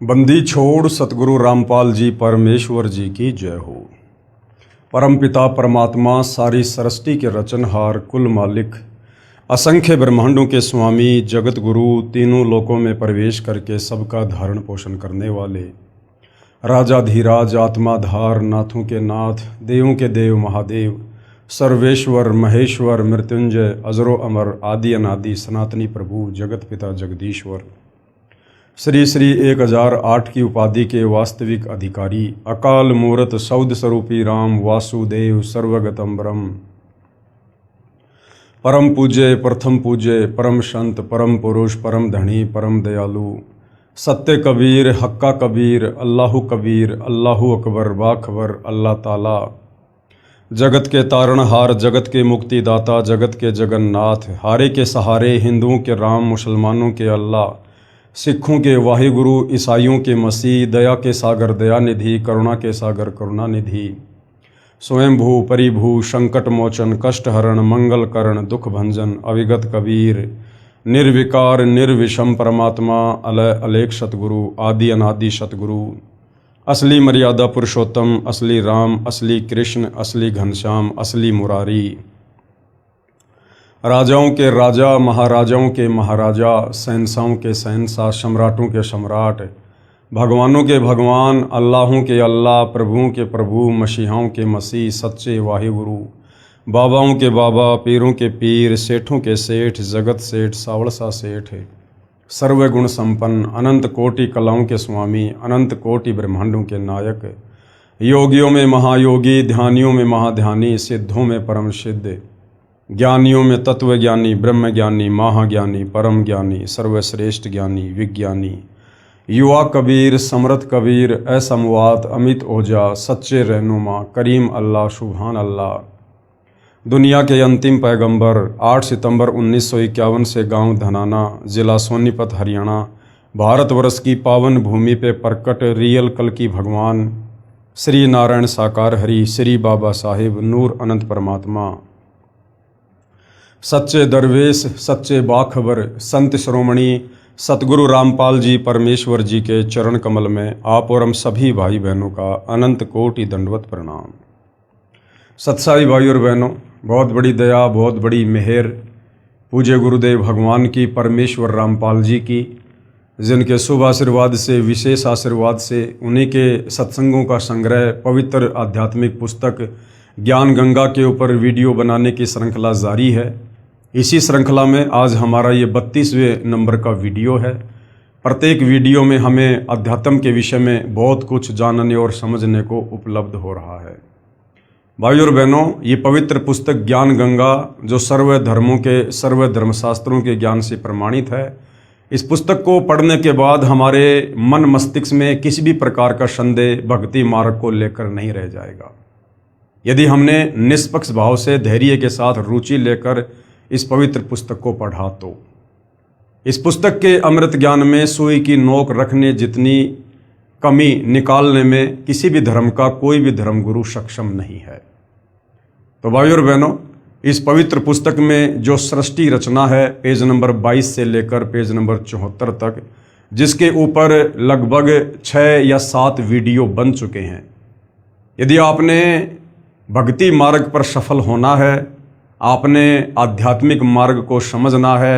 बंदी छोड़ सतगुरु रामपाल जी परमेश्वर जी की जय हो। परमपिता परमात्मा सारी सृष्टि के रचनहार कुल मालिक असंख्य ब्रह्मांडों के स्वामी जगत गुरु तीनों लोकों में प्रवेश करके सबका धारण पोषण करने वाले राजाधीराज आत्माधार नाथों के नाथ देवों के देव महादेव सर्वेश्वर महेश्वर मृत्युंजय अजरो अमर आदि अनादि सनातनी प्रभु जगत पिता जगदीश्वर श्री श्री 1008 की उपाधि के वास्तविक अधिकारी अकाल मूरत सौद स्वरूपी राम वासुदेव सर्वगतम ब्रह्म परम पूज्य प्रथम पूज्य परम संत परम पुरुष परम धनी परम दयालु सत्य कबीर हक्का कबीर अल्लाहु कबीर अल्लाहु अकबर बाखबर अल्लाह ताला जगत के तारणहार जगत के मुक्तिदाता जगत के जगन्नाथ हारे के सहारे हिंदुओं के राम मुसलमानों के अल्लाह सिखों के वाहिगुरु ईसाइयों के मसीह दया के सागर दयानिधि करुणा के सागर करुणानिधि स्वयंभू परिभू संकट मोचन कष्टहरण मंगल करण दुख भंजन अविगत कबीर निर्विकार निर्विषम परमात्मा अलय अलेख सतगुरु आदि अनादि सतगुरु असली मर्यादा पुरुषोत्तम असली राम असली कृष्ण असली घनश्याम असली मुरारी राजाओं के राजा महाराजाओं के महाराजा शहंशाहों के शहंशाह सम्राटों के सम्राट भगवानों के भगवान अल्लाहों के अल्लाह प्रभुओं के प्रभु मसीहाओं के मसीह सच्चे वाहिगुरु बाबाओं के बाबा पीरों के पीर सेठों के सेठ जगत सेठ सावड़सा सेठ सर्वगुण संपन्न अनंत कोटि कलाओं के स्वामी अनंत कोटि ब्रह्मांडों के नायक योगियों में महायोगी ध्यानियों में महाध्यानी सिद्धों में परम सिद्ध ज्ञानियों में तत्वज्ञानी ब्रह्मज्ञानी महाज्ञानी परम ज्ञानी सर्वश्रेष्ठ ज्ञानी विज्ञानी युवा कबीर समर्थ कबीर असमवात अमित ओझा सच्चे रहनुमा करीम अल्लाह सुभान अल्लाह दुनिया के अंतिम पैगंबर 8 सितंबर 1951 से गांव धनाना जिला सोनीपत हरियाणा भारतवर्ष की पावन भूमि पे प्रकट रियल कल की भगवान श्री नारायण साकार हरि श्री बाबा साहिब नूर अनंत परमात्मा सच्चे दरवेश सच्चे बाखबर संत श्रोमणी सतगुरु रामपाल जी परमेश्वर जी के चरण कमल में आप और हम सभी भाई बहनों का अनंत कोटि दंडवत प्रणाम। सत्साई भाई और बहनों, बहुत बड़ी दया बहुत बड़ी मेहर पूज्य गुरुदेव भगवान की परमेश्वर रामपाल जी की, जिनके शुभ आशीर्वाद से विशेष आशीर्वाद से उन्हीं के सत्संगों का संग्रह पवित्र आध्यात्मिक पुस्तक ज्ञान गंगा के ऊपर वीडियो बनाने की श्रृंखला जारी है। इसी श्रृंखला में आज हमारा ये 32वें नंबर का वीडियो है। प्रत्येक वीडियो में हमें अध्यात्म के विषय में बहुत कुछ जानने और समझने को उपलब्ध हो रहा है। भाई और बहनों, ये पवित्र पुस्तक ज्ञान गंगा जो सर्व धर्मों के सर्व धर्मशास्त्रों के ज्ञान से प्रमाणित है, इस पुस्तक को पढ़ने के बाद हमारे मन मस्तिष्क में किसी भी प्रकार का संदेह भक्ति मार्ग को लेकर नहीं रह जाएगा। यदि हमने निष्पक्ष भाव से धैर्य के साथ रुचि लेकर इस पवित्र पुस्तक को पढ़ा तो इस पुस्तक के अमृत ज्ञान में सुई की नोक रखने जितनी कमी निकालने में किसी भी धर्म का कोई भी धर्मगुरु सक्षम नहीं है। तो भाई और बहनों, इस पवित्र पुस्तक में जो सृष्टि रचना है पेज नंबर 22 से लेकर पेज नंबर 74 तक, जिसके ऊपर लगभग 6 या 7 वीडियो बन चुके हैं। यदि आपने भक्ति मार्ग पर सफल होना है, आपने आध्यात्मिक मार्ग को समझना है,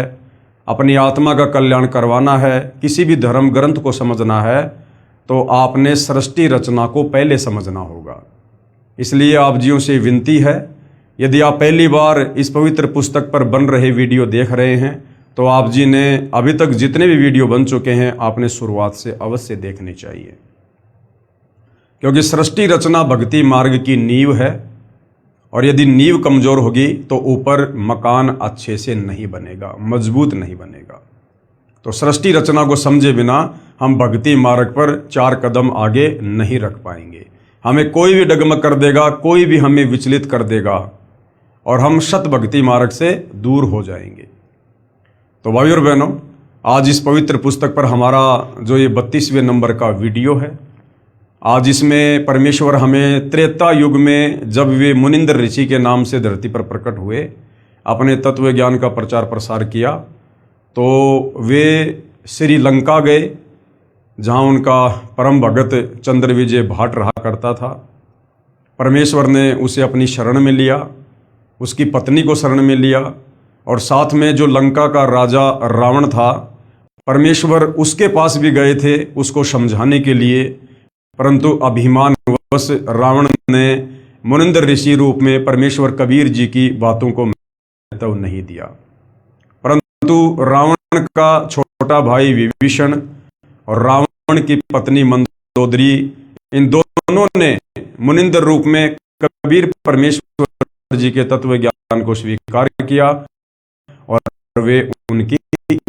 अपनी आत्मा का कल्याण करवाना है, किसी भी धर्म ग्रंथ को समझना है, तो आपने सृष्टि रचना को पहले समझना होगा। इसलिए आप जियों से विनती है, यदि आप पहली बार इस पवित्र पुस्तक पर बन रहे वीडियो देख रहे हैं तो आप जी ने अभी तक जितने भी वीडियो बन चुके हैं आपने शुरुआत से अवश्य देखने चाहिए, क्योंकि सृष्टि रचना भक्ति मार्ग की नींव है और यदि नींव कमजोर होगी तो ऊपर मकान अच्छे से नहीं बनेगा, मजबूत नहीं बनेगा। तो सृष्टि रचना को समझे बिना हम भक्ति मार्ग पर 4 कदम आगे नहीं रख पाएंगे। हमें कोई भी डगमग कर देगा, कोई भी हमें विचलित कर देगा और हम शत भक्ति मार्ग से दूर हो जाएंगे। तो भाई और बहनों, आज इस पवित्र पुस्तक पर हमारा जो ये 32वें नंबर का वीडियो है, आज इसमें परमेश्वर हमें त्रेता युग में जब वे मुनिंद्र ऋषि के नाम से धरती पर प्रकट हुए, अपने तत्व ज्ञान का प्रचार प्रसार किया, तो वे श्रीलंका गए जहाँ उनका परम भगत चंद्र विजय भाट रहा करता था। परमेश्वर ने उसे अपनी शरण में लिया, उसकी पत्नी को शरण में लिया, और साथ में जो लंका का राजा रावण था, परमेश्वर उसके पास भी गए थे उसको समझाने के लिए, परंतु अभिमानवश रावण ने मुनिंदर ऋषि रूप में परमेश्वर कबीर जी की बातों को महत्व नहीं दिया। परंतु रावण का छोटा भाई विभीषण और रावण की पत्नी मंदोदरी, इन दोनों ने मुनिंदर रूप में कबीर परमेश्वर जी के तत्व ज्ञान को स्वीकार किया और वे उनकी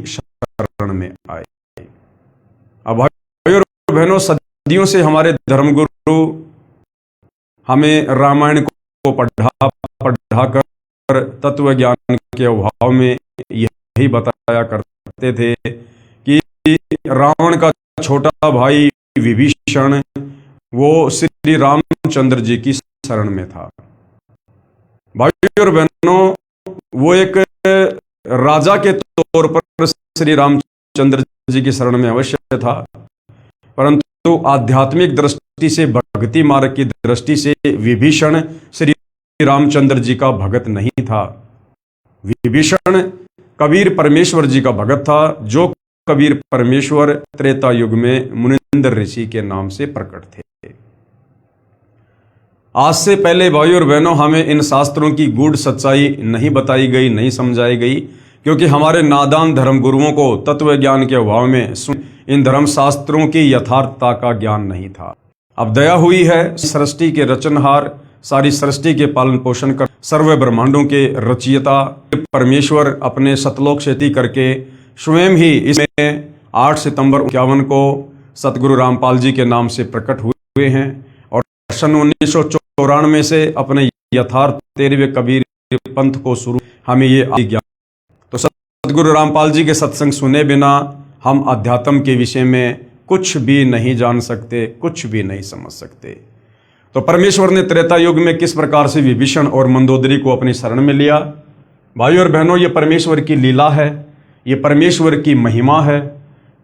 शरण में आए। अब भाइयों और बहनों, सदियों से हमारे धर्मगुरु हमें रामायण को पढ़ा कर तत्व ज्ञान के अभाव में यही बताया करते थे कि रावण का छोटा भाई विभीषण वो श्री रामचंद्र जी की शरण में था। भाइयों और बहनों, वो एक राजा के तौर पर श्री रामचंद्र जी की शरण में अवश्य था, परंतु आध्यात्मिक दृष्टि से, भक्ति मार्ग की दृष्टि से विभीषण श्री रामचंद्र जी का भगत नहीं था। विभीषण कबीर परमेश्वर जी का भगत था, जो कबीर परमेश्वर त्रेता युग में मुनिंदर ऋषि के नाम से प्रकट थे। आज से पहले भाइयों और बहनों, हमें इन शास्त्रों की गूढ़ सच्चाई नहीं बताई गई, नहीं समझाई गई, क्योंकि हमारे नादान धर्मगुरुओं को तत्व ज्ञान के अभाव में इन धर्म शास्त्रों की यथार्थता का ज्ञान नहीं था। अब दया हुई है, सृष्टि के रचनहार, सारी सृष्टि के पालन पोषण कर सर्व ब्रह्मांडों के रचयिता परमेश्वर अपने सतलोक से करके स्वयं ही इसमें 8 सितंबर 1951 को सतगुरु रामपाल जी के नाम से प्रकट हुए हैं, और सन 1994 से अपने यथार्थ 13वें कबीर पंथ को शुरू हमें ये ज्ञान। तो सतगुरु रामपाल जी के सत्संग सुने बिना हम अध्यात्म के विषय में कुछ भी नहीं जान सकते, कुछ भी नहीं समझ सकते। तो परमेश्वर ने त्रेता युग में किस प्रकार से विभीषण और मंदोदरी को अपनी शरण में लिया। भाइयों और बहनों, ये परमेश्वर की लीला है, ये परमेश्वर की महिमा है,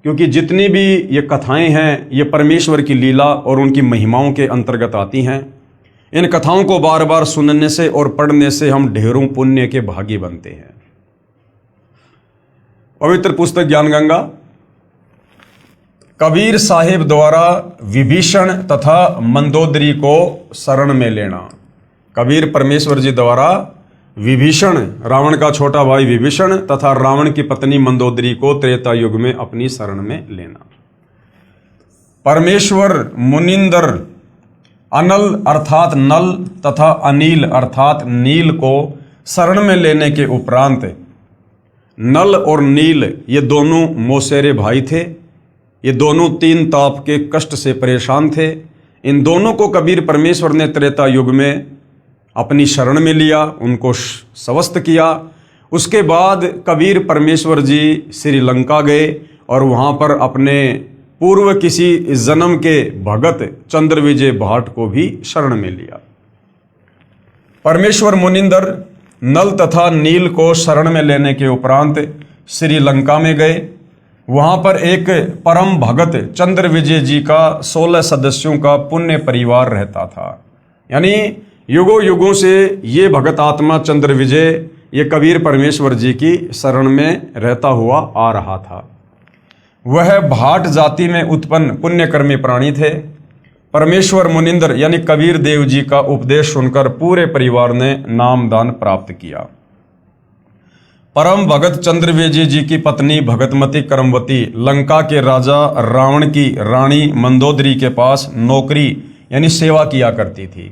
क्योंकि जितनी भी ये कथाएं हैं ये परमेश्वर की लीला और उनकी महिमाओं के अंतर्गत आती हैं। इन कथाओं को बार बार सुनने से और पढ़ने से हम ढेरों पुण्य के भागी बनते हैं। पवित्र पुस्तक ज्ञान गंगा कबीर साहिब द्वारा विभीषण तथा मंदोदरी को शरण में लेना। कबीर परमेश्वर जी द्वारा विभीषण, रावण का छोटा भाई विभीषण तथा रावण की पत्नी मंदोदरी को त्रेता युग में अपनी शरण में लेना। परमेश्वर मुनिंदर अनल अर्थात नल तथा अनील अर्थात नील को शरण में लेने के उपरांत, नल और नील ये दोनों मौसेरे भाई थे, ये दोनों 3 ताप के कष्ट से परेशान थे। इन दोनों को कबीर परमेश्वर ने त्रेता युग में अपनी शरण में लिया, उनको स्वस्थ किया। उसके बाद कबीर परमेश्वर जी श्रीलंका गए और वहाँ पर अपने पूर्व किसी जन्म के भगत चंद्र विजय भाट को भी शरण में लिया। परमेश्वर मुनिंदर नल तथा नील को शरण में लेने के उपरांत श्रीलंका में गए। वहाँ पर एक परम भगत चंद्र विजय जी का 16 सदस्यों का पुण्य परिवार रहता था। यानी युगों युगों से ये भगत आत्मा चंद्र विजय ये कबीर परमेश्वर जी की शरण में रहता हुआ आ रहा था। वह भाट जाति में उत्पन्न पुण्यकर्मी प्राणी थे। परमेश्वर मुनिंदर यानी कबीर देव जी का उपदेश सुनकर पूरे परिवार ने नामदान प्राप्त किया। परम भगत चंद्र विजय जी की पत्नी भगतमती करमवती लंका के राजा रावण की रानी मंदोदरी के पास नौकरी यानी सेवा किया करती थी।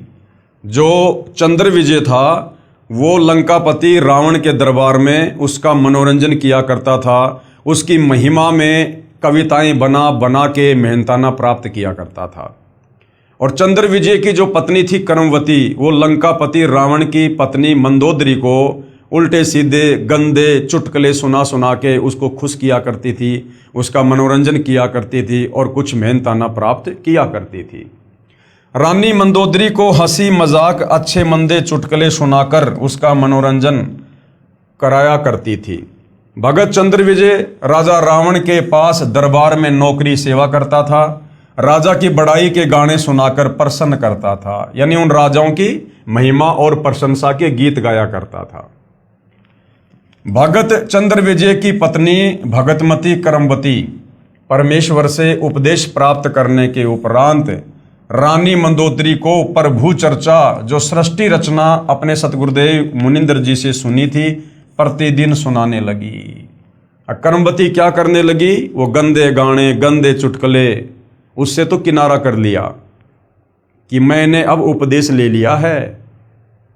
जो चंद्र विजय था वो लंकापति रावण के दरबार में उसका मनोरंजन किया करता था, उसकी महिमा में कविताएं बना बना के मेहनताना प्राप्त किया करता था। और चंद्र विजय की जो पत्नी थी करमवती, वो लंकापति रावण की पत्नी मंदोदरी को उल्टे सीधे गंदे चुटकुले सुना सुना के उसको खुश किया करती थी, उसका मनोरंजन किया करती थी और कुछ मेहनताना प्राप्त किया करती थी। रानी मंदोदरी को हंसी मजाक अच्छे मंदे चुटकुले सुनाकर उसका मनोरंजन कराया करती थी। भगत चंद्र विजय राजा रावण के पास दरबार में नौकरी सेवा करता था। राजा की बड़ाई के गाने सुनाकर प्रसन्न करता था, यानी उन राजाओं की महिमा और प्रशंसा के गीत गाया करता था। भगत चंद्र विजय की पत्नी भगतमती करमवती परमेश्वर से उपदेश प्राप्त करने के उपरांत रानी मंदोदरी को प्रभु चर्चा जो सृष्टि रचना अपने सतगुरुदेव मुनिंद्र जी से सुनी थी प्रतिदिन सुनाने लगी। करमवती क्या करने लगी? वो गंदे गाने गंदे चुटकुले उससे तो किनारा कर लिया कि मैंने अब उपदेश ले लिया है,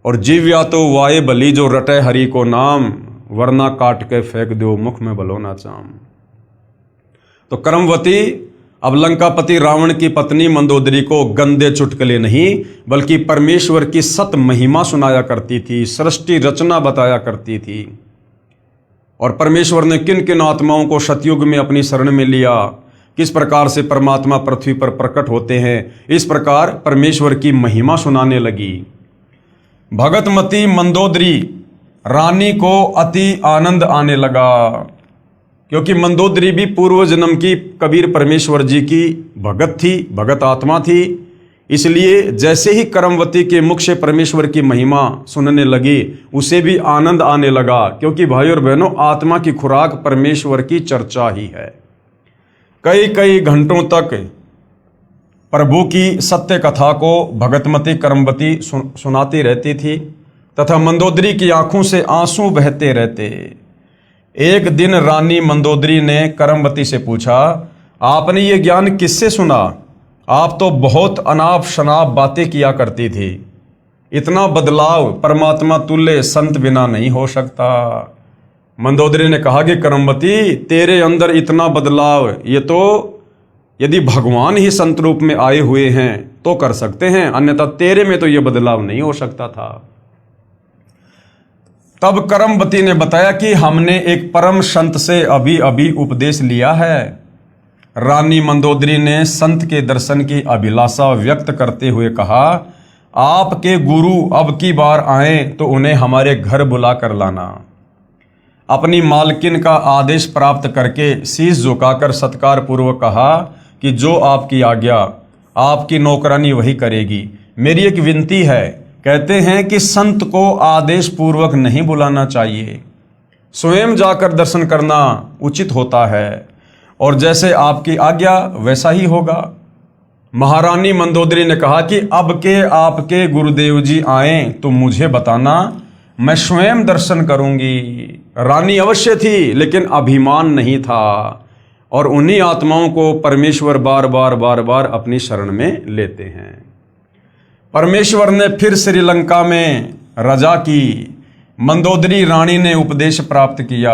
और जीव्या तो वाये बली जो रटे हरि को नाम, वरना काट के फेंक दो मुख में बलो ना चाम। तो करमवती अब लंकापति रावण की पत्नी मंदोदरी को गंदे चुटकुले नहीं बल्कि परमेश्वर की सत महिमा सुनाया करती थी, सृष्टि रचना बताया करती थी। और परमेश्वर ने किन किन आत्माओं को सतयुग में अपनी शरण में लिया, किस प्रकार से परमात्मा पृथ्वी पर प्रकट होते हैं, इस प्रकार परमेश्वर की महिमा सुनाने लगी। भगतमती मंदोदरी रानी को अति आनंद आने लगा, क्योंकि मंदोदरी भी पूर्व जन्म की कबीर परमेश्वर जी की भगत थी, भगत आत्मा थी। इसलिए जैसे ही करमवती के मुख से परमेश्वर की महिमा सुनने लगी उसे भी आनंद आने लगा, क्योंकि भाई और बहनों आत्मा की खुराक परमेश्वर की चर्चा ही है। कई कई घंटों तक प्रभु की सत्य कथा को भगतमती करमवती सुनाती रहती थी तथा मंदोदरी की आंखों से आंसू बहते रहते। एक दिन रानी मंदोदरी ने करमवती से पूछा, आपने ये ज्ञान किससे सुना? आप तो बहुत अनाप शनाप बातें किया करती थी। इतना बदलाव परमात्मा तुल्य संत बिना नहीं हो सकता। मंदोदरी ने कहा कि करमवती तेरे अंदर इतना बदलाव ये तो यदि भगवान ही संत रूप में आए हुए हैं तो कर सकते हैं, अन्यथा तेरे में तो ये बदलाव नहीं हो सकता था। तब करमवती ने बताया कि हमने एक परम संत से अभी अभी उपदेश लिया है। रानी मंदोदरी ने संत के दर्शन की अभिलाषा व्यक्त करते हुए कहा, आपके गुरु अब की बार आए तो उन्हें हमारे घर बुला कर लाना। अपनी मालकिन का आदेश प्राप्त करके शीश झुकाकर सत्कार पूर्वक कहा कि जो आपकी आज्ञा, आपकी नौकरानी वही करेगी। मेरी एक विनती है, कहते हैं कि संत को आदेश पूर्वक नहीं बुलाना चाहिए, स्वयं जाकर दर्शन करना उचित होता है, और जैसे आपकी आज्ञा वैसा ही होगा। महारानी मंदोदरी ने कहा कि अब के आपके गुरुदेव जी आए तो मुझे बताना, मैं स्वयं दर्शन करूंगी। रानी अवश्य थी लेकिन अभिमान नहीं था, और उन्हीं आत्माओं को परमेश्वर बार बार अपनी शरण में लेते हैं। परमेश्वर ने फिर श्रीलंका में रजा की। मंदोदरी रानी ने उपदेश प्राप्त किया।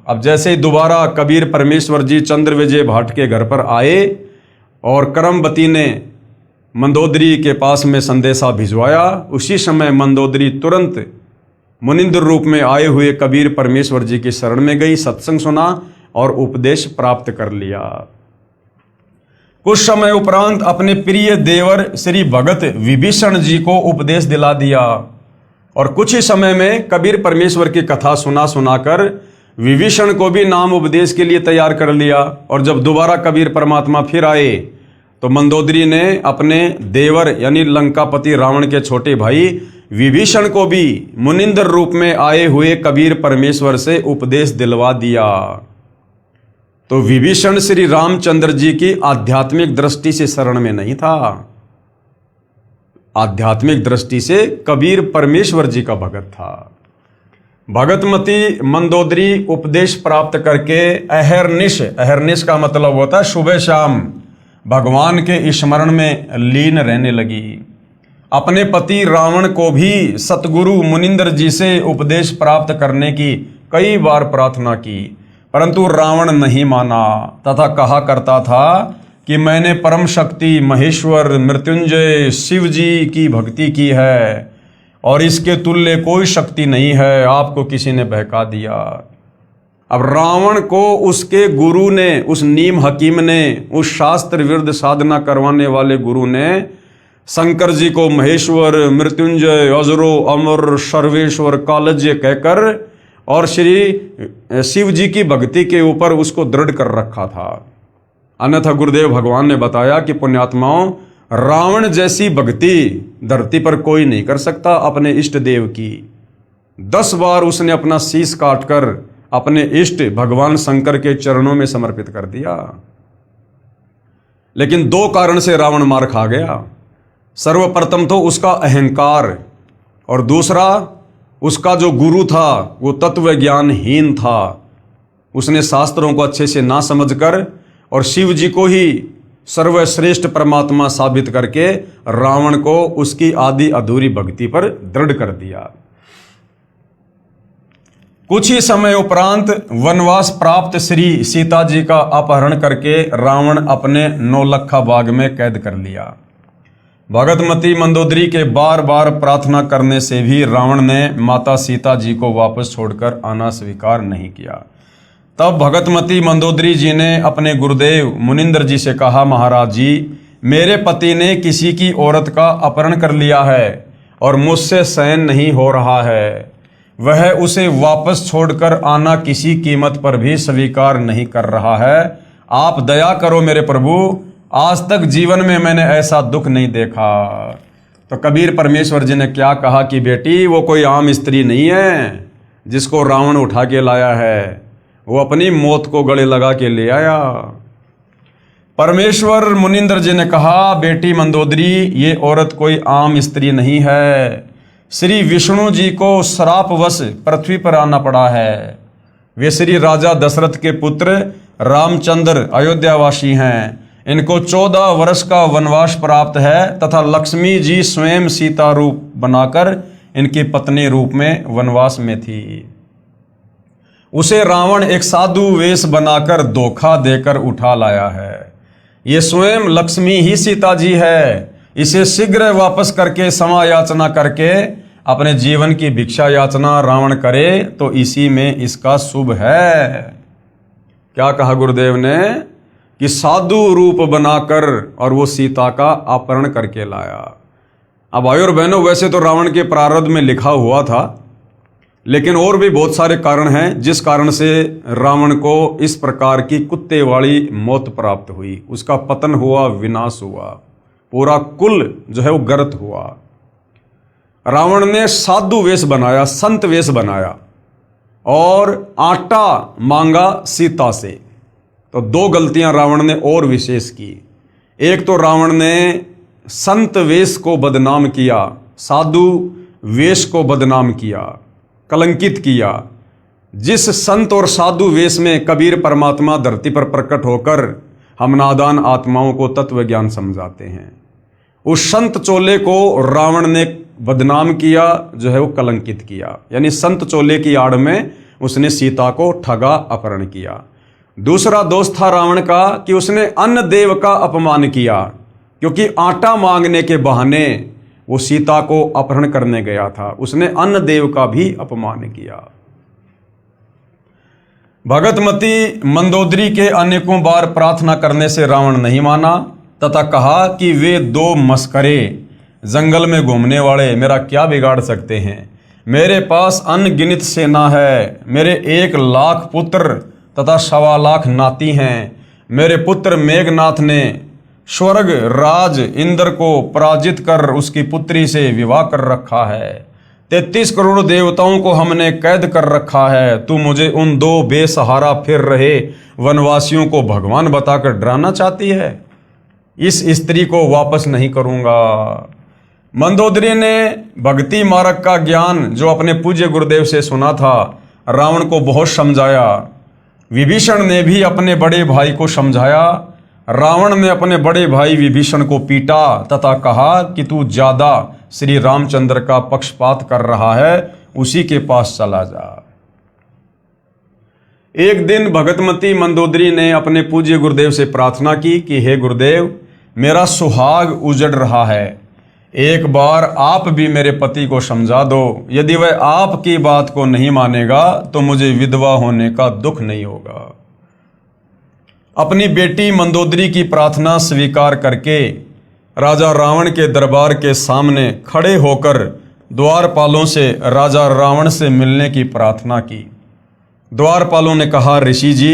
अब जैसे ही दोबारा कबीर परमेश्वर जी चंद्र विजय भाट के घर पर आए और करमवती ने मंदोदरी के पास में संदेशा भिजवाया, उसी समय मंदोदरी तुरंत मुनिंद्र रूप में आए हुए कबीर परमेश्वर जी की शरण में गई, सत्संग सुना और उपदेश प्राप्त कर लिया। कुछ समय उपरांत अपने प्रिय देवर श्री भगत विभीषण जी को उपदेश दिला दिया, और कुछ ही समय में कबीर परमेश्वर की कथा सुनाकर विभीषण को भी नाम उपदेश के लिए तैयार कर लिया। और जब दोबारा कबीर परमात्मा फिर आए तो मंदोदरी ने अपने देवर यानी लंकापति रावण के छोटे भाई विभीषण को भी मुनिंद्र रूप में आए हुए कबीर परमेश्वर से उपदेश दिलवा दिया। तो विभीषण श्री रामचंद्र जी की आध्यात्मिक दृष्टि से शरण में नहीं था, आध्यात्मिक दृष्टि से कबीर परमेश्वर जी का भगत था। भगतमती मंदोदरी उपदेश प्राप्त करके अहरनिश का मतलब होता है सुबह शाम भगवान के स्मरण में लीन रहने लगी। अपने पति रावण को भी सतगुरु मुनिंद्र जी से उपदेश प्राप्त करने की कई बार प्रार्थना की, परंतु रावण नहीं माना तथा कहा करता था कि मैंने परम शक्ति महेश्वर मृत्युंजय शिव जी की भक्ति की है और इसके तुल्य कोई शक्ति नहीं है, आपको किसी ने बहका दिया। अब रावण को उसके गुरु ने, उस नीम हकीम ने, उस शास्त्र विरुद्ध साधना करवाने वाले गुरु ने शंकर जी को महेश्वर मृत्युंजय अजरो अमर सर्वेश्वर कालज्य कहकर और श्री शिव जी की भक्ति के ऊपर उसको दृढ़ कर रखा था। अन्यथा गुरुदेव भगवान ने बताया कि पुण्यात्माओं, रावण जैसी भक्ति धरती पर कोई नहीं कर सकता अपने इष्ट देव की। 10 बार उसने अपना शीश काटकर अपने इष्ट भगवान शंकर के चरणों में समर्पित कर दिया, लेकिन 2 कारण से रावण मार खा गया। सर्वप्रथम तो उसका अहंकार, और दूसरा उसका जो गुरु था वो तत्व ज्ञानहीन था। उसने शास्त्रों को अच्छे से ना समझकर और शिव जी को ही सर्वश्रेष्ठ परमात्मा साबित करके रावण को उसकी आदि अधूरी भक्ति पर दृढ़ कर दिया। कुछ ही समय उपरांत वनवास प्राप्त श्री सीता जी का अपहरण करके रावण अपने नौलखा बाग में कैद कर लिया। भगतमती मंदोदरी के बार बार प्रार्थना करने से भी रावण ने माता सीता जी को वापस छोड़कर आना स्वीकार नहीं किया। तब भगतमती मंदोदरी जी ने अपने गुरुदेव मुनिंद्र जी से कहा, महाराज जी, मेरे पति ने किसी की औरत का अपहरण कर लिया है और मुझसे सहन नहीं हो रहा है। वह उसे वापस छोड़कर आना किसी कीमत पर भी स्वीकार नहीं कर रहा है। आप दया करो मेरे प्रभु, आज तक जीवन में मैंने ऐसा दुख नहीं देखा। तो कबीर परमेश्वर जी ने क्या कहा कि बेटी, वो कोई आम स्त्री नहीं है जिसको रावण उठा के लाया है, वो अपनी मौत को गले लगा के ले आया। परमेश्वर मुनिंद्र जी ने कहा, बेटी मंदोदरी, ये औरत कोई आम स्त्री नहीं है। श्री विष्णु जी को श्रापवश पृथ्वी पर आना पड़ा है। वे श्री राजा दशरथ के पुत्र रामचंद्र अयोध्यावासी हैं। इनको 14 वर्ष का वनवास प्राप्त है तथा लक्ष्मी जी स्वयं सीता रूप बनाकर इनकी पत्नी रूप में वनवास में थी। उसे रावण एक साधु वेश बनाकर धोखा देकर उठा लाया है। ये स्वयं लक्ष्मी ही सीता जी है। इसे शीघ्र वापस करके क्षमा याचना करके अपने जीवन की भिक्षा याचना रावण करे तो इसी में इसका शुभ है। क्या कहा गुरुदेव ने कि साधु रूप बनाकर और वो सीता का अपहरण करके लाया। अब भाई और बहनों, वैसे तो रावण के प्रारब्ध में लिखा हुआ था, लेकिन और भी बहुत सारे कारण हैं जिस कारण से रावण को इस प्रकार की कुत्ते वाली मौत प्राप्त हुई। उसका पतन हुआ, विनाश हुआ, पूरा कुल जो है वो गर्त हुआ। रावण ने साधु वेश बनाया, संत वेश बनाया और आटा मांगा सीता से। तो 2 गलतियां रावण ने और विशेष की। एक तो रावण ने संत वेश को बदनाम किया, साधु वेश को बदनाम किया, कलंकित किया। जिस संत और साधु वेश में कबीर परमात्मा धरती पर प्रकट होकर हम नादान आत्माओं को तत्व ज्ञान समझाते हैं, उस संत चोले को रावण ने बदनाम किया, जो है वो कलंकित किया। यानी संत चोले की आड़ में उसने सीता को ठगा, अपहरण किया। दूसरा दोष था रावण का कि उसने अन्न देव का अपमान किया, क्योंकि आटा मांगने के बहाने वो सीता को अपहरण करने गया था। उसने अन्न देव का भी अपमान किया। भगतमती मंदोदरी के अनेकों बार प्रार्थना करने से रावण नहीं माना तथा कहा कि वे 2 मस्करे जंगल में घूमने वाले मेरा क्या बिगाड़ सकते हैं। मेरे पास अनगिनत सेना है, मेरे 1 लाख पुत्र तथा 1.25 लाख नाती हैं। मेरे पुत्र मेघनाथ ने स्वर्ग राज इंद्र को पराजित कर उसकी पुत्री से विवाह कर रखा है। 33 करोड़ देवताओं को हमने कैद कर रखा है। तू मुझे उन 2 बेसहारा फिर रहे वनवासियों को भगवान बताकर डराना चाहती है। इस स्त्री को वापस नहीं करूंगा। मंदोदरी ने भक्ति मार्ग का ज्ञान जो अपने पूज्य गुरुदेव से सुना था, रावण को बहुत समझाया। विभीषण ने भी अपने बड़े भाई को समझाया। रावण ने अपने बड़े भाई विभीषण को पीटा तथा कहा कि तू ज्यादा श्री रामचंद्र का पक्षपात कर रहा है, उसी के पास चला जा। एक दिन भगतमती मंदोदरी ने अपने पूज्य गुरुदेव से प्रार्थना की कि हे गुरुदेव, मेरा सुहाग उजड़ रहा है, एक बार आप भी मेरे पति को समझा दो। यदि वह आपकी बात को नहीं मानेगा तो मुझे विधवा होने का दुख नहीं होगा। अपनी बेटी मंदोदरी की प्रार्थना स्वीकार करके राजा रावण के दरबार के सामने खड़े होकर द्वारपालों से राजा रावण से मिलने की प्रार्थना की। द्वारपालों ने कहा, ऋषि जी,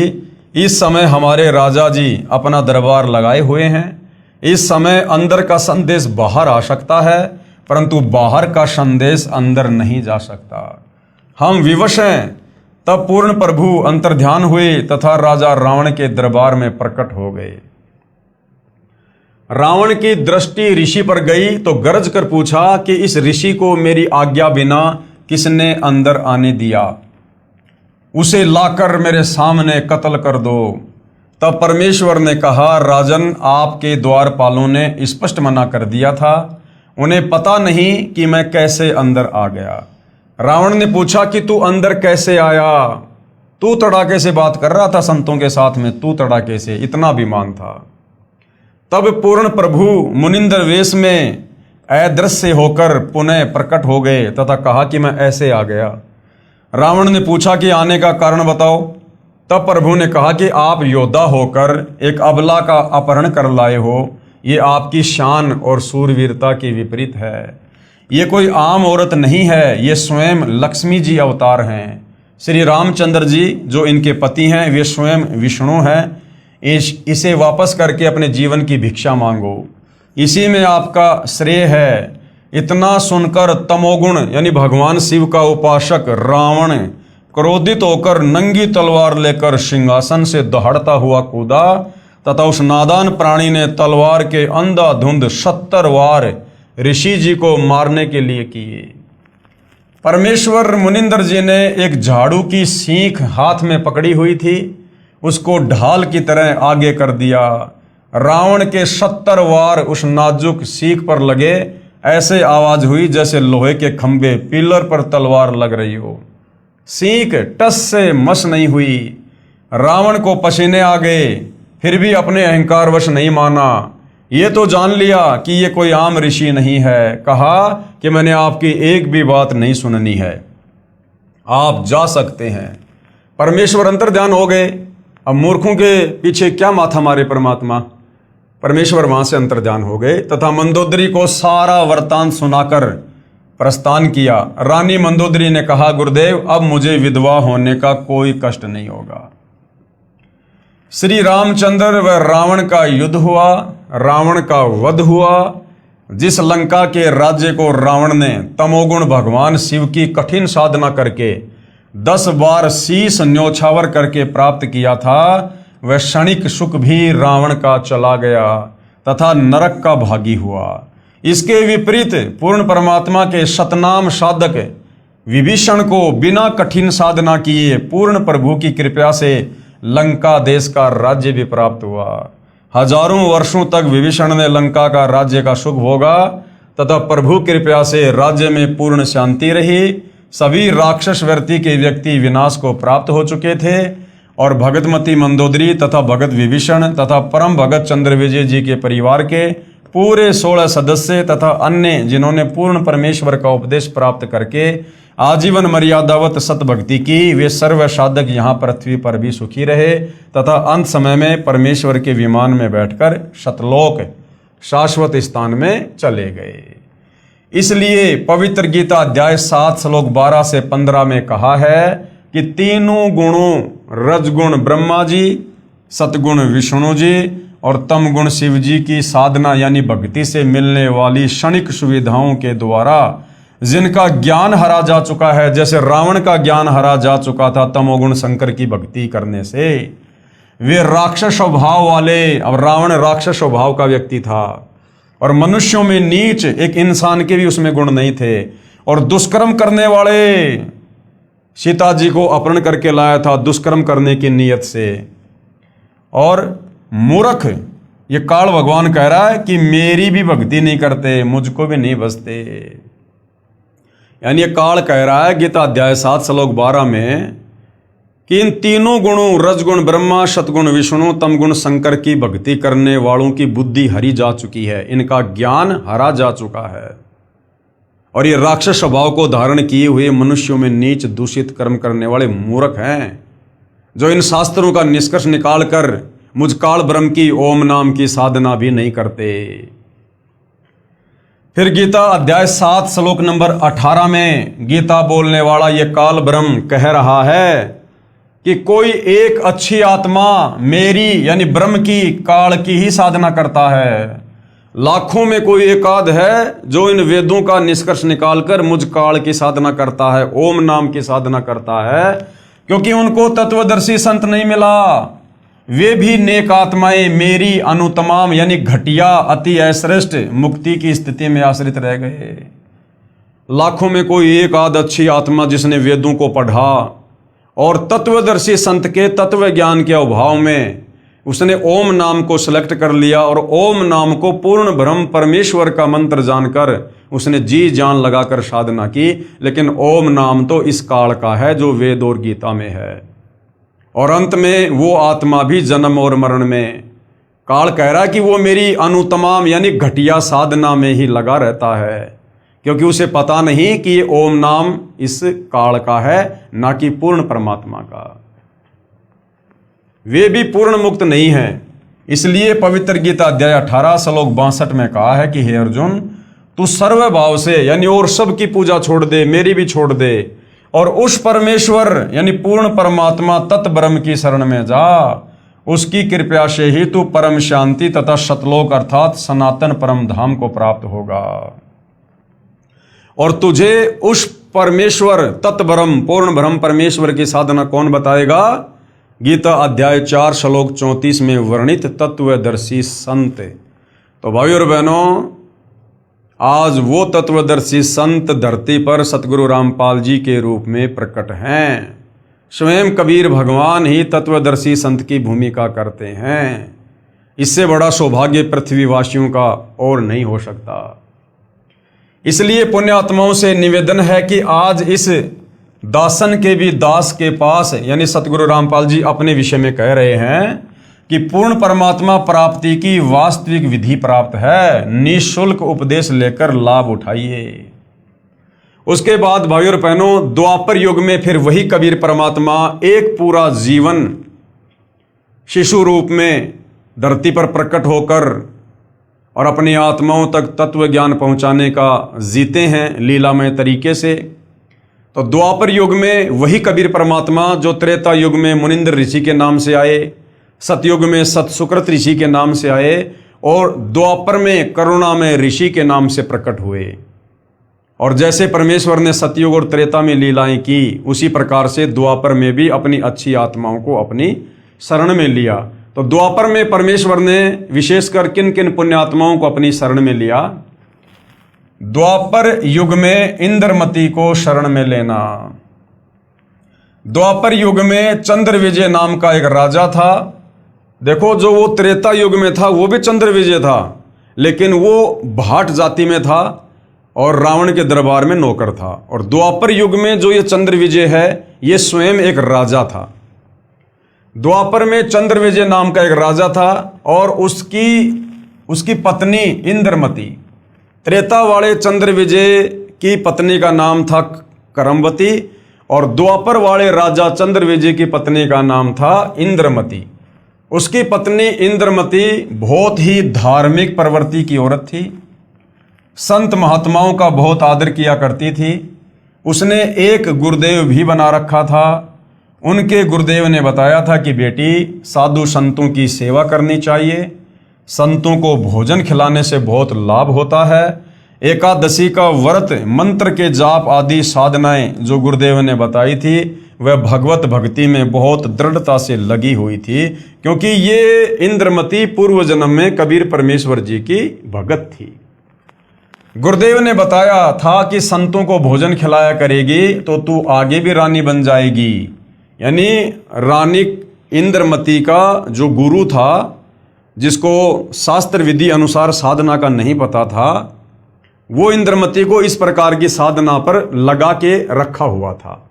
इस समय हमारे राजा जी अपना दरबार लगाए हुए हैं। इस समय अंदर का संदेश बाहर आ सकता है, परंतु बाहर का संदेश अंदर नहीं जा सकता। हम विवश हैं। तब पूर्ण प्रभु अंतर्ध्यान हुए तथा राजा रावण के दरबार में प्रकट हो गए। रावण की दृष्टि ऋषि पर गई तो गरज कर पूछा कि इस ऋषि को मेरी आज्ञा बिना किसने अंदर आने दिया? उसे लाकर मेरे सामने कत्ल कर दो। तब परमेश्वर ने कहा, राजन, आपके द्वारपालों ने स्पष्ट मना कर दिया था। उन्हें पता नहीं कि मैं कैसे अंदर आ गया। रावण ने पूछा कि तू अंदर कैसे आया? तू तड़ाके से बात कर रहा था संतों के साथ में, तू तड़ाके से, इतना अभिमान था। तब पूर्ण प्रभु मुनिंदर वेश में अदृश्य होकर पुनः प्रकट हो गए तथा कहा कि मैं ऐसे आ गया। रावण ने पूछा कि आने का कारण बताओ। तब प्रभु ने कहा कि आप योद्धा होकर एक अबला का अपहरण कर लाए हो। ये आपकी शान और सूरवीरता के विपरीत है। ये कोई आम औरत नहीं है, ये स्वयं लक्ष्मी जी अवतार हैं। श्री रामचंद्र जी जो इनके पति हैं, वे स्वयं विष्णु हैं। इसे वापस करके अपने जीवन की भिक्षा मांगो, इसी में आपका श्रेय है। इतना सुनकर तमोगुण यानी भगवान शिव का उपासक रावण क्रोधित होकर नंगी तलवार लेकर सिंहासन से दहाड़ता हुआ कूदा तथा उस नादान प्राणी ने तलवार के अंधाधुंध 70 वार ऋषि जी को मारने के लिए किए। परमेश्वर मुनिंदर जी ने एक झाड़ू की सीख हाथ में पकड़ी हुई थी, उसको ढाल की तरह आगे कर दिया। रावण के 70 वार उस नाजुक सीख पर लगे। ऐसे आवाज हुई जैसे लोहे के खंभे पिलर पर तलवार लग रही हो। सीख टस से मस नहीं हुई। रावण को पसीने आ गए, फिर भी अपने अहंकार वश नहीं माना। ये तो जान लिया कि ये कोई आम ऋषि नहीं है। कहा कि मैंने आपकी एक भी बात नहीं सुननी है, आप जा सकते हैं। परमेश्वर अंतर्ध्यान हो गए। अब मूर्खों के पीछे क्या माथा मारे परमात्मा। परमेश्वर वहां से अंतर्ध्यान हो गए तथा मंदोदरी को सारा वृत्तांत सुनाकर प्रस्थान किया। रानी मंदोदरी ने कहा, गुरुदेव, अब मुझे विधवा होने का कोई कष्ट नहीं होगा। श्री रामचंद्र व रावण का युद्ध हुआ, रावण का वध हुआ। जिस लंका के राज्य को रावण ने तमोगुण भगवान शिव की कठिन साधना करके 10 बार शीश न्योछावर करके प्राप्त किया था, वह क्षणिक सुख भी रावण का चला गया तथा नरक का भागी हुआ। इसके विपरीत पूर्ण परमात्मा के सतनाम साधक विभीषण को बिना कठिन साधना किए पूर्ण प्रभु की कृपा से लंका देश का राज्य भी प्राप्त हुआ। हजारों वर्षों तक विभीषण ने लंका का राज्य का सुख भोगा तथा प्रभु कृपा से राज्य में पूर्ण शांति रही। सभी राक्षस वृत्ति के व्यक्ति विनाश को प्राप्त हो चुके थे और भगतमती मंदोदरी तथा भगत विभीषण तथा परम भगत चंद्र विजय जी के परिवार के पूरे 16 सदस्य तथा अन्य जिन्होंने पूर्ण परमेश्वर का उपदेश प्राप्त करके आजीवन मर्यादावत सतभक्ति की, वे सर्व साधक यहाँ पृथ्वी पर भी सुखी रहे तथा अंत समय में परमेश्वर के विमान में बैठकर सतलोक शाश्वत स्थान में चले गए। इसलिए पवित्र गीता अध्याय 7 श्लोक 12 से 15 में कहा है कि तीनों गुणों रजगुण ब्रह्मा जी, सतगुण विष्णु जी और तम गुण शिव जी की साधना यानी भक्ति से मिलने वाली क्षणिक सुविधाओं के द्वारा जिनका ज्ञान हरा जा चुका है, जैसे रावण का ज्ञान हरा जा चुका था तमोगुण शंकर की भक्ति करने से, वे राक्षस स्वभाव वाले, अब रावण राक्षस स्वभाव का व्यक्ति था और मनुष्यों में नीच एक इंसान के भी उसमें गुण नहीं थे और दुष्कर्म करने वाले, सीता जी को अपहरण करके लाया था दुष्कर्म करने की नीयत से। और मूर्ख ये काल भगवान कह रहा है कि मेरी भी भक्ति नहीं करते, मुझको भी नहीं बसते। यानी ये काल कह रहा है गीता अध्याय 7 श्लोक 12 में कि इन तीनों गुणों रजगुण ब्रह्मा, सतगुण विष्णु, तमगुण शंकर की भक्ति करने वालों की बुद्धि हरी जा चुकी है, इनका ज्ञान हरा जा चुका है और ये राक्षस स्वभाव को धारण किए हुए मनुष्यों में नीच दूषित कर्म करने वाले मूर्ख हैं, जो इन शास्त्रों का निष्कर्ष निकालकर मुझ काल ब्रह्म की ओम नाम की साधना भी नहीं करते। फिर गीता अध्याय 7 श्लोक नंबर 18 में गीता बोलने वाला ये काल ब्रह्म कह रहा है कि कोई एक अच्छी आत्मा मेरी यानी ब्रह्म की काल की ही साधना करता है। लाखों में कोई एकाध है जो इन वेदों का निष्कर्ष निकालकर मुझ काल की साधना करता है, ओम नाम की साधना करता है, क्योंकि उनको तत्वदर्शी संत नहीं मिला। वे भी नेक आत्माएं मेरी अनुतमाम यानी घटिया अति अश्रेष्ठ मुक्ति की स्थिति में आश्रित रह गए। लाखों में कोई एक आध अच्छी आत्मा जिसने वेदों को पढ़ा और तत्वदर्शी संत के तत्व ज्ञान के अभाव में उसने ओम नाम को सिलेक्ट कर लिया और ओम नाम को पूर्ण ब्रह्म परमेश्वर का मंत्र जानकर उसने जी जान लगाकर साधना की। लेकिन ओम नाम तो इस काल का है जो वेद और गीता में है, और अंत में वो आत्मा भी जन्म और मरण में काल कह रहा है कि वो मेरी अनुतमाम यानी घटिया साधना में ही लगा रहता है, क्योंकि उसे पता नहीं कि ये ओम नाम इस काल का है, ना कि पूर्ण परमात्मा का। वे भी पूर्ण मुक्त नहीं हैं। इसलिए पवित्र गीता अध्याय 18 श्लोक 62 में कहा है कि हे अर्जुन, तू सर्व भाव से यानी और सब की पूजा छोड़ दे, मेरी भी छोड़ दे, और उस परमेश्वर यानी पूर्ण परमात्मा तत् ब्रह्म की शरण में जा। उसकी कृपा से ही तू परम शांति तथा सतलोक अर्थात सनातन परम धाम को प्राप्त होगा। और तुझे उस परमेश्वर तत् ब्रह्म पूर्ण ब्रह्म परमेश्वर की साधना कौन बताएगा? गीता अध्याय 4 श्लोक 34 में वर्णित तत्वदर्शी संत। तो भाइयों और बहनों, आज वो तत्वदर्शी संत धरती पर सतगुरु रामपाल जी के रूप में प्रकट हैं। स्वयं कबीर भगवान ही तत्वदर्शी संत की भूमिका करते हैं। इससे बड़ा सौभाग्य पृथ्वीवासियों का और नहीं हो सकता। इसलिए पुण्यात्माओं से निवेदन है कि आज इस दासन के भी दास के पास यानी सतगुरु रामपाल जी अपने विषय में कह रहे हैं कि पूर्ण परमात्मा प्राप्ति की वास्तविक विधि प्राप्त है, निःशुल्क उपदेश लेकर लाभ उठाइए। उसके बाद भाइयों और बहनों, द्वापर युग में फिर वही कबीर परमात्मा एक पूरा जीवन शिशु रूप में धरती पर प्रकट होकर और अपनी आत्माओं तक तत्व ज्ञान पहुंचाने का जीते हैं लीलामय तरीके से। तो द्वापर युग में वही कबीर परमात्मा जो त्रेता युग में मुनिंद्र ऋषि के नाम से आए, सतयुग में सतसुकृत ऋषि के नाम से आए, और द्वापर में करुणामय ऋषि के नाम से प्रकट हुए। और जैसे परमेश्वर ने सतयुग और त्रेता में लीलाएं की, उसी प्रकार से द्वापर में भी अपनी अच्छी आत्माओं को अपनी शरण में लिया। तो द्वापर में परमेश्वर ने विशेषकर किन किन पुण्यात्माओं को अपनी शरण में लिया? द्वापर युग में इंद्रमती को शरण में लेना। द्वापर युग में चंद्र विजय नाम का एक राजा था। देखो, जो वो त्रेता युग में था वो भी चंद्र विजय था, लेकिन वो भाट जाति में था और रावण के दरबार में नौकर था। और द्वापर युग में जो ये चंद्र विजय है, ये स्वयं एक राजा था। द्वापर में चंद्र विजय नाम का एक राजा था और उसकी पत्नी इंद्रमती। त्रेता वाले चंद्र विजय की पत्नी का नाम था करमवती और द्वापर वाले राजा चंद्र विजय की पत्नी का नाम था इंद्रमती। उसकी पत्नी इंद्रमती बहुत ही धार्मिक प्रवृत्ति की औरत थी, संत महात्माओं का बहुत आदर किया करती थी। उसने एक गुरुदेव भी बना रखा था। उनके गुरुदेव ने बताया था कि बेटी, साधु संतों की सेवा करनी चाहिए, संतों को भोजन खिलाने से बहुत लाभ होता है। एकादशी का व्रत, मंत्र के जाप आदि साधनाएं जो गुरुदेव ने बताई थी, वह भगवत भक्ति में बहुत दृढ़ता से लगी हुई थी, क्योंकि ये इंद्रमती पूर्व जन्म में कबीर परमेश्वर जी की भगत थी। गुरुदेव ने बताया था कि संतों को भोजन खिलाया करेगी तो तू आगे भी रानी बन जाएगी। यानी रानी इंद्रमती का जो गुरु था, जिसको शास्त्र विधि अनुसार साधना का नहीं पता था, वो इंद्रमती को इस प्रकार की साधना पर लगा के रखा हुआ था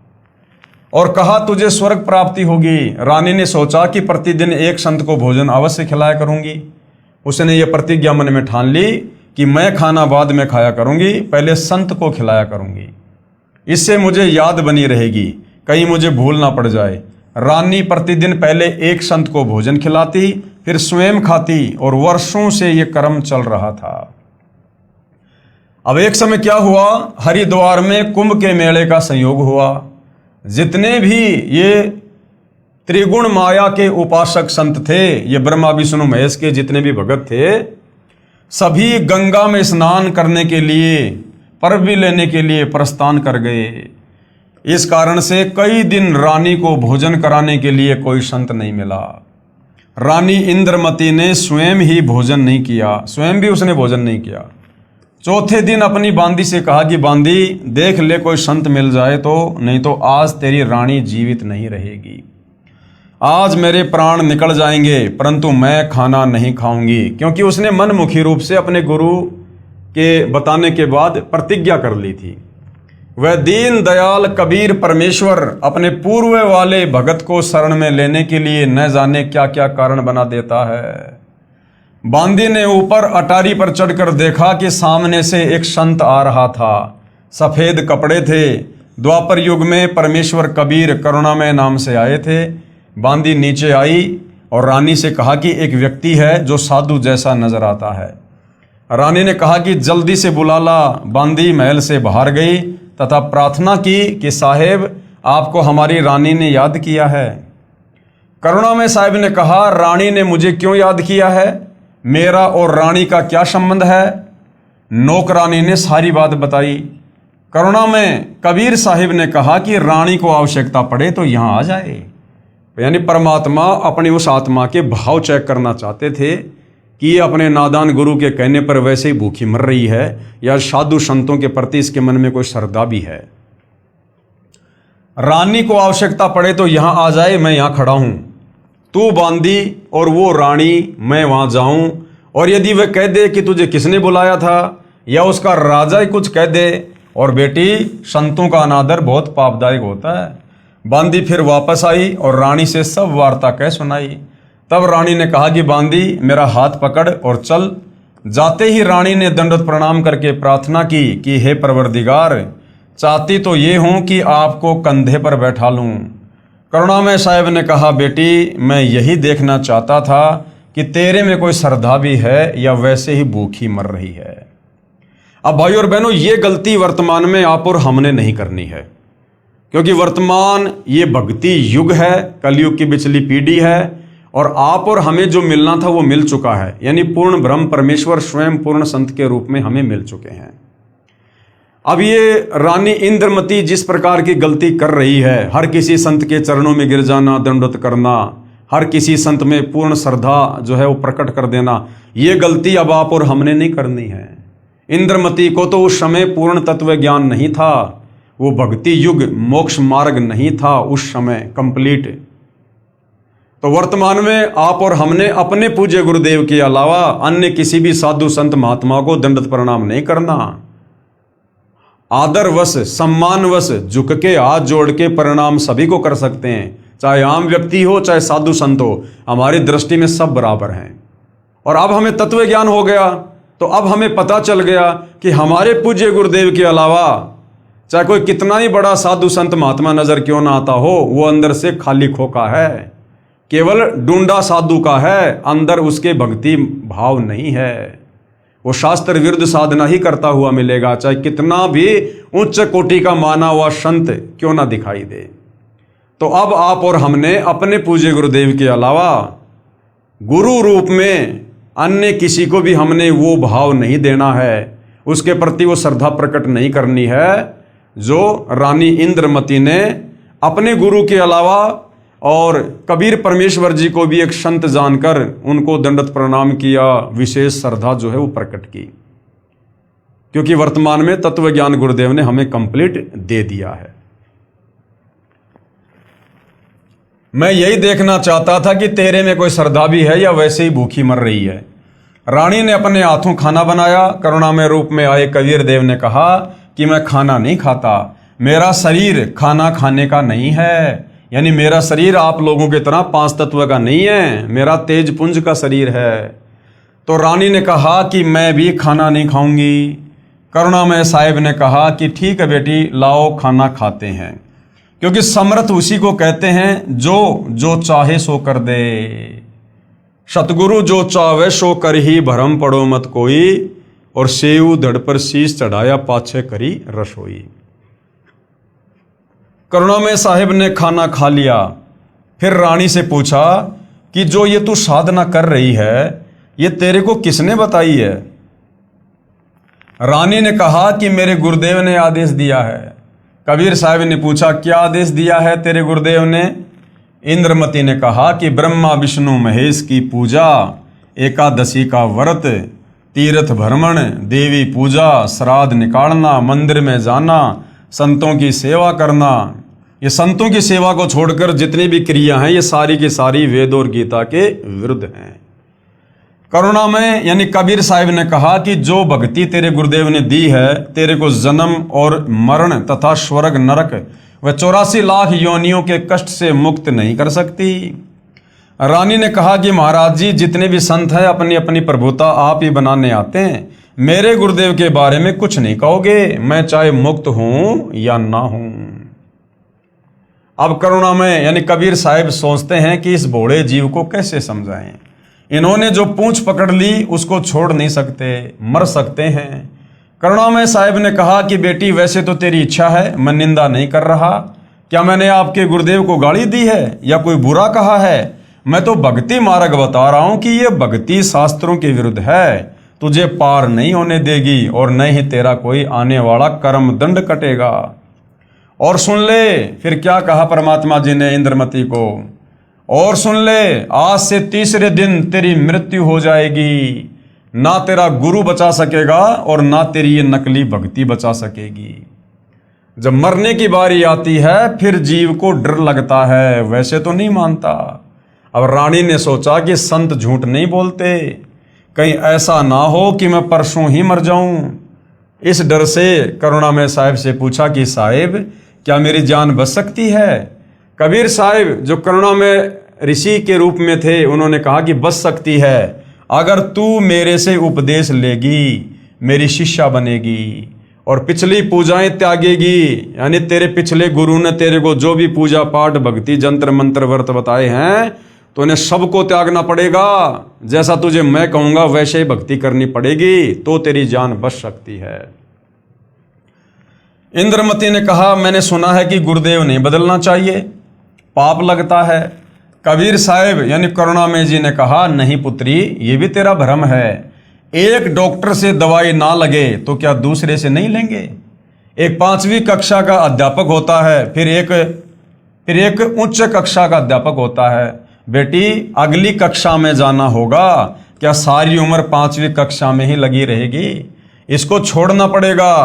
और कहा तुझे स्वर्ग प्राप्ति होगी। रानी ने सोचा कि प्रतिदिन एक संत को भोजन अवश्य खिलाया करूंगी। उसने ये प्रतिज्ञा मन में ठान ली कि मैं खाना बाद में खाया करूंगी, पहले संत को खिलाया करूंगी, इससे मुझे याद बनी रहेगी, कहीं मुझे भूल ना पड़ जाए। रानी प्रतिदिन पहले एक संत को भोजन खिलाती, फिर स्वयं खाती और वर्षों से ये क्रम चल रहा था। अब एक समय क्या हुआ, हरिद्वार में कुंभ के मेले का संयोग हुआ। जितने भी ये त्रिगुण माया के उपासक संत थे। ये ब्रह्मा विष्णु महेश के जितने भी भगत थे, सभी गंगा में स्नान करने के लिए, पर्व लेने के लिए प्रस्थान कर गए। इस कारण से कई दिन रानी को भोजन कराने के लिए कोई संत नहीं मिला। रानी इंद्रमती ने स्वयं ही भोजन नहीं किया, स्वयं भी उसने भोजन नहीं किया। चौथे दिन अपनी बांदी से कहा कि बांदी देख ले कोई संत मिल जाए तो, नहीं तो आज तेरी रानी जीवित नहीं रहेगी। आज मेरे प्राण निकल जाएंगे परंतु मैं खाना नहीं खाऊंगी, क्योंकि उसने मनमुखी रूप से अपने गुरु के बताने के बाद प्रतिज्ञा कर ली थी। वह दीन दयाल कबीर परमेश्वर अपने पूर्व वाले भगत को शरण में लेने के लिए न जाने क्या क्या कारण बना देता है। बांदी ने ऊपर अटारी पर चढ़कर देखा कि सामने से एक संत आ रहा था। सफेद कपड़े थे। द्वापर युग में परमेश्वर कबीर करुणामय नाम से आए थे। बांदी नीचे आई और रानी से कहा कि एक व्यक्ति है जो साधु जैसा नजर आता है। रानी ने कहा कि जल्दी से बुला ला। बांदी महल से बाहर गई तथा प्रार्थना की कि साहेब आपको हमारी रानी ने याद किया है। करुणामय साहिब ने कहा, रानी ने मुझे क्यों याद किया है? मेरा और रानी का क्या संबंध है? नौकरानी ने सारी बात बताई। करुणामय कबीर साहिब ने कहा कि रानी को आवश्यकता पड़े तो यहाँ आ जाए। यानी परमात्मा अपनी उस आत्मा के भाव चेक करना चाहते थे कि ये अपने नादान गुरु के कहने पर वैसे ही भूखी मर रही है या साधु संतों के प्रति इसके मन में कोई श्रद्धा भी है। रानी को आवश्यकता पड़े तो यहां आ जाए, मैं यहां खड़ा हूं। तू बांदी और वो रानी, मैं वहां जाऊं, और यदि वह कह दे कि तुझे किसने बुलाया था या उसका राजा ही कुछ कह दे, और बेटी संतों का अनादर बहुत पापदायक होता है। बांदी फिर वापस आई और रानी से सब वार्ता कह सुनाई। तब रानी ने कहा कि बांदी मेरा हाथ पकड़ और चल। जाते ही रानी ने दंडवत प्रणाम करके प्रार्थना की कि हे परवरदिगार, चाहती तो ये हूं कि आपको कंधे पर बैठा लूं। करुणामय साहिब ने कहा, बेटी मैं यही देखना चाहता था कि तेरे में कोई श्रद्धा भी है या वैसे ही भूखी मर रही है। अब भाई और बहनों, ये गलती वर्तमान में आप और हमने नहीं करनी है, क्योंकि वर्तमान ये भक्ति युग है, कलयुग की पिछली पीढ़ी है, और आप और हमें जो मिलना था वो मिल चुका है। यानी पूर्ण ब्रह्म परमेश्वर स्वयं पूर्ण संत के रूप में हमें मिल चुके हैं। अब ये रानी इंद्रमती जिस प्रकार की गलती कर रही है, हर किसी संत के चरणों में गिर जाना, दंडवत करना, हर किसी संत में पूर्ण श्रद्धा जो है वो प्रकट कर देना, ये गलती अब आप और हमने नहीं करनी है। इंद्रमती को तो उस समय पूर्ण तत्व ज्ञान नहीं था, वो भक्ति युग मोक्ष मार्ग नहीं था उस समय कंप्लीट। तो वर्तमान में आप और हमने अपने पूज्य गुरुदेव के अलावा अन्य किसी भी साधु संत महात्मा को दंडवत प्रणाम नहीं करना। आदरवश सम्मानवश झुक के हाथ जोड़ के प्रणाम सभी को कर सकते हैं, चाहे आम व्यक्ति हो चाहे साधु संत हो, हमारी दृष्टि में सब बराबर हैं। और अब हमें तत्व ज्ञान हो गया, तो अब हमें पता चल गया कि हमारे पूज्य गुरुदेव के अलावा चाहे कोई कितना ही बड़ा साधु संत महात्मा नजर क्यों ना आता हो, वो अंदर से खाली खोखा है, केवल डूंडा साधु का है, अंदर उसके भक्ति भाव नहीं है। वो शास्त्र विरुद्ध साधना ही करता हुआ मिलेगा, चाहे कितना भी उच्च कोटि का माना हुआ संत क्यों ना दिखाई दे। तो अब आप और हमने अपने पूज्य गुरुदेव के अलावा गुरु रूप में अन्य किसी को भी हमने वो भाव नहीं देना है, उसके प्रति वो श्रद्धा प्रकट नहीं करनी है जो रानी इंद्रमती ने अपने गुरु के अलावा और कबीर परमेश्वर जी को भी एक संत जानकर उनको दंडवत प्रणाम किया, विशेष श्रद्धा जो है वो प्रकट की। क्योंकि वर्तमान में तत्व ज्ञान गुरुदेव ने हमें कंप्लीट दे दिया है। मैं यही देखना चाहता था कि तेरे में कोई श्रद्धा भी है या वैसे ही भूखी मर रही है। रानी ने अपने हाथों खाना बनाया। करुणामय रूप में आए कबीर देव ने कहा कि मैं खाना नहीं खाता, मेरा शरीर खाना खाने का नहीं है। यानी मेरा शरीर आप लोगों की तरह 5 तत्व का नहीं है, मेरा तेज पुंज का शरीर है। तो रानी ने कहा कि मैं भी खाना नहीं खाऊंगी। करुणामय साहिब ने कहा कि ठीक है बेटी, लाओ खाना खाते हैं, क्योंकि समर्थ उसी को कहते हैं जो चाहे सो कर दे। सतगुरु जो चाहे सो कर ही, भरम पड़ो मत कोई, और सेऊ धड़ पर शीश चढ़ाया पाछे करी रसोई। करुणामय साहिब ने खाना खा लिया। फिर रानी से पूछा कि जो ये तू साधना कर रही है ये तेरे को किसने बताई है? रानी ने कहा कि मेरे गुरुदेव ने आदेश दिया है। कबीर साहब ने पूछा क्या आदेश दिया है तेरे गुरुदेव ने? इंद्रमती ने कहा कि ब्रह्मा विष्णु महेश की पूजा, एकादशी का व्रत, तीर्थ भ्रमण, देवी पूजा, श्राद्ध निकालना, मंदिर में जाना, संतों की सेवा करना। ये संतों की सेवा को छोड़कर जितनी भी क्रिया हैं ये सारी की सारी वेद और गीता के विरुद्ध हैं। करुणा में यानी कबीर साहिब ने कहा कि जो भक्ति तेरे गुरुदेव ने दी है तेरे को जन्म और मरण तथा स्वर्ग नरक व 84 लाख योनियों के कष्ट से मुक्त नहीं कर सकती। रानी ने कहा कि महाराज जी जितने भी संत हैं अपनी अपनी प्रभुता आप ही बनाने आते हैं, मेरे गुरुदेव के बारे में कुछ नहीं कहोगे, मैं चाहे मुक्त हूं या ना हूं। अब करुणा में यानी कबीर साहिब सोचते हैं कि इस भोले जीव को कैसे समझाएं। इन्होंने जो पूंछ पकड़ ली उसको छोड़ नहीं सकते, मर सकते हैं। करुणामय साहिब ने कहा कि बेटी वैसे तो तेरी इच्छा है, मैं निंदा नहीं कर रहा। क्या मैंने आपके गुरुदेव को गाली दी है या कोई बुरा कहा है? मैं तो भक्ति मार्ग बता रहा हूं कि ये भक्ति शास्त्रों के विरुद्ध है, तुझे पार नहीं होने देगी और न ही तेरा कोई आने वाला कर्म दंड कटेगा। और सुन ले फिर क्या कहा परमात्मा जी ने इंद्रमती को, और सुन ले आज से तीसरे दिन तेरी मृत्यु हो जाएगी, ना तेरा गुरु बचा सकेगा और ना तेरी ये नकली भक्ति बचा सकेगी। जब मरने की बारी आती है फिर जीव को डर लगता है, वैसे तो नहीं मानता। अब रानी ने सोचा कि संत झूठ नहीं बोलते, कहीं ऐसा ना हो कि मैं परसों ही मर जाऊं। इस डर से करुणामय साहिब से पूछा कि साहिब क्या मेरी जान बच सकती है? कबीर साहिब जो करुणामय ऋषि के रूप में थे उन्होंने कहा कि बच सकती है, अगर तू मेरे से उपदेश लेगी, मेरी शिष्या बनेगी और पिछली पूजाएं त्यागेगी। यानी तेरे पिछले गुरु ने तेरे को जो भी पूजा पाठ भक्ति जंत्र मंत्र व्रत बताए हैं तो उन्हें सबको त्यागना पड़ेगा। जैसा तुझे मैं कहूंगा वैसे ही भक्ति करनी पड़ेगी, तो तेरी जान बच सकती है। इंद्रमती ने कहा मैंने सुना है कि गुरुदेव नहीं बदलना चाहिए, पाप लगता है। कबीर साहिब यानी करुणामय जी ने कहा नहीं पुत्री, ये भी तेरा भ्रम है। एक डॉक्टर से दवाई ना लगे तो क्या दूसरे से नहीं लेंगे? एक 5वीं कक्षा का अध्यापक होता है, फिर एक उच्च कक्षा का अध्यापक होता है। बेटी अगली कक्षा में जाना होगा, क्या सारी उम्र 5वीं कक्षा में ही लगी रहेगी? इसको छोड़ना पड़ेगा।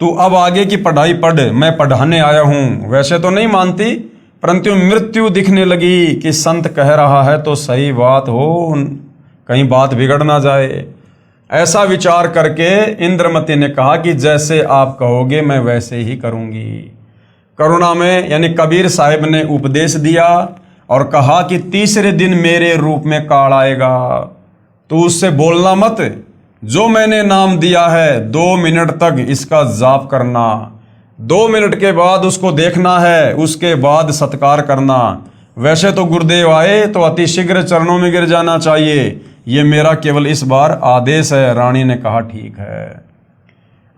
तू अब आगे की पढ़ाई पढ़, मैं पढ़ाने आया हूं। वैसे तो नहीं मानती, परंतु मृत्यु दिखने लगी कि संत कह रहा है तो सही बात हो, कहीं बात बिगड़ ना जाए। ऐसा विचार करके इंद्रमती ने कहा कि जैसे आप कहोगे मैं वैसे ही करूंगी। करुणा में यानी कबीर साहिब ने उपदेश दिया और कहा कि तीसरे दिन मेरे रूप में काल आएगा, तो उससे बोलना मत। जो मैंने नाम दिया है 2 मिनट तक इसका जाप करना, 2 मिनट के बाद उसको देखना है, उसके बाद सत्कार करना। वैसे तो गुरुदेव आए तो अति शीघ्र चरणों में गिर जाना चाहिए, ये मेरा केवल इस बार आदेश है। रानी ने कहा ठीक है।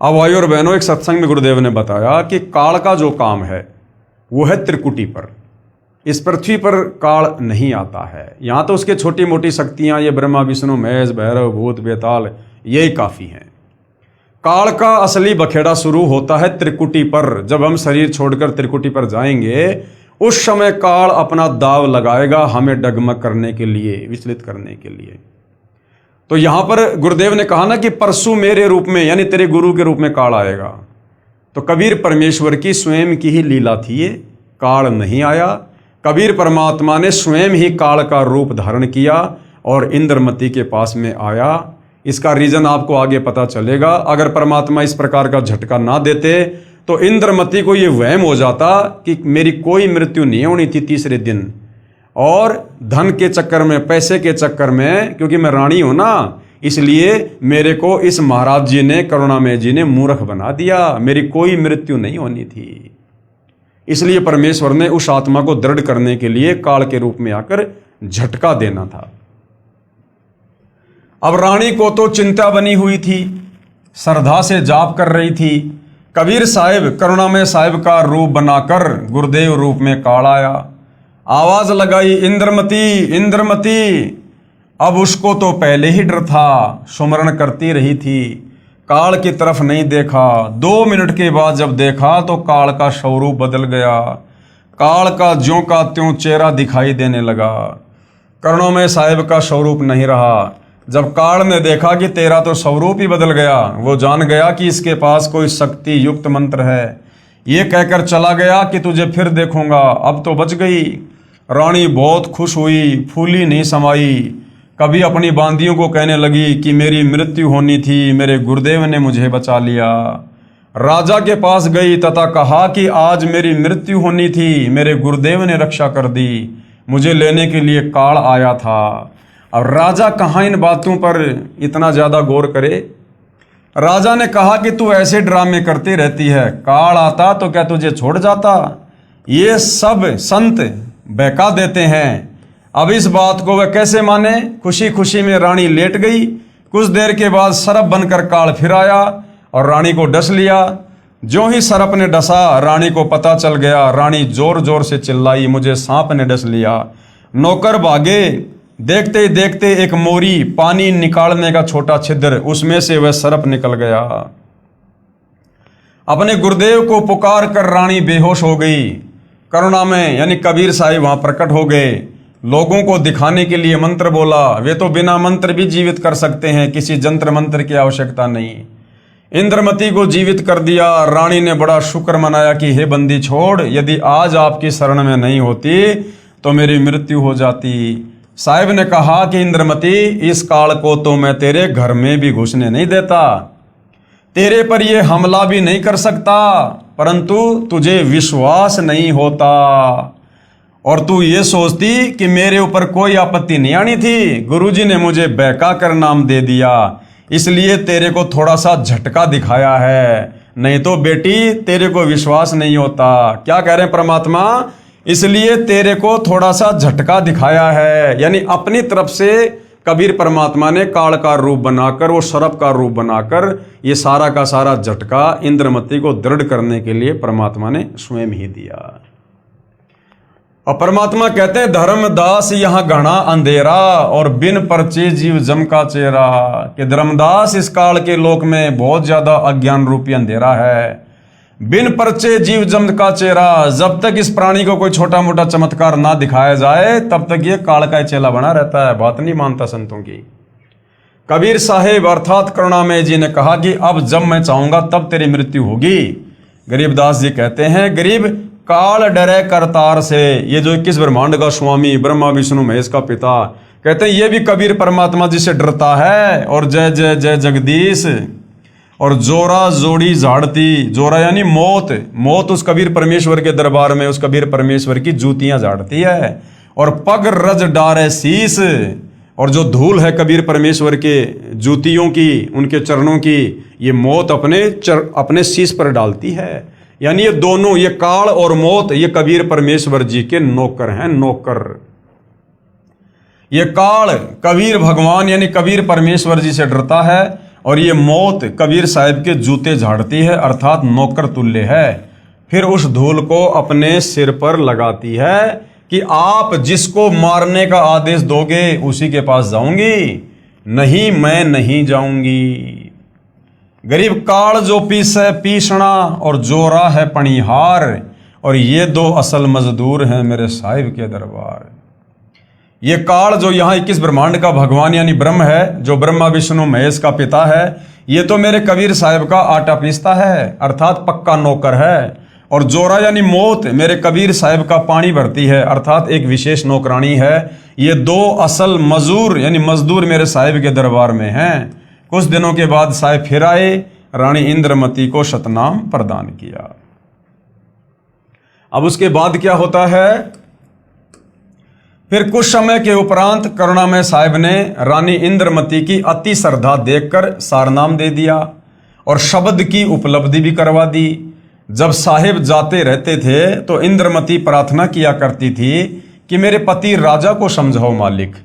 अब भाई और बहनों, एक सत्संग में गुरुदेव ने बताया कि काल का जो काम है वो है त्रिकुटी पर। इस पृथ्वी पर काल नहीं आता है, यहाँ तो उसके छोटी मोटी शक्तियाँ ये ब्रह्मा विष्णु महेश भैरव भूत बेताल यही काफ़ी हैं। काल का असली बखेड़ा शुरू होता है त्रिकुटी पर। जब हम शरीर छोड़कर त्रिकुटी पर जाएंगे उस समय काल अपना दाव लगाएगा हमें डगमग करने के लिए, विचलित करने के लिए। तो यहां पर गुरुदेव ने कहा ना कि परसों मेरे रूप में यानी तेरे गुरु के रूप में काल आएगा। तो कबीर परमेश्वर की स्वयं की ही लीला थी, ये काल नहीं आया। कबीर परमात्मा ने स्वयं ही काल का रूप धारण किया और इंद्रमती के पास में आया। इसका रीजन आपको आगे पता चलेगा। अगर परमात्मा इस प्रकार का झटका ना देते तो इंद्रमती को ये वहम हो जाता कि मेरी कोई मृत्यु नहीं होनी थी तीसरे दिन, और धन के चक्कर में, पैसे के चक्कर में, क्योंकि मैं रानी हूं ना, इसलिए मेरे को इस महाराज जी ने, करुणामय जी ने मूर्ख बना दिया। मेरी कोई मृत्यु नहीं होनी थी। इसलिए परमेश्वर ने उस आत्मा को दृढ़ करने के लिए काल के रूप में आकर झटका देना था। अब रानी को तो चिंता बनी हुई थी, श्रद्धा से जाप कर रही थी। कबीर साहिब करुणामय साहिब का रूप बनाकर गुरुदेव रूप में काल आया आवाज लगाई, इंद्रमती इंद्रमती। अब उसको तो पहले ही डर था, सुमरण करती रही थी, काल की तरफ नहीं देखा। 2 मिनट के बाद जब देखा तो काल का स्वरूप बदल गया। काल का ज्यों का त्यों चेहरा दिखाई देने लगा। कर्णों में साहिब का स्वरूप नहीं रहा। जब काल ने देखा कि तेरा तो स्वरूप ही बदल गया, वो जान गया कि इसके पास कोई शक्ति युक्त मंत्र है। ये कहकर चला गया कि तुझे फिर देखूंगा, अब तो बच गई। रानी बहुत खुश हुई, फूली नहीं समाई। कभी अपनी बांदियों को कहने लगी कि मेरी मृत्यु होनी थी, मेरे गुरुदेव ने मुझे बचा लिया। राजा के पास गई तथा कहा कि आज मेरी मृत्यु होनी थी, मेरे गुरुदेव ने रक्षा कर दी, मुझे लेने के लिए काल आया था। अब राजा कहाँ इन बातों पर इतना ज़्यादा गौर करे। राजा ने कहा कि तू ऐसे ड्रामे करती रहती है, काल आता तो क्या तुझे छोड़ जाता? ये सब संत बहका देते हैं। अब इस बात को वह कैसे माने? खुशी खुशी में रानी लेट गई। कुछ देर के बाद सरप बनकर काल फिर आया और रानी को डस लिया। जो ही सरप ने डसा, रानी को पता चल गया। रानी जोर जोर से चिल्लाई, मुझे सांप ने डस लिया। नौकर भागे। देखते ही देखते एक मोरी, पानी निकालने का छोटा छिद्र, उसमें से वह सरप निकल गया। अपने गुरुदेव को पुकार कर रानी बेहोश हो गई। करुणा में यानी कबीर साहिब वहां प्रकट हो गए। लोगों को दिखाने के लिए मंत्र बोला। वे तो बिना मंत्र भी जीवित कर सकते हैं, किसी जंत्र मंत्र की आवश्यकता नहीं। इंद्रमती को जीवित कर दिया। रानी ने बड़ा शुक्र मनाया कि हे बंदी छोड़, यदि आज आपकी शरण में नहीं होती तो मेरी मृत्यु हो जाती। साहिब ने कहा कि इंद्रमती, इस काल को तो मैं तेरे घर में भी घुसने नहीं देता, तेरे पर यह हमला भी नहीं कर सकता, परंतु तुझे विश्वास नहीं होता और तू ये सोचती कि मेरे ऊपर कोई आपत्ति नहीं आनी थी। गुरुजी ने मुझे बहका कर नाम दे दिया, इसलिए तेरे को थोड़ा सा झटका दिखाया है, नहीं तो बेटी तेरे को विश्वास नहीं होता। क्या कह रहे हैं परमात्मा? इसलिए तेरे को थोड़ा सा झटका दिखाया है। यानी अपनी तरफ से कबीर परमात्मा ने काल का रूप बनाकर, वो सरप का रूप बनाकर, ये सारा का सारा झटका इंद्रमती को दृढ़ करने के लिए परमात्मा ने स्वयं ही दिया। और परमात्मा कहते हैं, धर्मदास यहाँ घना अंधेरा और बिन परचे जीव जम का चेहरा। कि धर्मदास, इस काल के लोक में बहुत ज्यादा अज्ञान रूपी अंधेरा है। बिन परचे जीव जम का चेहरा, जब तक इस प्राणी को कोई छोटा मोटा चमत्कार ना दिखाया जाए तब तक ये काल का चेला बना रहता है, बात नहीं मानता संतों की। कबीर साहेब अर्थात करुणामय जी ने कहा कि अब जब मैं चाहूंगा तब तेरी मृत्यु होगी। गरीबदास जी कहते हैं, गरीब काल डरे करतार से। ये जो 21 ब्रह्मांड का स्वामी, ब्रह्मा विष्णु महेश का पिता, कहते हैं ये भी कबीर परमात्मा जी से डरता है। और जय जय जय जगदीश। और जोरा जोड़ी झाड़ती, जोरा यानी मौत, मौत उस कबीर परमेश्वर के दरबार में उस कबीर परमेश्वर की जूतियां झाड़ती है। और पग रज डारे शीस, और जो धूल है कबीर परमेश्वर के जूतियों की, उनके चरणों की, ये मौत अपने शीस पर डालती है। यानी ये दोनों, ये काल और मौत, ये कबीर परमेश्वर जी के नौकर हैं, नौकर। ये काल कबीर भगवान यानी कबीर परमेश्वर जी से डरता है और ये मौत कबीर साहिब के जूते झाड़ती है, अर्थात नौकर तुल्य है। फिर उस धूल को अपने सिर पर लगाती है कि आप जिसको मारने का आदेश दोगे उसी के पास जाऊंगी, नहीं मैं नहीं जाऊंगी। गरीब काल जो पीसे पीसना और जोरा है पणिहार, और ये दो असल मजदूर हैं मेरे साहिब के दरबार। ये काल जो यहाँ 21 ब्रह्मांड का भगवान यानी ब्रह्म है, जो ब्रह्मा विष्णु महेश का पिता है, ये तो मेरे कबीर साहिब का आटा पीसता है, अर्थात पक्का नौकर है। और जोरा यानी मौत मेरे कबीर साहिब का पानी भरती है, अर्थात एक विशेष नौकरानी है। ये दो असल मजूर यानी मजदूर मेरे साहिब के दरबार में हैं। कुछ दिनों के बाद साहिब फिर आए, रानी इंद्रमती को शतनाम प्रदान किया। अब उसके बाद क्या होता है? फिर कुछ समय के उपरांत करुणामय साहिब ने रानी इंद्रमती की अति श्रद्धा देखकर सारनाम दे दिया और शब्द की उपलब्धि भी करवा दी। जब साहिब जाते रहते थे तो इंद्रमती प्रार्थना किया करती थी कि मेरे पति राजा को समझाओ मालिक,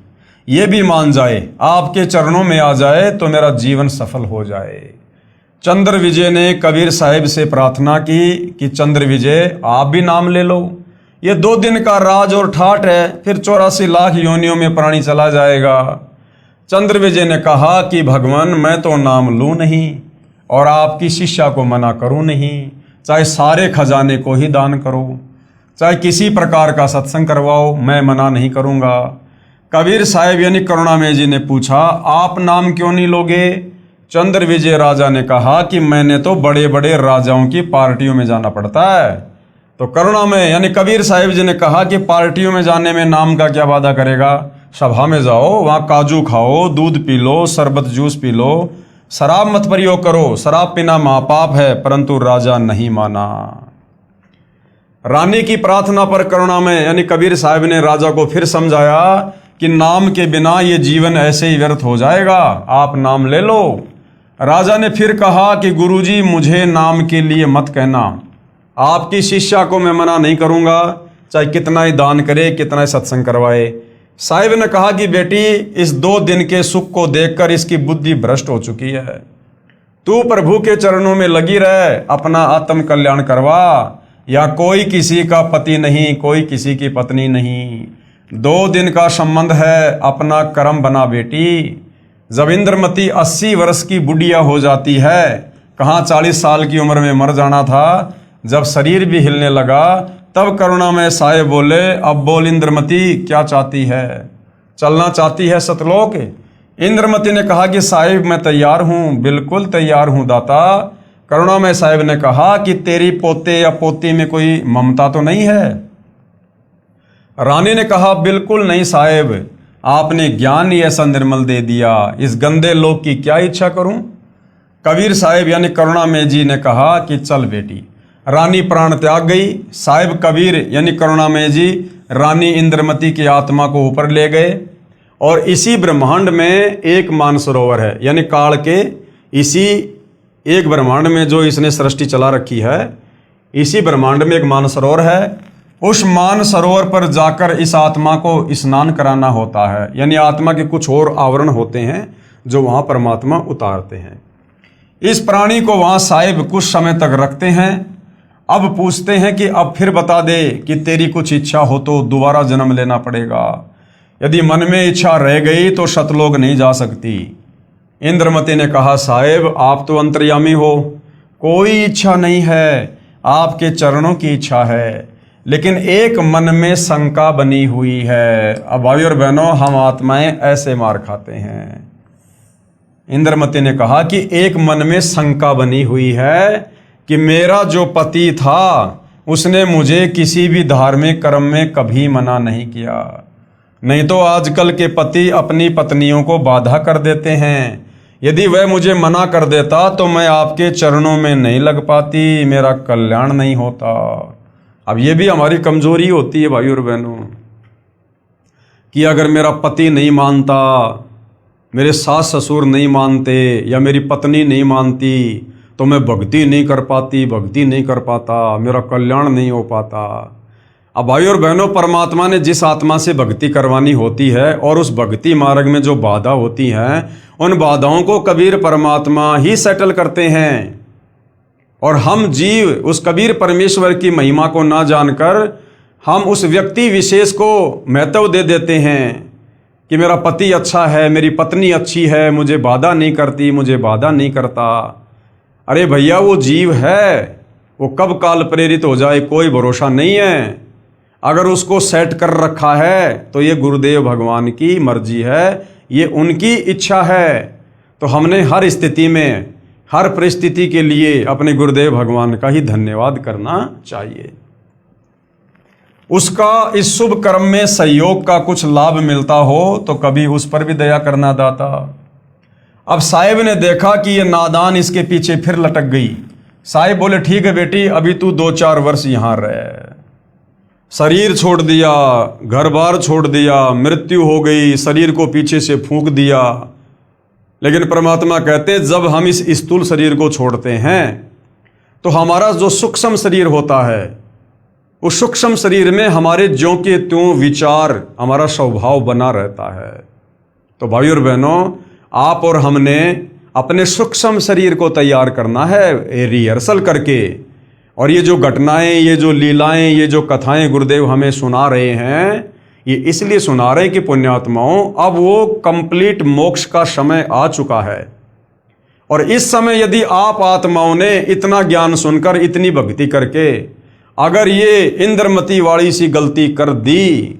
ये भी मान जाए, आपके चरणों में आ जाए तो मेरा जीवन सफल हो जाए। चंद्र विजय ने कबीर साहिब से प्रार्थना की कि चंद्र विजय आप भी नाम ले लो। ये 2 दिन का राज और ठाट है, फिर 84 लाख योनियों में प्राणी चला जाएगा। चंद्रविजय ने कहा कि भगवान मैं तो नाम लूँ नहीं और आपकी शिष्या को मना करूँ नहीं, चाहे सारे खजाने को ही दान करो, चाहे किसी प्रकार का सत्संग करवाओ, मैं मना नहीं करूँगा। कबीर साहिब यानी करुणामय जी ने पूछा, आप नाम क्यों नहीं लोगे? चंद्रविजय राजा ने कहा कि मैंने तो बड़े बड़े राजाओं की पार्टियों में जाना पड़ता है। तो करुणामय यानी कबीर साहिब जी ने कहा कि पार्टियों में जाने में नाम का क्या वादा करेगा? सभा में जाओ, वहाँ काजू खाओ, दूध पी लो, शरबत जूस पी लो, शराब मत प्रयोग करो। शराब पीना महापाप है, परंतु राजा नहीं माना। रानी की प्रार्थना पर करुणामय यानी कबीर साहिब ने राजा को फिर समझाया कि नाम के बिना ये जीवन ऐसे ही व्यर्थ हो जाएगा, आप नाम ले लो। राजा ने फिर कहा कि गुरुजी मुझे नाम के लिए मत कहना, आपकी शिष्या को मैं मना नहीं करूँगा, चाहे कितना ही दान करे, कितना ही सत्संग करवाए। साहिब ने कहा कि बेटी इस 2 दिन के सुख को देखकर इसकी बुद्धि भ्रष्ट हो चुकी है, तू प्रभु के चरणों में लगी रह, अपना आत्म कल्याण करवा। या कोई किसी का पति नहीं, कोई किसी की पत्नी नहीं, 2 दिन का संबंध है, अपना कर्म बना बेटी। जब इंद्रमती 80 वर्ष की बुढ़िया हो जाती है, कहाँ 40 साल की उम्र में मर जाना था, जब शरीर भी हिलने लगा तब करुणामय साहिब बोले, अब बोल इंद्रमती क्या चाहती है? चलना चाहती है सतलोक? इंद्रमती ने कहा कि साहिब मैं तैयार हूँ, बिल्कुल तैयार हूँ दाता। करुणामय साहिब ने कहा कि तेरी पोते या पोती में कोई ममता तो नहीं है? रानी ने कहा बिल्कुल नहीं साहिब, आपने ज्ञान ही ऐसा निर्मल दे दिया, इस गंदे लोक की क्या इच्छा करूं? कबीर साहिब यानी करुणामय जी ने कहा कि चल बेटी। रानी प्राण त्याग गई। साहिब कबीर यानी करुणामय जी रानी इंद्रमती की आत्मा को ऊपर ले गए और इसी ब्रह्मांड में एक मानसरोवर है, यानी काल के इसी एक ब्रह्मांड में जो इसने सृष्टि चला रखी है, इसी ब्रह्मांड में एक मानसरोवर है। उस मानसरोवर पर जाकर इस आत्मा को स्नान कराना होता है, यानी आत्मा के कुछ और आवरण होते हैं जो वहाँ परमात्मा उतारते हैं। इस प्राणी को वहाँ साहिब कुछ समय तक रखते हैं। अब पूछते हैं कि अब फिर बता दे कि तेरी कुछ इच्छा हो तो दोबारा जन्म लेना पड़ेगा, यदि मन में इच्छा रह गई तो सतलोक नहीं जा सकती। इंद्रमती ने कहा साहिब आप तो अंतर्यामी हो, कोई इच्छा नहीं है, आपके चरणों की इच्छा है, लेकिन एक मन में शंका बनी हुई है। अब भाई और बहनों हम आत्माएं ऐसे मार खाते हैं। इंद्रमती ने कहा कि एक मन में शंका बनी हुई है कि मेरा जो पति था उसने मुझे किसी भी धार्मिक कर्म में कभी मना नहीं किया, नहीं तो आजकल के पति अपनी पत्नियों को बाधा कर देते हैं। यदि वह मुझे मना कर देता तो मैं आपके चरणों में नहीं लग पाती, मेरा कल्याण नहीं होता। अब ये भी हमारी कमजोरी होती है भाई और बहनों कि अगर मेरा पति नहीं मानता, मेरे सास ससुर नहीं मानते या मेरी पत्नी नहीं मानती तो मैं भक्ति नहीं कर पाती, भक्ति नहीं कर पाता, मेरा कल्याण नहीं हो पाता। अब भाई और बहनों परमात्मा ने जिस आत्मा से भक्ति करवानी होती है और उस भक्ति मार्ग में जो बाधा होती हैं, उन बाधाओं को कबीर परमात्मा ही सेटल करते हैं। और हम जीव उस कबीर परमेश्वर की महिमा को ना जानकर हम उस व्यक्ति विशेष को महत्व दे देते हैं कि मेरा पति अच्छा है, मेरी पत्नी अच्छी है, मुझे बाधा नहीं करती, मुझे बाधा नहीं करता। अरे भैया वो जीव है, वो कब काल प्रेरित हो जाए कोई भरोसा नहीं है। अगर उसको सेट कर रखा है तो ये गुरुदेव भगवान की मर्जी है, ये उनकी इच्छा है। तो हमने हर स्थिति में, हर परिस्थिति के लिए अपने गुरुदेव भगवान का ही धन्यवाद करना चाहिए। उसका इस शुभ कर्म में सहयोग का कुछ लाभ मिलता हो तो कभी उस पर भी दया करना दाता। अब साहिब ने देखा कि ये नादान इसके पीछे फिर लटक गई। साहिब बोले ठीक है बेटी, अभी तू 2-4 वर्ष यहाँ रह। शरीर छोड़ दिया, घर बार छोड़ दिया, मृत्यु हो गई, शरीर को पीछे से फूंक दिया। लेकिन परमात्मा कहते हैं जब हम इस स्थूल शरीर को छोड़ते हैं तो हमारा जो सूक्ष्म शरीर होता है, उस सूक्ष्म शरीर में हमारे ज्यों के त्यों विचार, हमारा स्वभाव बना रहता है। तो भाई और बहनों आप और हमने अपने सूक्ष्म शरीर को तैयार करना है रिहर्सल करके, और ये जो घटनाएं, ये जो लीलाएं, ये जो कथाएं गुरुदेव हमें सुना रहे हैं, ये इसलिए सुना रहे कि पुण्यात्माओं, अब वो कंप्लीट मोक्ष का समय आ चुका है। और इस समय यदि आप आत्माओं ने इतना ज्ञान सुनकर, इतनी भक्ति करके अगर ये इंद्रमती वाली सी गलती कर दी,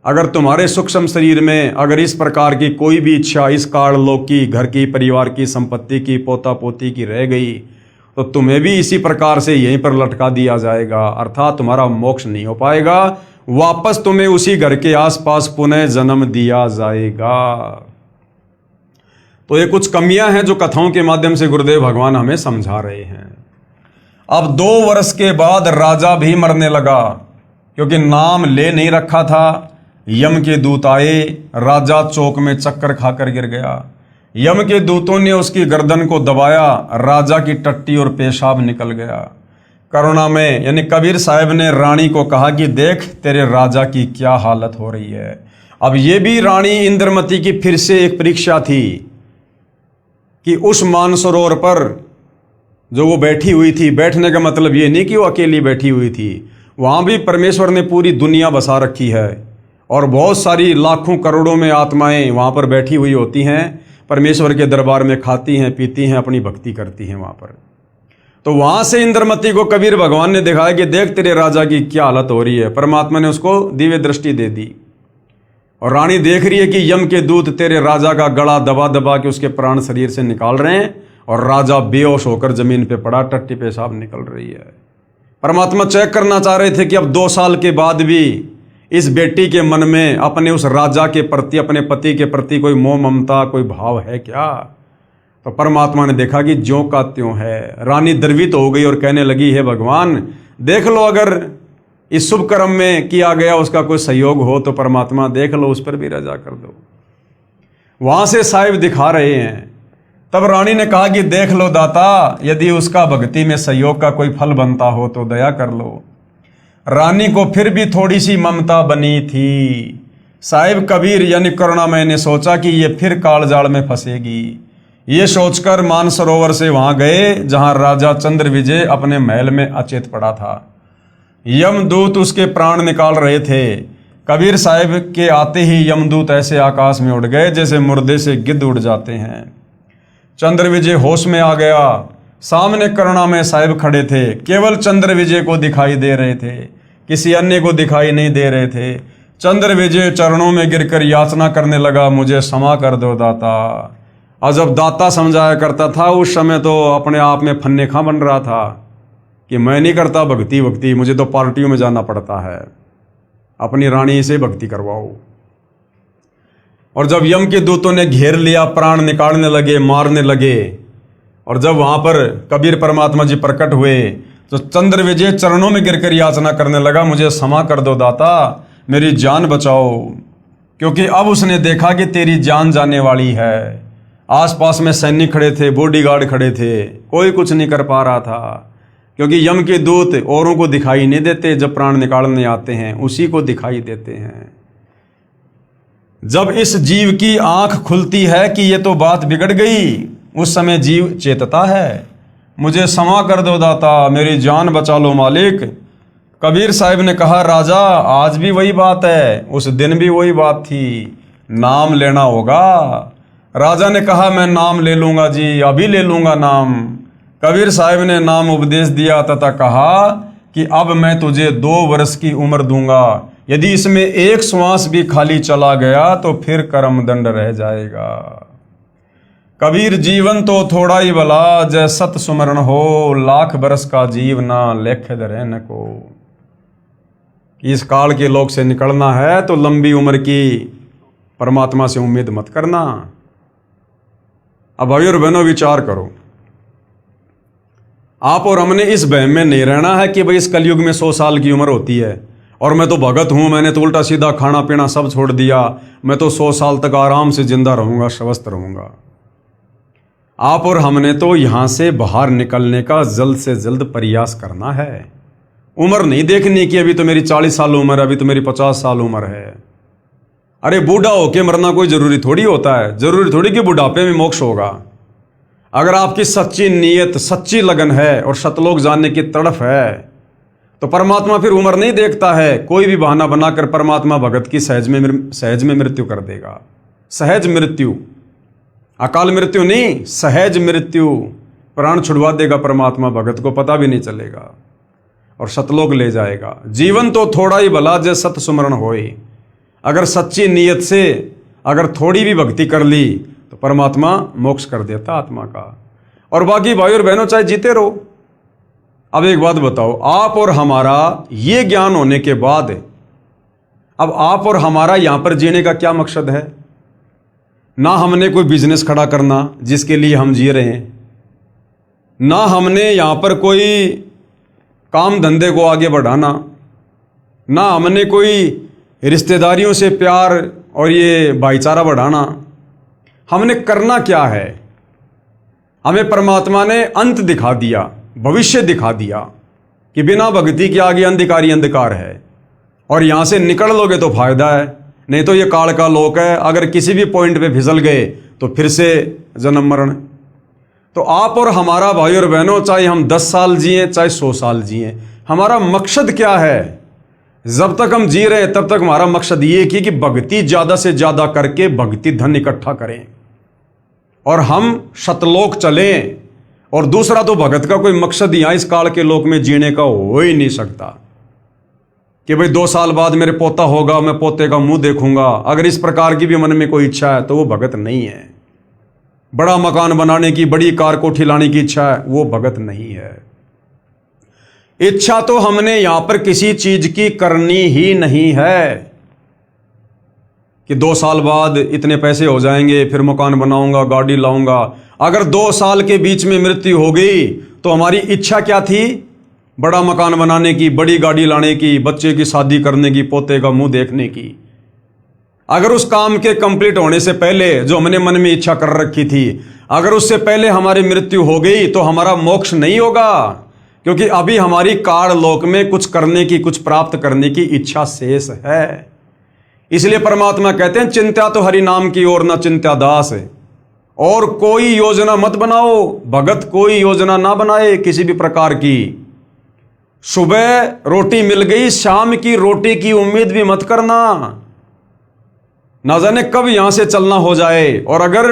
अगर तुम्हारे सूक्ष्म शरीर में अगर इस प्रकार की कोई भी इच्छा इस काललोक की, घर की, परिवार की, संपत्ति की, पोता पोती की रह गई, तो तुम्हें भी इसी प्रकार से यहीं पर लटका दिया जाएगा, अर्थात तुम्हारा मोक्ष नहीं हो पाएगा, वापस तुम्हें उसी घर के आसपास पुनः जन्म दिया जाएगा। तो ये कुछ कमियां हैं जो कथाओं के माध्यम से गुरुदेव भगवान हमें समझा रहे हैं। अब 2 वर्ष के बाद राजा भी मरने लगा, क्योंकि नाम ले नहीं रखा था। यम के दूत आए, राजा चौक में चक्कर खाकर गिर गया। यम के दूतों ने उसकी गर्दन को दबाया, राजा की टट्टी और पेशाब निकल गया। करुणा में यानी कबीर साहब ने रानी को कहा कि देख तेरे राजा की क्या हालत हो रही है। अब ये भी रानी इंद्रमती की फिर से एक परीक्षा थी कि उस मानसरोवर पर जो वो बैठी हुई थी, बैठने का मतलब ये नहीं कि वो अकेली बैठी हुई थी, वहाँ भी परमेश्वर ने पूरी दुनिया बसा रखी है और बहुत सारी लाखों करोड़ों में आत्माएं वहाँ पर बैठी हुई होती हैं, परमेश्वर के दरबार में खाती हैं, पीती हैं, अपनी भक्ति करती हैं वहाँ पर। तो वहाँ से इंद्रमती को कबीर भगवान ने दिखाया कि देख तेरे राजा की क्या हालत हो रही है। परमात्मा ने उसको दिव्य दृष्टि दे दी और रानी देख रही है कि यम के दूत तेरे राजा का गला दबा दबा के उसके प्राण शरीर से निकाल रहे हैं और राजा बेहोश होकर जमीन पे पड़ा, टट्टी पेशाब निकल रही है। परमात्मा चेक करना चाह रहे थे कि अब 2 साल के बाद भी इस बेटी के मन में अपने उस राजा के प्रति, अपने पति के प्रति कोई मोह ममता, कोई भाव है क्या। तो परमात्मा ने देखा कि ज्यों का त्यों है। रानी द्रवित हो गई और कहने लगी, हे भगवान देख लो, अगर इस शुभ कर्म में किया गया उसका कोई सहयोग हो तो परमात्मा देख लो, उस पर भी रजा कर दो। वहां से साहिब दिखा रहे हैं। तब रानी ने कहा कि देख लो दाता, यदि उसका भक्ति में सहयोग का कोई फल बनता हो तो दया कर लो। रानी को फिर भी थोड़ी सी ममता बनी थी। साहिब कबीर यानी करुणामय ने सोचा कि ये फिर कालजाल में फंसेगी। ये सोचकर मानसरोवर से वहां गए जहां राजा चंद्र विजय अपने महल में अचेत पड़ा था। यमदूत उसके प्राण निकाल रहे थे। कबीर साहिब के आते ही यमदूत ऐसे आकाश में उड़ गए जैसे मुर्दे से गिद्ध उड़ जाते हैं। चंद्र विजय होश में आ गया। सामने करुणामय साहिब खड़े थे। केवल चंद्र विजय को दिखाई दे रहे थे, किसी अन्य को दिखाई नहीं दे रहे थे। चंद्र विजय चरणों में गिरकर याचना करने लगा, मुझे क्षमा कर दो दाता। और जब दाता समझाया करता था उस समय तो अपने आप में फन्ने खां बन रहा था कि मैं नहीं करता भक्ति, मुझे तो पार्टियों में जाना पड़ता है, अपनी रानी से भक्ति करवाओ। और जब यम के दूतों ने घेर लिया, प्राण निकालने लगे, मारने लगे, और जब वहां पर कबीर परमात्मा जी प्रकट हुए तो चंद्र विजय चरणों में गिरकर याचना करने लगा, मुझे क्षमा कर दो दाता, मेरी जान बचाओ। क्योंकि अब उसने देखा कि तेरी जान जाने वाली है। आसपास में सैनिक खड़े थे, बॉडीगार्ड खड़े थे, कोई कुछ नहीं कर पा रहा था, क्योंकि यम के दूत औरों को दिखाई नहीं देते, जब प्राण निकालने आते हैं उसी को दिखाई देते हैं। जब इस जीव की आंख खुलती है कि ये तो बात बिगड़ गई, उस समय जीव चेतता है, मुझे क्षमा कर दो दाता, मेरी जान बचा लो मालिक। कबीर साहिब ने कहा, राजा आज भी वही बात है, उस दिन भी वही बात थी, नाम लेना होगा। राजा ने कहा, मैं नाम ले लूंगा जी, अभी ले लूंगा नाम। कबीर साहिब ने नाम उपदेश दिया तथा कहा कि अब मैं तुझे 2 वर्ष की उम्र दूंगा, यदि इसमें एक श्वास भी खाली चला गया तो फिर कर्म दंड रह जाएगा। कबीर जीवन तो थोड़ा ही भला, जय सत सुमरण हो, लाख बरस का जीव ना लेख धरे न को। इस काल के लोक से निकलना है तो लंबी उम्र की परमात्मा से उम्मीद मत करना। अब भाई और बहनों विचार करो, आप और हमने इस वहम में नहीं रहना है कि भाई इस कलयुग में 100 साल की उम्र होती है और मैं तो भगत हूं, मैंने तो उल्टा सीधा खाना पीना सब छोड़ दिया, मैं तो 100 साल तक आराम से जिंदा रहूंगा, स्वस्थ रहूंगा। आप और हमने तो यहां से बाहर निकलने का जल्द से जल्द प्रयास करना है। उम्र नहीं देखनी कि अभी तो मेरी 40 साल उम्र है, अभी तो मेरी 50 साल उम्र है। अरे बूढ़ा होके मरना कोई जरूरी थोड़ी होता है, जरूरी थोड़ी कि बुढ़ापे में मोक्ष होगा। अगर आपकी सच्ची नीयत, सच्ची लगन है और सतलोक जानने की तड़फ है, तो परमात्मा फिर उम्र नहीं देखता है। कोई भी बहाना बनाकर परमात्मा भगत की सहज में मृत्यु कर देगा। सहज मृत्यु, अकाल मृत्यु नहीं, सहज मृत्यु। प्राण छुड़वा देगा परमात्मा, भगत को पता भी नहीं चलेगा और सतलोक ले जाएगा। जीवन तो थोड़ा ही भला जे सत सुमरण होए। अगर सच्ची नीयत से अगर थोड़ी भी भक्ति कर ली तो परमात्मा मोक्ष कर देता आत्मा का। और बाकी भाई और बहनों चाहे जीते रहो। अब एक बात बताओ, आप और हमारा ये ज्ञान होने के बाद अब आप और हमारा यहां पर जीने का क्या मकसद है? ना हमने कोई बिजनेस खड़ा करना जिसके लिए हम जी रहे हैं, ना हमने यहां पर कोई काम धंधे को आगे बढ़ाना, ना हमने कोई रिश्तेदारियों से प्यार और ये भाईचारा बढ़ाना। हमने करना क्या है? हमें परमात्मा ने अंत दिखा दिया, भविष्य दिखा दिया कि बिना भक्ति के आगे अंधकार ही अंधकार है और यहां से निकल लोगे तो फायदा है, नहीं तो ये काल का लोक है। अगर किसी भी पॉइंट पे फिसल गए तो फिर से जन्म मरण। तो आप और हमारा भाई और बहनों, चाहे हम 10 साल जिए चाहे 100 साल जिए, हमारा मकसद क्या है? जब तक हम जी रहे हैं तब तक हमारा मकसद ये कि भक्ति ज्यादा से ज्यादा करके भक्ति धन इकट्ठा करें और हम सतलोक चलें। और दूसरा तो भगत का कोई मकसद यहां इस काल के लोक में जीने का हो ही नहीं सकता कि भाई 2 साल बाद मेरे पोता होगा, मैं पोते का मुंह देखूंगा। अगर इस प्रकार की भी मन में कोई इच्छा है तो वो भगत नहीं है। बड़ा मकान बनाने की, बड़ी कार कोठी लाने की इच्छा है, वो भगत नहीं है। इच्छा तो हमने यहां पर किसी चीज की करनी ही नहीं है कि 2 साल बाद इतने पैसे हो जाएंगे, फिर मकान बनाऊंगा, गाड़ी लाऊंगा। अगर 2 साल के बीच में मृत्यु हो गई तो हमारी इच्छा क्या थी? बड़ा मकान बनाने की, बड़ी गाड़ी लाने की, बच्चे की शादी करने की, पोते का मुंह देखने की। अगर उस काम के कंप्लीट होने से पहले जो हमने मन में इच्छा कर रखी थी, अगर उससे पहले हमारी मृत्यु हो गई तो हमारा मोक्ष नहीं होगा, क्योंकि अभी हमारी काल लोक में कुछ करने की, कुछ प्राप्त करने की इच्छा शेष है। इसलिए परमात्मा कहते हैं, चिंता तो हरि नाम की और न चिंता दास। और कोई योजना मत बनाओ, भगत कोई योजना ना बनाए किसी भी प्रकार की। सुबह रोटी मिल गई, शाम की रोटी की उम्मीद भी मत करना, ना जाने कब यहां से चलना हो जाए। और अगर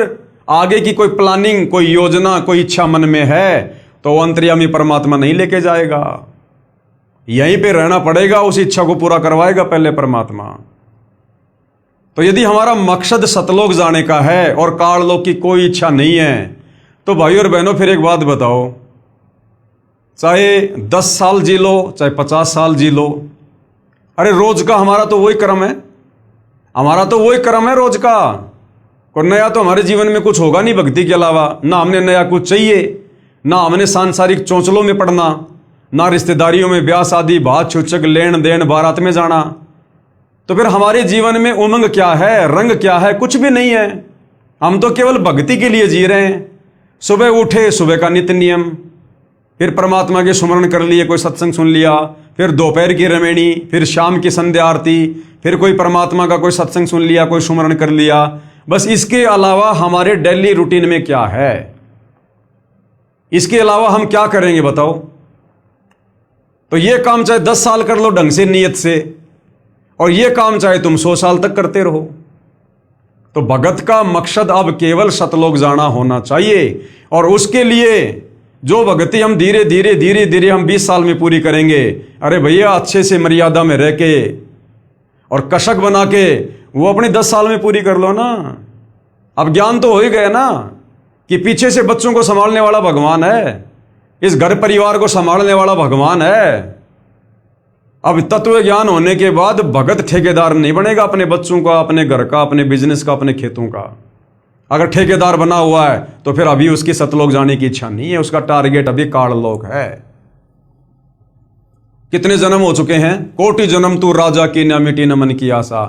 आगे की कोई प्लानिंग, कोई योजना, कोई इच्छा मन में है तो अंतर्यामी परमात्मा नहीं लेके जाएगा, यहीं पे रहना पड़ेगा। उस इच्छा को पूरा करवाएगा पहले परमात्मा। तो यदि हमारा मकसद सतलोक जाने का है और काललोक की कोई इच्छा नहीं है तो भाई और बहनों, फिर एक बात बताओ, चाहे 10 साल जी लो, चाहे 50 साल जी लो, अरे रोज का हमारा तो वही कर्म है, हमारा तो वही कर्म है रोज का। कोई नया तो हमारे जीवन में कुछ होगा नहीं भक्ति के अलावा। ना हमने नया कुछ चाहिए, ना हमने सांसारिक चौंचलों में पड़ना, ना रिश्तेदारियों में ब्याह शादी, बात छूचक, लेन देन, बारात में जाना। तो फिर हमारे जीवन में उमंग क्या है, रंग क्या है? कुछ भी नहीं है। हम तो केवल भक्ति के लिए जी रहे हैं। सुबह उठे, सुबह का नित्य नियम, फिर परमात्मा के सुमरण कर लिए, कोई सत्संग सुन लिया, फिर दोपहर की रमेणी, फिर शाम की संध्या आरती, फिर कोई परमात्मा का कोई सत्संग सुन लिया, कोई सुमरण कर लिया। बस इसके अलावा हमारे डेली रूटीन में क्या है? इसके अलावा हम क्या करेंगे बताओ? तो ये काम चाहे 10 साल कर लो ढंग से, नियत से, और ये काम चाहे तुम 100 साल तक करते रहो। तो भगत का मकसद अब केवल सतलोक जाना होना चाहिए। और उसके लिए जो भक्ति हम धीरे धीरे हम 20 साल में पूरी करेंगे, अरे भैया अच्छे से मर्यादा में रह के और कशक बना के वो अपने 10 साल में पूरी कर लो ना। अब ज्ञान तो हो ही गया ना कि पीछे से बच्चों को संभालने वाला भगवान है, इस घर परिवार को संभालने वाला भगवान है। अब तत्व ज्ञान होने के बाद भगत ठेकेदार नहीं बनेगा अपने बच्चों का, अपने घर का, अपने बिजनेस का, अपने खेतों का। अगर ठेकेदार बना हुआ है तो फिर अभी उसकी सतलोक जाने की इच्छा नहीं है, उसका टारगेट अभी काललोक है। कितने जन्म हो चुके हैं? कोटि जन्म तू राजा की न मिटी न मन की आशा।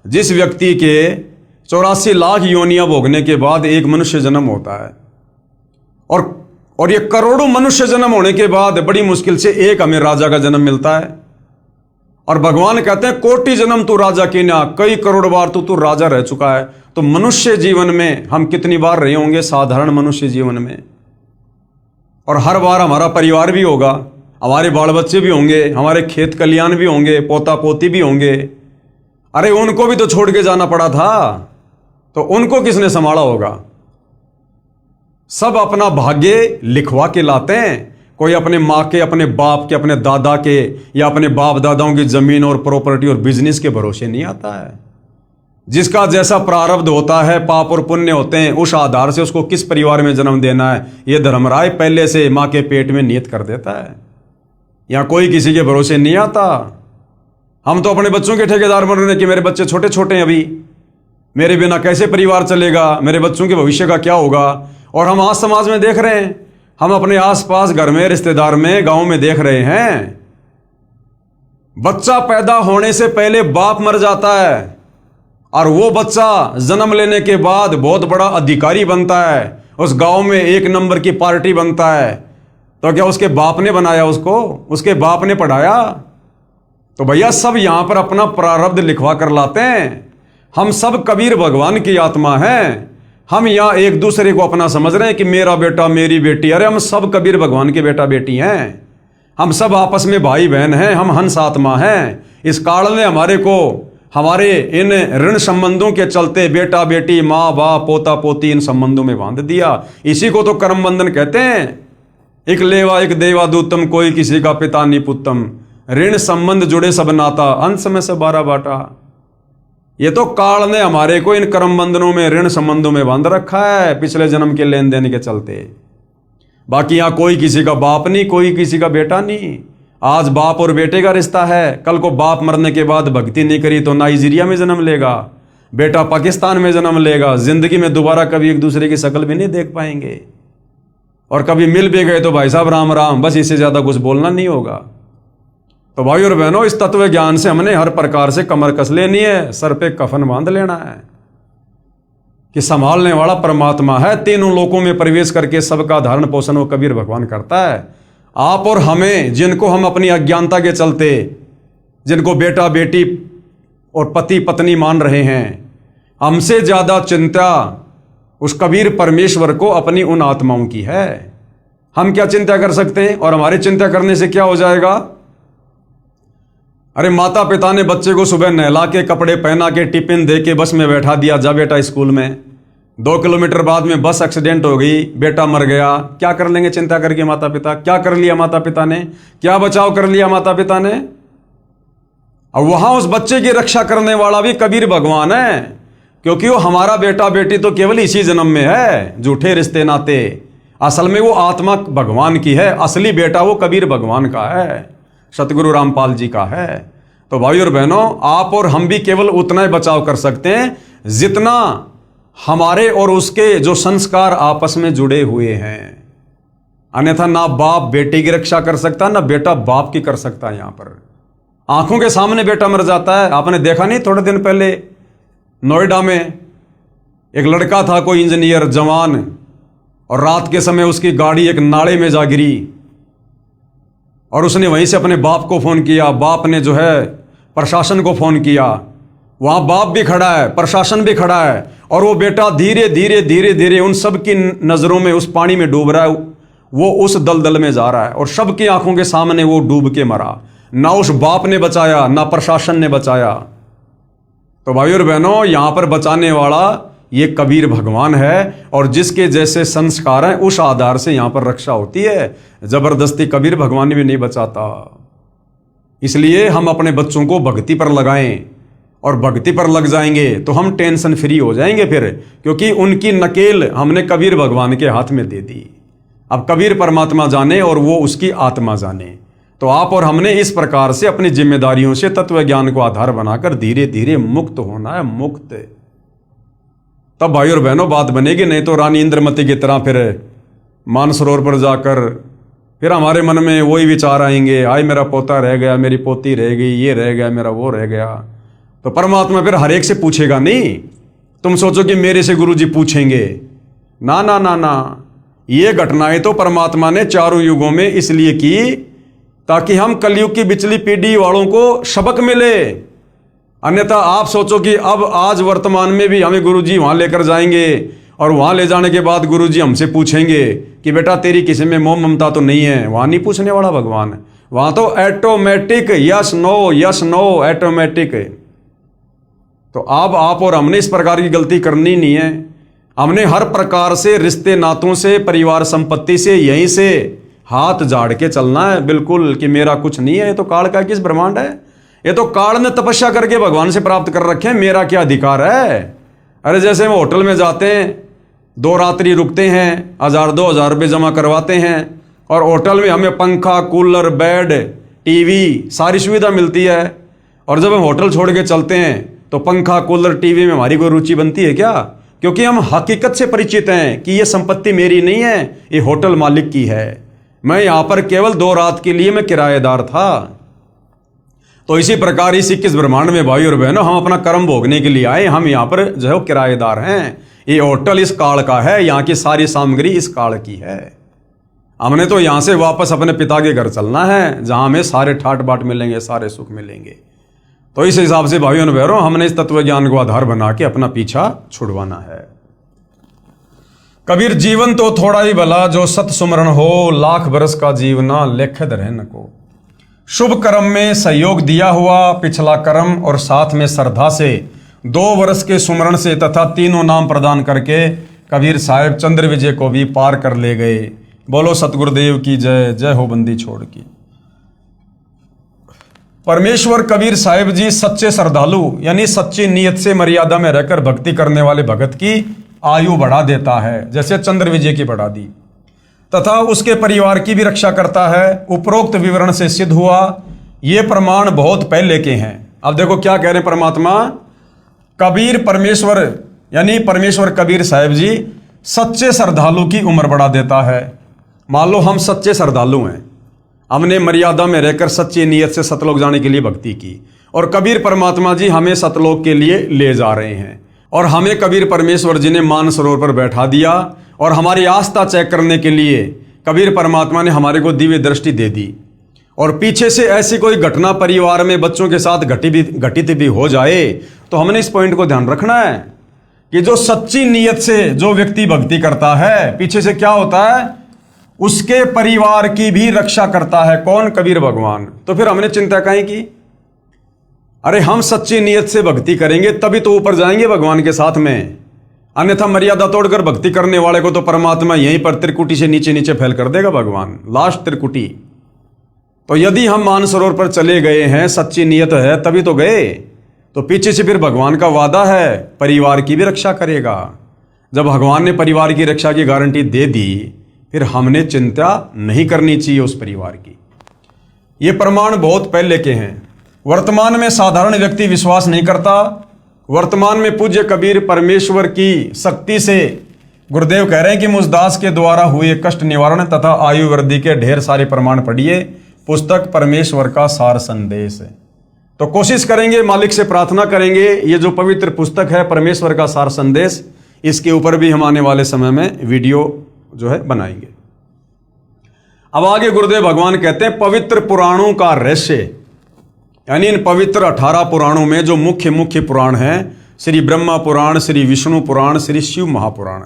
जिस व्यक्ति के 84 लाख योनियां भोगने के बाद एक मनुष्य जन्म होता है, और ये करोड़ों मनुष्य जन्म होने के बाद बड़ी मुश्किल से एक हमें राजा का जन्म मिलता है। और भगवान कहते हैं कोटि जन्म तू राजा की ना, कई करोड़ बार तू राजा रह चुका है। तो मनुष्य जीवन में हम कितनी बार रहे होंगे? साधारण मनुष्य जीवन में और हर बार हमारा परिवार भी होगा, हमारे बाल बच्चे भी होंगे, हमारे खेत खलियान भी होंगे, पोता पोती भी होंगे। अरे उनको भी तो छोड़ के जाना पड़ा था, तो उनको किसने संभाला होगा? सब अपना भाग्य लिखवा के लाते हैं। कोई अपने माँ के, अपने बाप के, अपने दादा के या अपने बाप दादाओं की जमीन और प्रॉपर्टी और बिजनेस के भरोसे नहीं आता है। जिसका जैसा प्रारब्ध होता है, पाप और पुण्य होते हैं, उस आधार से उसको किस परिवार में जन्म देना है, ये धर्मराय पहले से माँ के पेट में नियत कर देता है। यहाँ कोई किसी के भरोसे नहीं आता। हम तो अपने बच्चों के ठेकेदार बन रहे हैं कि मेरे बच्चे छोटे छोटे हैं, अभी मेरे बिना कैसे परिवार चलेगा, मेरे बच्चों के भविष्य का क्या होगा। और हम आज समाज में देख रहे हैं, हम अपने आसपास घर में, रिश्तेदार में, गांव में देख रहे हैं, बच्चा पैदा होने से पहले बाप मर जाता है और वो बच्चा जन्म लेने के बाद बहुत बड़ा अधिकारी बनता है, उस गांव में एक नंबर की पार्टी बनता है। तो क्या उसके बाप ने बनाया उसको? उसके बाप ने पढ़ाया? तो भैया सब यहां पर अपना प्रारब्ध लिखवा कर लाते हैं। हम सब कबीर भगवान की आत्मा हैं। हम यहाँ एक दूसरे को अपना समझ रहे हैं कि मेरा बेटा, मेरी बेटी। अरे हम सब कबीर भगवान के बेटा बेटी हैं। हम सब आपस में भाई बहन हैं, हम हंस आत्मा हैं। इस काल ने हमारे को हमारे इन ऋण संबंधों के चलते बेटा बेटी, माँ बाप, पोता पोती, इन संबंधों में बांध दिया। इसी को तो कर्म बंधन कहते हैं। एक लेवा एक देवा दूतम, कोई किसी का पिता नहीं पुत्तम। ऋण संबंध जुड़े सब नाता, अंश में से 12 बाटा। ये तो काल ने हमारे को इन कर्म बंधनों में, ऋण संबंधों में बांध रखा है, पिछले जन्म के लेन देन के चलते। बाकी यहां कोई किसी का बाप नहीं, कोई किसी का बेटा नहीं। आज बाप और बेटे का रिश्ता है, कल को बाप मरने के बाद भक्ति नहीं करी तो नाइजीरिया में जन्म लेगा, बेटा पाकिस्तान में जन्म लेगा। जिंदगी में दोबारा कभी एक दूसरे की शक्ल भी नहीं देख पाएंगे, और कभी मिल भी गए तो भाई साहब राम राम, बस इससे ज्यादा कुछ बोलना नहीं होगा। तो भाई और बहनों, इस तत्व ज्ञान से हमने हर प्रकार से कमर कस लेनी है, सर पे कफन बांध लेना है कि संभालने वाला परमात्मा है। तीनों लोकों में प्रवेश करके सबका धारण पोषण वो कबीर भगवान करता है। आप और हमें, जिनको हम अपनी अज्ञानता के चलते, जिनको बेटा बेटी और पति पत्नी मान रहे हैं, हमसे ज्यादा चिंता उस कबीर परमेश्वर को अपनी उन आत्माओं की है। हम क्या चिंता कर सकते हैं? और हमारी चिंता करने से क्या हो जाएगा? अरे माता पिता ने बच्चे को सुबह नहला के, कपड़े पहना के, टिफिन दे के बस में बैठा दिया, जा बेटा स्कूल में। 2 किलोमीटर बाद में बस एक्सीडेंट हो गई, बेटा मर गया। क्या कर लेंगे चिंता करके माता पिता? क्या कर लिया माता पिता ने? क्या बचाव कर लिया माता पिता ने? और वहां उस बच्चे की रक्षा करने वाला भी कबीर भगवान है, क्योंकि वो हमारा बेटा बेटी तो केवल इसी जन्म में है। झूठे रिश्ते नाते, असल में वो आत्मा भगवान की है। असली बेटा वो कबीर भगवान का है, सतगुरु रामपाल जी का है। तो भाई और बहनों, आप और हम भी केवल उतना ही बचाव कर सकते हैं जितना हमारे और उसके जो संस्कार आपस में जुड़े हुए हैं। अन्यथा ना बाप बेटे की रक्षा कर सकता, ना बेटा बाप की कर सकता। यहां पर आंखों के सामने बेटा मर जाता है। आपने देखा नहीं, थोड़े दिन पहले नोएडा में एक लड़का था, कोई इंजीनियर जवान, और रात के समय उसकी गाड़ी एक नाले में जा गिरी और उसने वहीं से अपने बाप को फोन किया। बाप ने जो है प्रशासन को फोन किया। वहां बाप भी खड़ा है, प्रशासन भी खड़ा है, और वो बेटा धीरे धीरे धीरे धीरे उन सब की नजरों में उस पानी में डूब रहा है। वो उस दलदल में जा रहा है और सबकी आंखों के सामने वो डूब के मरा। ना उस बाप ने बचाया, ना प्रशासन ने बचाया। तो भाई और बहनों, यहां पर बचाने वाला ये कबीर भगवान है, और जिसके जैसे संस्कार हैं उस आधार से यहां पर रक्षा होती है। जबरदस्ती कबीर भगवान भी नहीं बचाता। इसलिए हम अपने बच्चों को भक्ति पर लगाएं, और भक्ति पर लग जाएंगे तो हम टेंशन फ्री हो जाएंगे फिर, क्योंकि उनकी नकेल हमने कबीर भगवान के हाथ में दे दी। अब कबीर परमात्मा जाने और वो उसकी आत्मा जाने। तो आप और हमने इस प्रकार से अपनी जिम्मेदारियों से तत्व ज्ञान को आधार बनाकर धीरे धीरे मुक्त होना है, मुक्त। तब भाई और बहनों बात बनेगी। नहीं तो रानी इंद्रमती की तरह फिर मानसरोवर पर जाकर फिर हमारे मन में वही विचार आएंगे, आए मेरा पोता रह गया, मेरी पोती रह गई, ये रह गया, मेरा वो रह गया। तो परमात्मा फिर हर एक से पूछेगा नहीं। तुम सोचो कि मेरे से गुरु जी पूछेंगे, ना ना ना ना। ये घटनाएं तो परमात्मा ने चारों युगों में इसलिए की ताकि हम कलयुग की बिचली पीढ़ी वालों को सबक मिले। अन्यथा आप सोचो कि अब आज वर्तमान में भी हमें गुरुजी वहां लेकर जाएंगे और वहां ले जाने के बाद गुरुजी हमसे पूछेंगे कि बेटा तेरी किसी में मोह ममता तो नहीं है, वहां नहीं पूछने वाला भगवान है, वहां तो ऑटोमेटिक यस नो ऑटोमेटिक। तो अब आप और हमने इस प्रकार की गलती करनी नहीं है। हमने हर प्रकार से रिश्ते नातों से, परिवार संपत्ति से, यहीं से हाथ झाड़ के चलना है बिल्कुल, कि मेरा कुछ नहीं है, ये तो काल का किस ब्रह्मांड है, ये तो काल ने तपस्या करके भगवान से प्राप्त कर रखे हैं, मेरा क्या अधिकार है। अरे जैसे हम होटल में जाते हैं, 2 रात्रि रुकते हैं, 1000-2000 रुपये जमा करवाते हैं, और होटल में हमें पंखा, कूलर, बेड, टीवी सारी सुविधा मिलती है, और जब हम होटल छोड़ के चलते हैं तो पंखा, कूलर, टीवी में हमारी कोई रुचि बनती है क्या? क्योंकि हम हकीकत से परिचित हैं कि ये संपत्ति मेरी नहीं है, ये होटल मालिक की है, मैं यहां पर केवल 2 रात के लिए मैं किराएदार था। तो इसी प्रकार इस 21 ब्रह्मांड में भाई और बहनों, हम अपना कर्म भोगने के लिए आए, हम यहां पर जो है किराएदार हैं। ये होटल इस काल का है, यहां की सारी सामग्री इस काल की है। हमने तो यहां से वापस अपने पिता के घर चलना है, जहां हमें सारे ठाट बाट मिलेंगे, सारे सुख मिलेंगे। तो इस हिसाब से भाइयों और बहनों, हमने इस तत्व ज्ञान को आधार बना के अपना पीछा छुड़वाना है। कबीर जीवन तो थोड़ा ही भला, जो सत सुमरण हो, लाख बरस का जीवना लेखद रहन को। शुभ कर्म में सहयोग दिया हुआ पिछला कर्म, और साथ में श्रद्धा से 2 वर्ष के सुमरण से तथा 3 नाम प्रदान करके कबीर साहब चंद्र विजय को भी पार कर ले गए। बोलो सतगुरुदेव की जय, जय हो बंदी छोड़ की। परमेश्वर कबीर साहिब जी सच्चे श्रद्धालु यानी सच्ची नीयत से मर्यादा में रहकर भक्ति करने वाले भगत की आयु बढ़ा देता है, जैसे चंद्र विजय की बढ़ा दी, तथा उसके परिवार की भी रक्षा करता है। उपरोक्त विवरण से सिद्ध हुआ, ये प्रमाण बहुत पहले के हैं। अब देखो क्या कह रहे हैं परमात्मा, कबीर परमेश्वर यानी परमेश्वर कबीर साहिब जी सच्चे श्रद्धालु की उम्र बढ़ा देता है। मान लो हम सच्चे श्रद्धालु हैं, हमने मर्यादा में रहकर सच्ची नीयत से सतलोक जाने के लिए भक्ति की, और कबीर परमात्मा जी हमें सतलोक के लिए ले जा रहे हैं, और हमें कबीर परमेश्वर जी ने मान सरोवर पर बैठा दिया, और हमारी आस्था चेक करने के लिए कबीर परमात्मा ने हमारे को दिव्य दृष्टि दे दी। और पीछे से ऐसी कोई घटना परिवार में बच्चों के साथ घटित भी हो जाए, तो हमने इस पॉइंट को ध्यान रखना है कि जो सच्ची नीयत से जो व्यक्ति भक्ति करता है, पीछे से क्या होता है, उसके परिवार की भी रक्षा करता है। कौन? कबीर भगवान। तो फिर हमने चिंता काहे की? अरे हम सच्ची नीयत से भक्ति करेंगे तभी तो ऊपर जाएंगे भगवान के साथ में, अन्यथा मर्यादा तोड़कर भक्ति करने वाले को तो परमात्मा यहीं पर त्रिकुटी से नीचे नीचे फैल कर देगा भगवान, लास्ट त्रिकुटी। तो यदि हम मानसरोवर पर चले गए हैं, सच्ची नीयत है तभी तो गए, तो पीछे से फिर भगवान का वादा है परिवार की भी रक्षा करेगा। जब भगवान ने परिवार की रक्षा की गारंटी दे दी, फिर हमने चिंता नहीं करनी चाहिए उस परिवार की। ये प्रमाण बहुत पहले के हैं, वर्तमान में साधारण व्यक्ति विश्वास नहीं करता। वर्तमान में पूज्य कबीर परमेश्वर की शक्ति से गुरुदेव कह रहे हैं कि मुझदास के द्वारा हुए कष्ट निवारण तथा आयु वृद्धि के ढेर सारे प्रमाण पढ़िए, पुस्तक परमेश्वर का सार संदेश। तो कोशिश करेंगे, मालिक से प्रार्थना करेंगे, ये जो पवित्र पुस्तक है परमेश्वर का सार संदेश, इसके ऊपर भी हम आने वाले समय में वीडियो जो है बनाएंगे। अब आगे गुरुदेव भगवान कहते हैं पवित्र पुराणों का रहस्य, यानी इन पवित्र 18 पुराणों में जो मुख्य पुराण हैं, श्री ब्रह्मा पुराण, श्री विष्णु पुराण, श्री शिव महापुराण,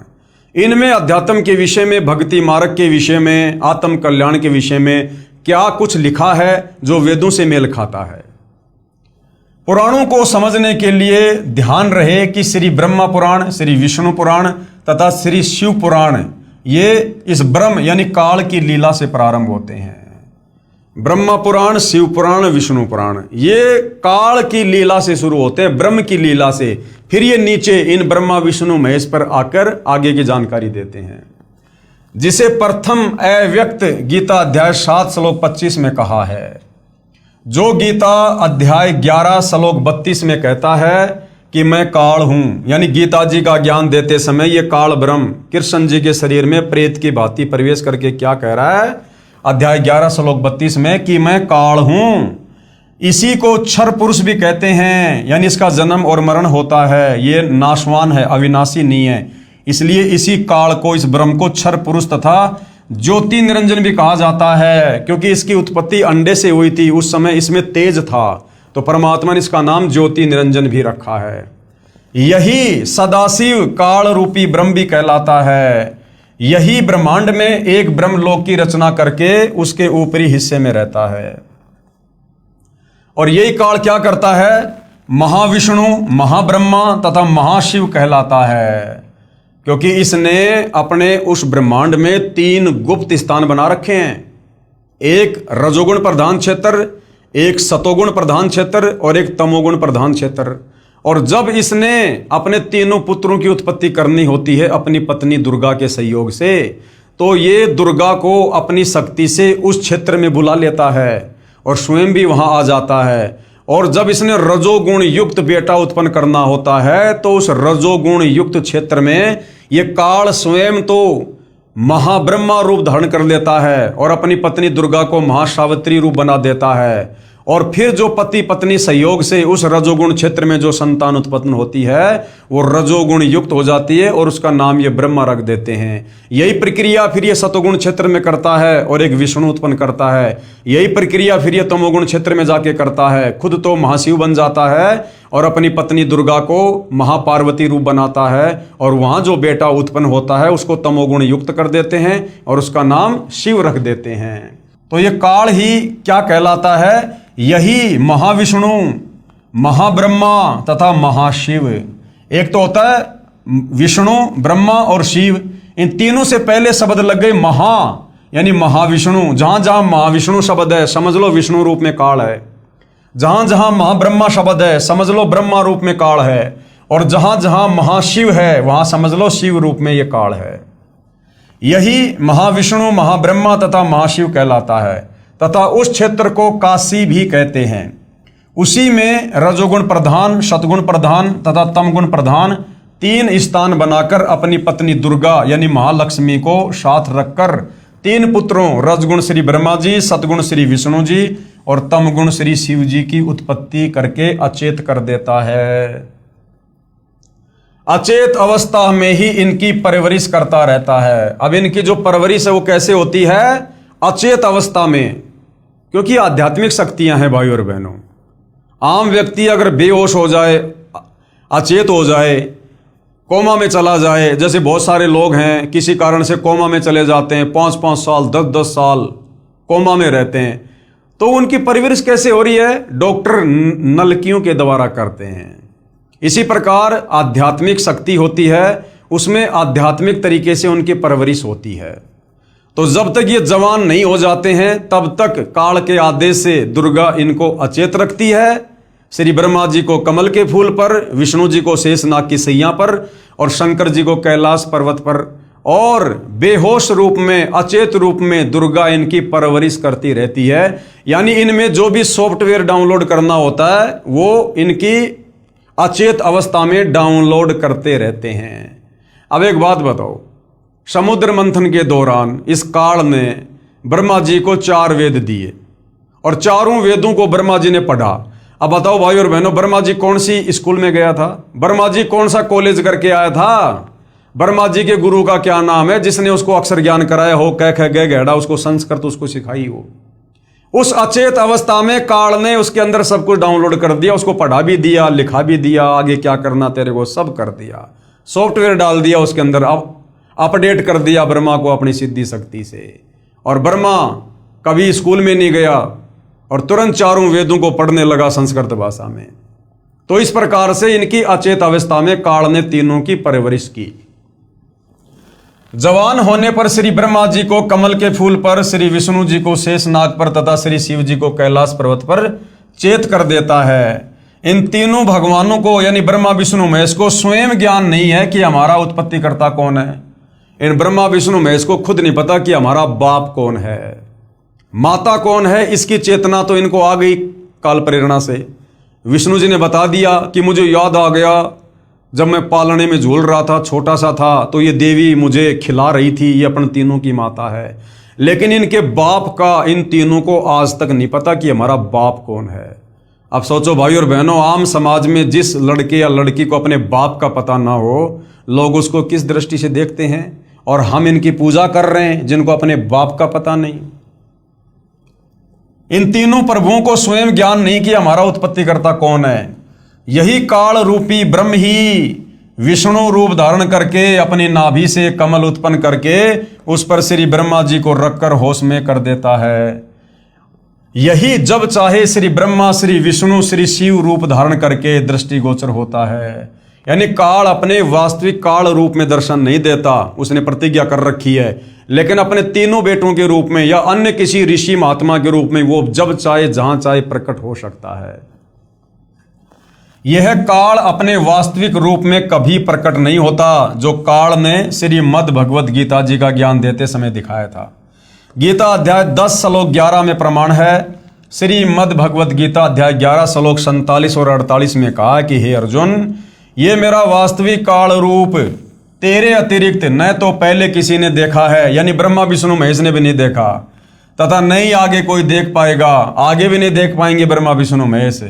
इनमें अध्यात्म के विषय में, भक्ति मार्ग के विषय में, आत्म कल्याण के विषय में क्या कुछ लिखा है जो वेदों से मेल खाता है। पुराणों को समझने के लिए ध्यान रहे कि श्री ब्रह्मा पुराण, श्री विष्णु पुराण तथा श्री शिव पुराण ये इस ब्रह्म यानी काल की लीला से प्रारंभ होते हैं। ब्रह्मा पुराण, शिव पुराण, विष्णु पुराण ये काल की लीला से शुरू होते हैं, ब्रह्म की लीला से। फिर ये नीचे इन ब्रह्मा विष्णु महेश पर आकर आगे की जानकारी देते हैं, जिसे प्रथम अव्यक्त गीता अध्याय 7 श्लोक 25 में कहा है। जो गीता अध्याय 11 श्लोक 32 में कहता है कि मैं काल हूं, यानी गीता जी का ज्ञान देते समय ये काल ब्रह्म कृष्ण जी के शरीर में प्रेत की भांति प्रवेश करके क्या कह रहा है अध्याय 11 श्लोक 32 में कि मैं काल हूं। इसी को क्षर पुरुष भी कहते हैं, यानी इसका जन्म और मरण होता है, ये नाशवान है, अविनाशी नहीं है। इसलिए इसी काल को, इस ब्रह्म को क्षर पुरुष तथा ज्योति निरंजन भी कहा जाता है, क्योंकि इसकी उत्पत्ति अंडे से हुई थी, उस समय इसमें तेज था, तो परमात्मा ने इसका नाम ज्योति निरंजन भी रखा है। यही सदाशिव काल रूपी ब्रह्म भी कहलाता है। यही ब्रह्मांड में एक ब्रह्मलोक की रचना करके उसके ऊपरी हिस्से में रहता है। और यही काल क्या करता है? महाविष्णु, महाब्रह्मा तथा महाशिव कहलाता है, क्योंकि इसने अपने उस ब्रह्मांड में 3 गुप्त स्थान बना रखे हैं। एक रजोगुण प्रधान क्षेत्र, एक सतोगुण प्रधान क्षेत्र और एक तमोगुण प्रधान क्षेत्र। और जब इसने अपने तीनों पुत्रों की उत्पत्ति करनी होती है अपनी पत्नी दुर्गा के सहयोग से, तो ये दुर्गा को अपनी शक्ति से उस क्षेत्र में बुला लेता है और स्वयं भी वहां आ जाता है। और जब इसने रजोगुण युक्त बेटा उत्पन्न करना होता है तो उस रजोगुण युक्त क्षेत्र में ये काल स्वयं तो महाब्रह्मा रूप धारण कर लेता है और अपनी पत्नी दुर्गा को महासावित्री रूप बना देता है। और फिर जो पति पत्नी सहयोग से उस रजोगुण क्षेत्र में जो संतान उत्पन्न होती है वो रजोगुण युक्त हो जाती है और उसका नाम ये ब्रह्मा रख देते हैं। यही प्रक्रिया फिर ये सतोगुण क्षेत्र में करता है और एक विष्णु उत्पन्न करता है। यही प्रक्रिया फिर ये तमोगुण क्षेत्र में जाके करता है, खुद तो महाशिव बन जाता है और अपनी पत्नी दुर्गा को महापार्वती रूप बनाता है। और वहां जो बेटा उत्पन्न होता है उसको तमोगुण युक्त कर देते हैं और उसका नाम शिव रख देते हैं। तो ये काल ही क्या कहलाता है? यही महाविष्णु, महाब्रह्मा तथा महाशिव। एक तो होता है विष्णु, ब्रह्मा और शिव। इन तीनों से पहले शब्द लग गए महा, यानी महाविष्णु। जहां जहां महाविष्णु शब्द है समझ लो विष्णु रूप में काल है। जहां जहां महाब्रह्मा शब्द है समझ लो ब्रह्मा रूप में काल है। और जहां जहां महाशिव है वहां समझ लो शिव रूप में यह काल है। यही महाविष्णु, महाब्रह्मा तथा महाशिव कहलाता है तथा उस क्षेत्र को काशी भी कहते हैं। उसी में रजोगुण प्रधान, सतगुण प्रधान तथा तमगुण प्रधान 3 स्थान बनाकर अपनी पत्नी दुर्गा यानी महालक्ष्मी को साथ रखकर 3 पुत्रों रजगुण श्री ब्रह्मा जी, सतगुण श्री विष्णु जी और तमगुण श्री शिव जी की उत्पत्ति करके अचेत कर देता है। अचेत अवस्था में ही इनकी परवरिश करता रहता है। अब इनकी जो परवरिश है वो कैसे होती है? अचेत अवस्था में, क्योंकि आध्यात्मिक शक्तियां हैं भाई और बहनों। आम व्यक्ति अगर बेहोश हो जाए, अचेत हो जाए, कोमा में चला जाए, जैसे बहुत सारे लोग हैं किसी कारण से कोमा में चले जाते हैं, 5-5 साल 10-10 साल कोमा में रहते हैं, तो उनकी परवरिश कैसे हो रही है? डॉक्टर नलकियों के द्वारा करते हैं। इसी प्रकार आध्यात्मिक शक्ति होती है, उसमें आध्यात्मिक तरीके से उनकी परवरिश होती है। तो जब तक ये जवान नहीं हो जाते हैं तब तक काल के आदेश से दुर्गा इनको अचेत रखती है। श्री ब्रह्मा जी को कमल के फूल पर, विष्णु जी को शेषनाग की सैया पर और शंकर जी को कैलाश पर्वत पर। और बेहोश रूप में, अचेत रूप में दुर्गा इनकी परवरिश करती रहती है। यानी इनमें जो भी सॉफ्टवेयर डाउनलोड करना होता है वो इनकी अचेत अवस्था में डाउनलोड करते रहते हैं। अब एक बात बताओ, समुद्र मंथन के दौरान इस काल ने ब्रह्मा जी को 4 वेद दिए और चारों वेदों को ब्रह्मा जी ने पढ़ा। अब बताओ भाई और बहनों, ब्रह्मा जी कौन सी स्कूल में गया था? ब्रह्मा जी कौन सा कॉलेज करके आया था? ब्रह्मा जी के गुरु का क्या नाम है जिसने उसको अक्षर ज्ञान कराया हो, क ख ग घ उसको संस्कृत उसको सिखाई हो? उस अचेत अवस्था में काल ने उसके अंदर सब कुछ डाउनलोड कर दिया, उसको पढ़ा भी दिया, लिखा भी दिया, आगे क्या करना तेरे को सब कर दिया, सॉफ्टवेयर डाल दिया उसके अंदर, अब अपडेट कर दिया ब्रह्मा को अपनी सिद्धि शक्ति से। और ब्रह्मा कभी स्कूल में नहीं गया और तुरंत चारों वेदों को पढ़ने लगा संस्कृत भाषा में। तो इस प्रकार से इनकी अचेत अवस्था में काल ने तीनों की परवरिश की। जवान होने पर श्री ब्रह्मा जी को कमल के फूल पर, श्री विष्णु जी को शेषनाग पर तथा श्री शिव जी को कैलाश पर्वत पर चेत कर देता है। इन तीनों भगवानों को यानी ब्रह्मा विष्णु महेश को स्वयं ज्ञान नहीं है कि हमारा उत्पत्तिकर्ता कौन है। इन ब्रह्मा विष्णु महेश को खुद नहीं पता कि हमारा बाप कौन है, माता कौन है। इसकी चेतना तो इनको आ गई काल प्रेरणा से। विष्णु जी ने बता दिया कि मुझे याद आ गया जब मैं पालने में झूल रहा था, छोटा सा था, तो ये देवी मुझे खिला रही थी, ये अपन तीनों की माता है। लेकिन इनके बाप का इन तीनों को आज तक नहीं पता कि हमारा बाप कौन है। अब सोचो भाई और बहनों, आम समाज में जिस लड़के या लड़की को अपने बाप का पता ना हो, लोग उसको किस दृष्टि से देखते हैं। और हम इनकी पूजा कर रहे हैं जिनको अपने बाप का पता नहीं। इन तीनों प्रभुओं को स्वयं ज्ञान नहीं कि हमारा उत्पत्तिकर्ता कौन है। यही काल रूपी ब्रह्म ही विष्णु रूप धारण करके अपनी नाभि से कमल उत्पन्न करके उस पर श्री ब्रह्मा जी को रखकर होश में कर देता है। यही जब चाहे श्री ब्रह्मा, श्री विष्णु, श्री शिव रूप धारण करके दृष्टिगोचर होता है। यानी काल अपने वास्तविक काल रूप में दर्शन नहीं देता, उसने प्रतिज्ञा कर रखी है, लेकिन अपने तीनों बेटों के रूप में या अन्य किसी ऋषि महात्मा के रूप में वो जब चाहे जहां चाहे प्रकट हो सकता है। यह काल अपने वास्तविक रूप में कभी प्रकट नहीं होता, जो काल ने श्रीमद् भगवद गीता जी का ज्ञान देते समय दिखाया था। गीता अध्याय 10 श्लोक 11 में प्रमाण है। श्रीमद् भगवद गीता अध्याय 11 श्लोक 47 और 48 में कहा कि हे अर्जुन, ये मेरा वास्तविक काल रूप तेरे अतिरिक्त न तो पहले किसी ने देखा है, यानी ब्रह्मा विष्णु महेश ने भी नहीं देखा, तथा नहीं आगे कोई देख पाएगा, आगे भी नहीं देख पाएंगे ब्रह्मा विष्णु महेश।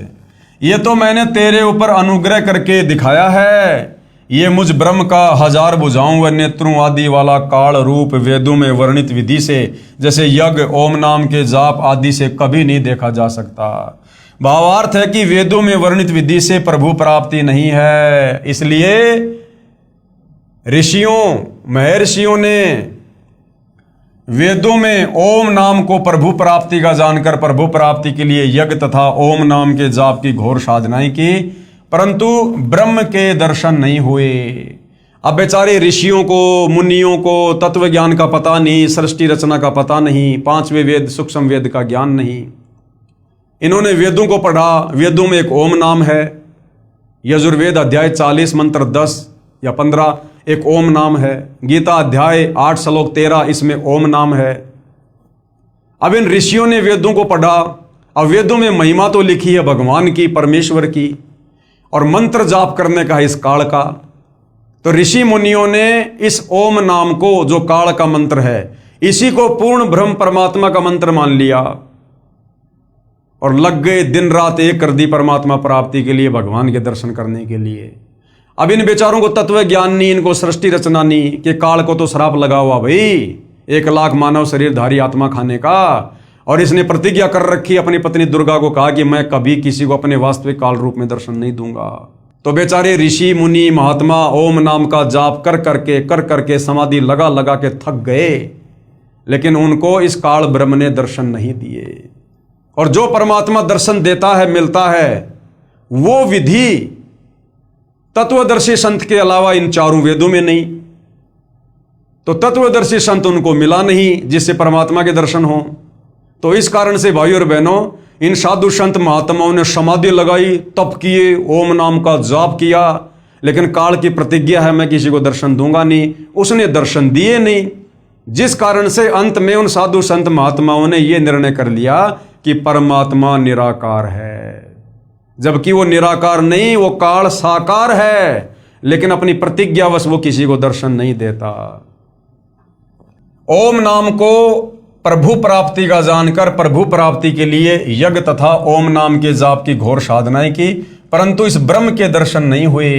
ये तो मैंने तेरे ऊपर अनुग्रह करके दिखाया है। ये मुझ ब्रह्म का हजार भुजाओं व नेत्रों आदि वाला काल रूप वेदों में वर्णित विधि से, जैसे यज्ञ, ओम नाम के जाप आदि से कभी नहीं देखा जा सकता। भावार्थ है कि वेदों में वर्णित विधि से प्रभु प्राप्ति नहीं है, इसलिए ऋषियों, महर्षियों ने वेदों में ओम नाम को प्रभु प्राप्ति का जानकर प्रभु प्राप्ति के लिए यज्ञ तथा ओम नाम के जाप की घोर साधनाएं की, परंतु ब्रह्म के दर्शन नहीं हुए। अब बेचारे ऋषियों को, मुनियों को तत्व ज्ञान का पता नहीं, सृष्टि रचना का पता नहीं, पांचवें वेद सूक्ष्म वेद का ज्ञान नहीं। इन्होंने वेदों को पढ़ा, वेदों में एक ओम नाम है। यजुर्वेद अध्याय 40 मंत्र 10 या 15 एक ओम नाम है। गीता अध्याय 8 श्लोक 13 इसमें ओम नाम है। अब इन ऋषियों ने वेदों को पढ़ा। अब वेदों में महिमा तो लिखी है भगवान की, परमेश्वर की, और मंत्र जाप करने का इस काल का। तो ऋषि मुनियों ने इस ओम नाम को, जो काल का मंत्र है, इसी को पूर्ण ब्रह्म परमात्मा का मंत्र मान लिया और लग गए दिन रात एक कर दी परमात्मा प्राप्ति के लिए, भगवान के दर्शन करने के लिए। अब इन बेचारों को तत्व ज्ञान नहीं, इनको सृष्टि रचना नहीं, कि काल को तो श्राप लगा हुआ भाई 1 लाख मानव शरीरधारी आत्मा खाने का, और इसने प्रतिज्ञा कर रखी अपनी पत्नी दुर्गा को, कहा कि मैं कभी किसी को अपने वास्तविक काल रूप में दर्शन नहीं दूंगा। तो बेचारे ऋषि मुनि महात्मा ओम नाम का जाप कर करके समाधि लगा लगा के थक गए, लेकिन उनको इस काल ब्रह्म ने दर्शन नहीं दिए। और जो परमात्मा दर्शन देता है, मिलता है, वो विधि तत्वदर्शी संत के अलावा इन चारों वेदों में नहीं। तो तत्वदर्शी संत उनको मिला नहीं जिससे परमात्मा के दर्शन हो। तो इस कारण से भाइयों और बहनों, इन साधु संत महात्माओं ने समाधि लगाई, तप किए, ओम नाम का जाप किया, लेकिन काल की प्रतिज्ञा है मैं किसी को दर्शन दूंगा नहीं, उसने दर्शन दिए नहीं। जिस कारण से अंत में उन साधु संत महात्माओं ने यह निर्णय कर लिया कि परमात्मा निराकार है, जबकि वो निराकार नहीं, वो काल साकार है, लेकिन अपनी प्रतिज्ञावश वो किसी को दर्शन नहीं देता। ओम नाम को प्रभु प्राप्ति का जानकर प्रभु प्राप्ति के लिए यज्ञ तथा ओम नाम के जाप की घोर साधनाएं की, परंतु इस ब्रह्म के दर्शन नहीं हुए।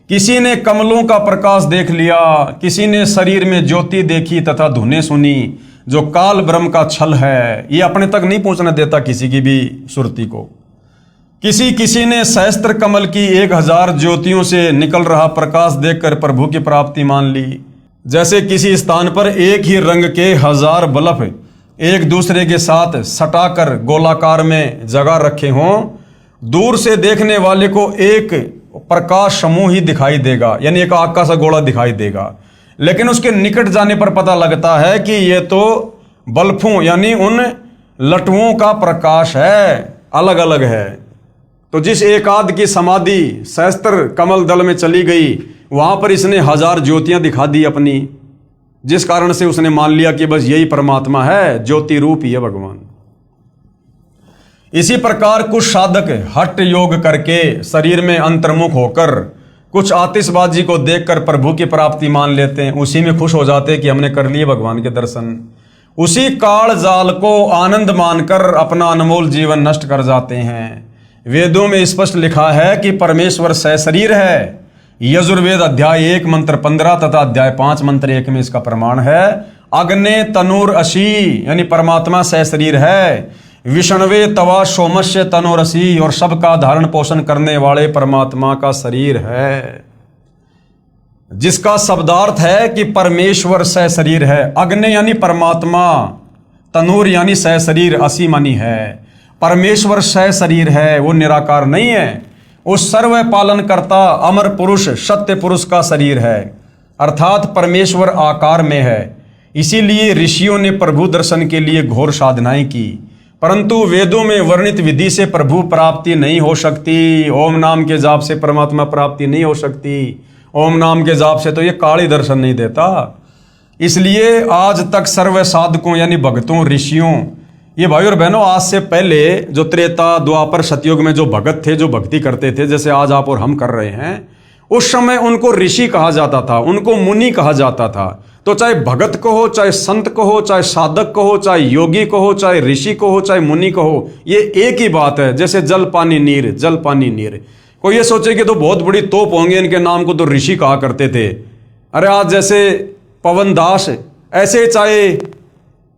किसी ने कमलों का प्रकाश देख लिया, किसी ने शरीर में ज्योति देखी तथा धुनें सुनी, जो काल ब्रह्म का छल है, ये अपने तक नहीं पहुंचने देता किसी की भी सुरती को। किसी ने सहस्त्र कमल की 1000 ज्योतियों से निकल रहा प्रकाश देखकर प्रभु की प्राप्ति मान ली। जैसे किसी स्थान पर एक ही रंग के 1000 बल्ब एक दूसरे के साथ सटाकर गोलाकार में जगह रखे हों, दूर से देखने वाले को एक प्रकाश समूह ही दिखाई देगा, यानी एक आग का सा गोला दिखाई देगा, लेकिन उसके निकट जाने पर पता लगता है कि यह तो बल्बों यानी उन लटुओं का प्रकाश है, अलग अलग है। तो जिस एकाध की समाधि सहस्त्र कमल दल में चली गई, वहां पर इसने 1000 ज्योतियां दिखा दी अपनी, जिस कारण से उसने मान लिया कि बस यही परमात्मा है, ज्योति रूप ही है भगवान। इसी प्रकार कुछ साधक हठ योग करके शरीर में अंतर्मुख होकर कुछ आतिशबाजी को देखकर प्रभु की प्राप्ति मान लेते हैं, उसी में खुश हो जाते हैं कि हमने कर लिए भगवान के दर्शन। उसी काल जाल को आनंद मानकर अपना अनमोल जीवन नष्ट कर जाते हैं। वेदों में स्पष्ट लिखा है कि परमेश्वर सशरीर है। यजुर्वेद अध्याय 1 मंत्र 15 तथा अध्याय 5 मंत्र 1 में इसका प्रमाण है। अग्ने तनुर असी यानी परमात्मा सशरीर है। विष्णवे तवा सोमस्य तनुरसी और सबका धारण पोषण करने वाले परमात्मा का शरीर है। जिसका शब्दार्थ है कि परमेश्वर सह शरीर है। अग्नि यानी परमात्मा, तनूर यानी सह शरीर, असीमानी है। परमेश्वर सह शरीर है, वो निराकार नहीं है। उस सर्व पालन करता अमर पुरुष सत्य पुरुष का शरीर है, अर्थात परमेश्वर आकार में है। इसीलिए ऋषियों ने प्रभु दर्शन के लिए घोर साधनाएं की, परंतु वेदों में वर्णित विधि से प्रभु प्राप्ति नहीं हो सकती। ओम नाम के जाप से परमात्मा प्राप्ति नहीं हो सकती। ओम नाम के जाप से तो ये काली दर्शन नहीं देता। इसलिए आज तक सर्व साधकों यानी भक्तों, ऋषियों, ये भाई और बहनों, आज से पहले जो त्रेता द्वापर सतयुग में जो भगत थे, जो भक्ति करते थे, जैसे आज आप और हम कर रहे हैं, उस समय उनको ऋषि कहा जाता था, उनको मुनि कहा जाता था। तो चाहे भगत को हो, चाहे संत को हो, चाहे साधक को हो, चाहे योगी को हो, चाहे ऋषि को हो, चाहे मुनि को हो, ये एक ही बात है। जैसे जल पानी नीर, जल पानी नीर। कोई ये सोचे कि तो बहुत बड़ी तोप होंगे, इनके नाम को तो ऋषि कहा करते थे। अरे आज जैसे पवन दास, ऐसे चाहे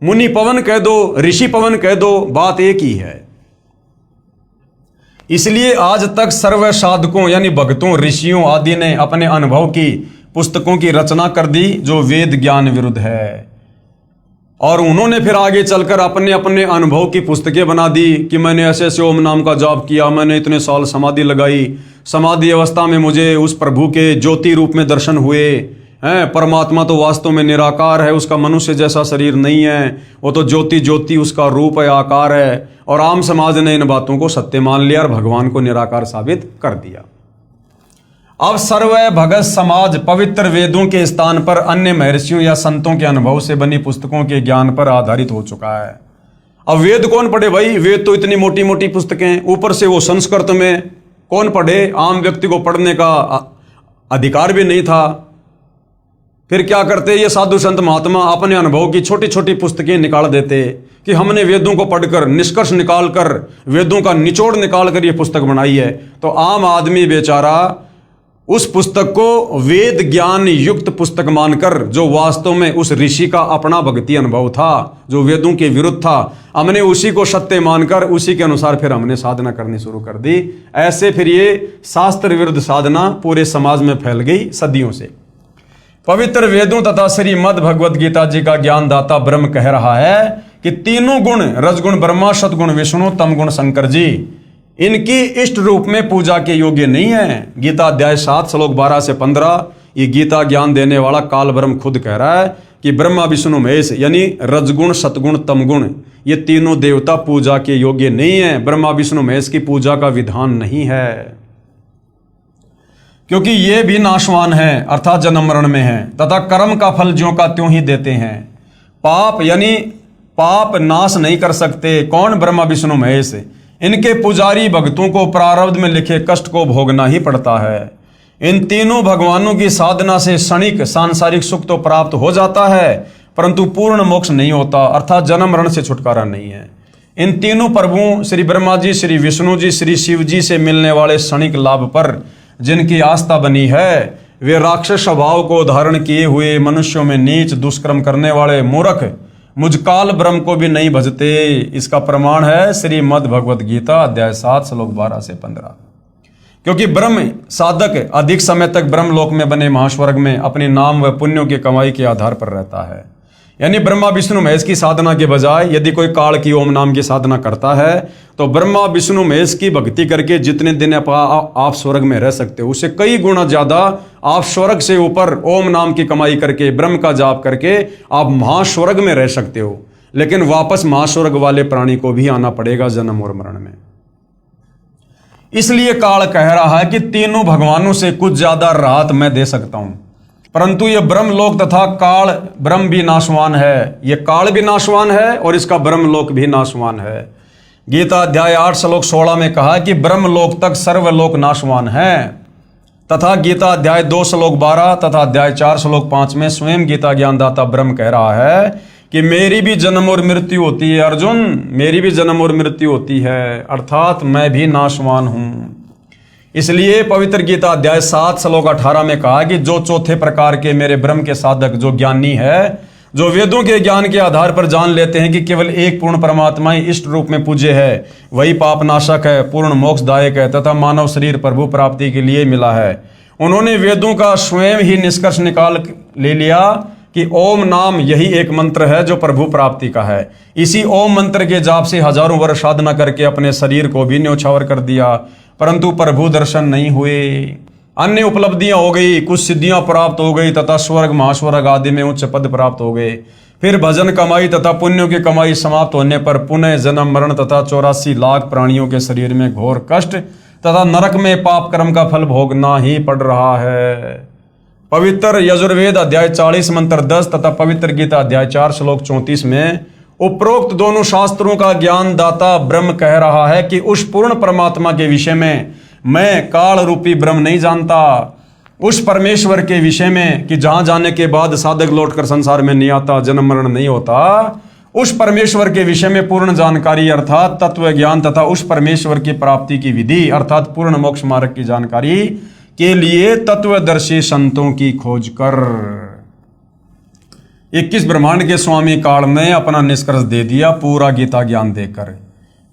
मुनि पवन कह दो, ऋषि पवन कह दो, बात एक ही है। इसलिए आज तक सर्व साधकों यानी भक्तों, ऋषियों आदि ने अपने अनुभव की पुस्तकों की रचना कर दी जो वेद ज्ञान विरुद्ध है, और उन्होंने फिर आगे चलकर अपने अपने अनुभव की पुस्तकें बना दी कि मैंने ऐसे ऐसे ओम नाम का जाप किया, मैंने इतने साल समाधि लगाई, समाधि अवस्था में मुझे उस प्रभु के ज्योति रूप में दर्शन हुए हैं। परमात्मा तो वास्तव में निराकार है, उसका मनुष्य जैसा शरीर नहीं है, वो तो ज्योति ज्योति उसका रूप है, आकार है। और आम समाज ने इन बातों को सत्य मान लिया और भगवान को निराकार साबित कर दिया। अब सर्व भगत समाज पवित्र वेदों के स्थान पर अन्य महर्षियों या संतों के अनुभव से बनी पुस्तकों के ज्ञान पर आधारित हो चुका है। अब वेद कौन पढ़े भाई? वेद तो इतनी मोटी मोटी पुस्तकें, ऊपर से वो संस्कृत में, कौन पढ़े? आम व्यक्ति को पढ़ने का अधिकार भी नहीं था। फिर क्या करते ये साधु संत महात्मा? अपने अनुभव की छोटी छोटी पुस्तकें निकाल देते कि हमने वेदों को पढ़कर निष्कर्ष निकालकर, वेदों का निचोड़ निकालकर ये पुस्तक बनाई है। तो आम आदमी बेचारा उस पुस्तक को वेद ज्ञान युक्त पुस्तक मानकर, जो वास्तव में उस ऋषि का अपना भक्ति अनुभव था, जो वेदों के विरुद्ध था, हमने उसी को सत्य मानकर उसी के अनुसार फिर हमने साधना करनी शुरू कर दी। ऐसे फिर ये शास्त्र विरुद्ध साधना पूरे समाज में फैल गई सदियों से। पवित्र वेदों तथा श्रीमद् भगवद गीता जी का ज्ञानदाता ब्रह्म कह रहा है कि तीनों गुण, रजगुण ब्रह्मा, सतगुण विष्णु, तमगुण शंकर जी, इनकी इष्ट रूप में पूजा के योग्य नहीं है। गीता अध्याय 7 श्लोक 12 से 15 ये गीता ज्ञान देने वाला काल ब्रह्म खुद कह रहा है कि ब्रह्मा विष्णु महेश यानी रजगुण सतगुण तमगुण, ये तीनों देवता पूजा के योग्य नहीं है। ब्रह्मा विष्णु महेश की पूजा का विधान नहीं है, क्योंकि ये भी नाशवान है, अर्थात जन्म मरण में है, तथा कर्म का फल ज्यों का त्यों ही देते हैं। पाप यानी पाप नाश नहीं कर सकते। कौन? ब्रह्मा विष्णु महेश। इनके पुजारी भक्तों को प्रारब्ध में लिखे कष्ट को भोगना ही पड़ता है। इन तीनों भगवानों की साधना से क्षणिक सांसारिक सुख तो प्राप्त हो जाता है, परंतु पूर्ण मोक्ष नहीं होता, अर्थात जन्म मरण से छुटकारा नहीं है। इन तीनों प्रभुओं श्री ब्रह्मा जी, श्री विष्णु जी, श्री शिव जी से मिलने वाले क्षणिक लाभ पर जिनकी आस्था बनी है, वे राक्षस स्वभाव को धारण किए हुए मनुष्यों में नीच दुष्कर्म करने वाले मूर्ख मुझ काल ब्रह्म को भी नहीं भजते। इसका प्रमाण है श्रीमद् भगवद गीता अध्याय 7 श्लोक 12 से 15। क्योंकि ब्रह्म साधक अधिक समय तक ब्रह्मलोक में बने महास्वर्ग में अपने नाम व पुण्यों की कमाई के आधार पर रहता है। यानी ब्रह्मा विष्णु महेश की साधना के बजाय यदि कोई काल की ओम नाम की साधना करता है, तो ब्रह्मा विष्णु महेश की भक्ति करके जितने दिन आप स्वर्ग में रह सकते हो, उससे कई गुना ज्यादा आप स्वर्ग से ऊपर ओम नाम की कमाई करके, ब्रह्म का जाप करके आप महास्वर्ग में रह सकते हो। लेकिन वापस महास्वर्ग वाले प्राणी को भी आना पड़ेगा जन्म और मरण में। इसलिए काल कह रहा है कि तीनों भगवानों से कुछ ज्यादा राहत मैं दे सकता हूं, परंतु यह ब्रह्मलोक तथा काल ब्रह्म भी नाशवान है। यह काल भी नाशवान है और इसका ब्रह्मलोक भी नाशवान है। गीता अध्याय 8 श्लोक 16 में कहा कि ब्रह्मलोक तक सर्वलोक नाशवान है, तथा गीता अध्याय 2 श्लोक 12 तथा अध्याय 4 श्लोक 5 में स्वयं गीता ज्ञानदाता ब्रह्म कह रहा है कि मेरी भी जन्म और मृत्यु होती है अर्जुन, मेरी भी जन्म और मृत्यु होती है, अर्थात मैं भी नाशवान हूं। इसलिए पवित्र गीता अध्याय 7 श्लोक 18 में कहा कि जो चौथे प्रकार के मेरे ब्रह्म के साधक, जो ज्ञानी है, जो वेदों के ज्ञान के आधार पर जान लेते हैं कि केवल एक पूर्ण परमात्मा ही इष्ट रूप में पूज्य है, वही पाप नाशक है, पूर्ण मोक्षदायक है तथा मानव शरीर प्रभु प्राप्ति के लिए मिला है, उन्होंने वेदों का स्वयं ही निष्कर्ष निकाल ले लिया कि ओम नाम यही एक मंत्र है जो प्रभु प्राप्ति का है। इसी ओम मंत्र के जाप से हजारों वर्ष साधना करके अपने शरीर को भी न्योछावर कर दिया, परंतु प्रभु दर्शन नहीं हुए। अन्य उपलब्धियां हो गई, कुछ सिद्धियां प्राप्त हो गई तथा स्वर्ग महास्वर्ग आदि में उच्च पद प्राप्त हो गए। फिर भजन कमाई तथा पुण्यों की कमाई समाप्त होने पर पुनः जन्म मरण तथा 84 लाख प्राणियों के शरीर में घोर कष्ट तथा नरक में पाप कर्म का फल भोगना ही पड़ रहा है। पवित्र यजुर्वेद अध्याय 40 मंत्र 10 तथा पवित्र गीता अध्याय 4 श्लोक 34 में उपरोक्त दोनों शास्त्रों का ज्ञान दाता ब्रह्म कह रहा है कि उस पूर्ण परमात्मा के विषय में मैं काल रूपी ब्रह्म नहीं जानता, उस परमेश्वर के विषय में कि जहां जाने के बाद साधक लौटकर संसार में नहीं आता, जन्म मरण नहीं होता, उस परमेश्वर के विषय में पूर्ण जानकारी अर्थात तत्व ज्ञान तथा उस परमेश्वर की प्राप्ति की विधि अर्थात पूर्ण मोक्ष मार्ग की जानकारी के लिए तत्वदर्शी संतों की खोज कर 21 ब्रह्मांड के स्वामी काल ने अपना निष्कर्ष दे दिया पूरा गीता ज्ञान देकर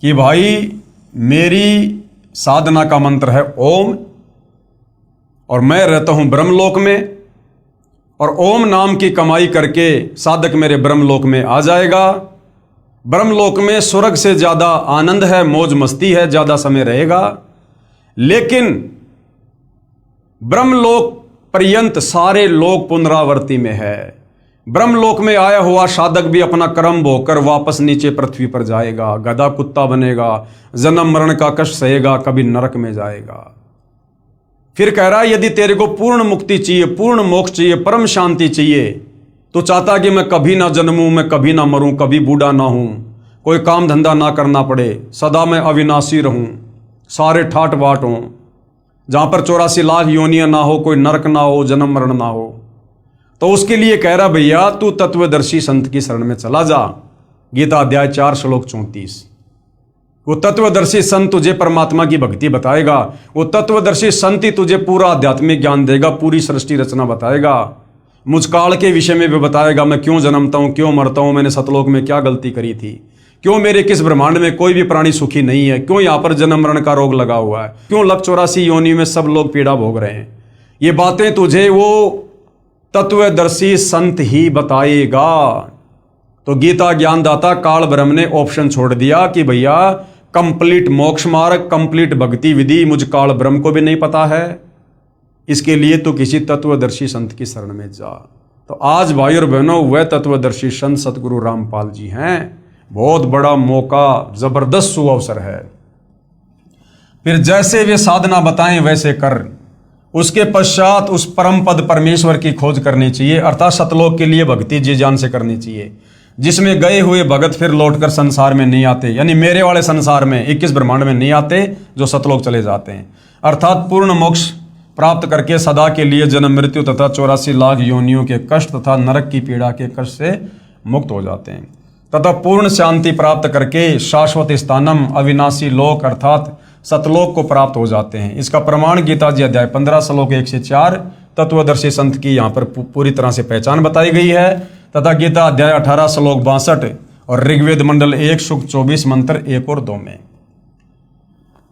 कि भाई मेरी साधना का मंत्र है ओम, और मैं रहता हूं ब्रह्मलोक में, और ओम नाम की कमाई करके साधक मेरे ब्रह्मलोक में आ जाएगा। ब्रह्मलोक में स्वर्ग से ज्यादा आनंद है, मौज मस्ती है, ज्यादा समय रहेगा। लेकिन ब्रह्मलोक पर्यंत सारे लोग पुनरावृत्ति में है। ब्रह्मलोक में आया हुआ साधक भी अपना कर्म भोगकर वापस नीचे पृथ्वी पर जाएगा, गधा कुत्ता बनेगा, जन्म मरण का कष्ट सहेगा, कभी नरक में जाएगा। फिर कह रहा है यदि तेरे को पूर्ण मुक्ति चाहिए, पूर्ण मोक्ष चाहिए, परम शांति चाहिए, तो चाहता कि मैं कभी ना जन्मूं, मैं कभी ना मरूं, कभी बूढ़ा ना हूं, कोई काम धंधा ना करना पड़े, सदा मैं अविनाशी रहूं, सारे ठाट बाट हों, जहां पर 84 लाख योनियां ना हो, कोई नरक ना हो, जन्म मरण ना हो, तो उसके लिए कह रहा भैया तू तत्वदर्शी संत की शरण में चला जा। गीता अध्याय 4 श्लोक 34। वो तत्वदर्शी संत तुझे परमात्मा की भक्ति बताएगा, वो तत्वदर्शी संत ही तुझे पूरा आध्यात्मिक ज्ञान देगा, पूरी सृष्टि रचना बताएगा, मुझकाल के विषय में भी बताएगा, मैं क्यों जन्मता हूं, क्यों मरता हूं, मैंने सतलोक में क्या गलती करी थी, क्यों मेरे किस ब्रह्मांड में कोई भी प्राणी सुखी नहीं है, क्यों यहां पर जन्म मरण का रोग लगा हुआ है, क्यों लक 84 योनि में सब लोग पीड़ा भोग रहे हैं। ये बातें तुझे वो तत्वदर्शी संत ही बताएगा। तो गीता ज्ञानदाता काल ब्रह्म ने ऑप्शन छोड़ दिया कि भैया कंप्लीट मोक्ष मार्ग, कंप्लीट भक्ति विधि मुझ काल ब्रह्म को भी नहीं पता है, इसके लिए तो किसी तत्वदर्शी संत की शरण में जा। तो आज भाई और बहनों वह तत्वदर्शी संत सतगुरु रामपाल जी हैं। बहुत बड़ा मौका, जबरदस्त सुअवसर है। फिर जैसे वे साधना बताएं वैसे कर, उसके पश्चात उस परम पद परमेश्वर की खोज करनी चाहिए, अर्थात सतलोक के लिए भक्ति जी जान से करनी चाहिए, जिसमें गए हुए भगत फिर लौटकर संसार में नहीं आते, यानी मेरे वाले संसार में 21 ब्रह्मांड में नहीं आते, जो सतलोक चले जाते हैं, अर्थात पूर्ण मोक्ष प्राप्त करके सदा के लिए जन्म मृत्यु तथा 84 लाख योनियों के कष्ट तथा नरक की पीड़ा के कष्ट से मुक्त हो जाते हैं, तथा पूर्ण शांति प्राप्त करके शाश्वत स्थानम अविनाशी लोक अर्थात सतलोक को प्राप्त हो जाते हैं। इसका प्रमाण गीता जी अध्याय 15 श्लोक 1 से 4 तत्वदर्शी संत की यहाँ पर पूरी तरह से पहचान बताई गई है, तथा गीता अध्याय 18 श्लोक 62 और ऋग्वेद मंडल 1 सूक्त 24 मंत्र 1 और 2 में।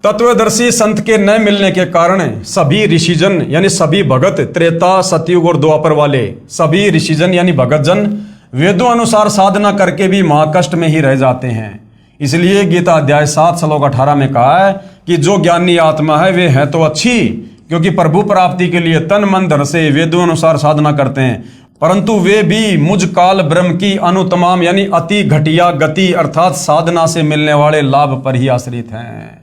तत्वदर्शी संत के न मिलने के कारण सभी ऋषिजन यानी सभी भगत, त्रेता सतयुग और द्वापर वाले सभी ऋषिजन यानी भगत जन वेदों अनुसार साधना करके भी महाकष्ट में ही रह जाते हैं। इसलिए गीता अध्याय 7 श्लोक 18 में कहा है कि जो ज्ञानी आत्मा है वे है तो अच्छी, क्योंकि प्रभु प्राप्ति के लिए तन मन धन से वेदों अनुसार साधना करते हैं, परंतु वे भी मुझ काल ब्रह्म की अनुतमाम यानी अति घटिया गति अर्थात साधना से मिलने वाले लाभ पर ही आश्रित हैं।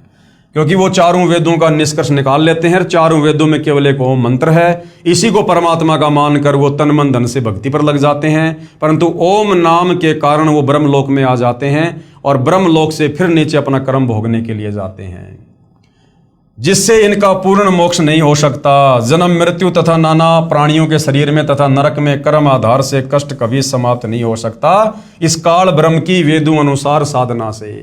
क्योंकि वो चारों वेदों का निष्कर्ष निकाल लेते हैं, चारों वेदों में केवल एक ओम मंत्र है, इसी को परमात्मा का मानकर वो तन मन धन से भक्ति पर लग जाते हैं, परंतु ओम नाम के कारण वो ब्रह्मलोक में आ जाते हैं और ब्रह्मलोक से फिर नीचे अपना कर्म भोगने के लिए जाते हैं, जिससे इनका पूर्ण मोक्ष नहीं हो सकता। जन्म मृत्यु तथा नाना प्राणियों के शरीर में तथा नरक में कर्म आधार से कष्ट कभी समाप्त नहीं हो सकता इस काल ब्रह्म की वेदों अनुसार साधना से।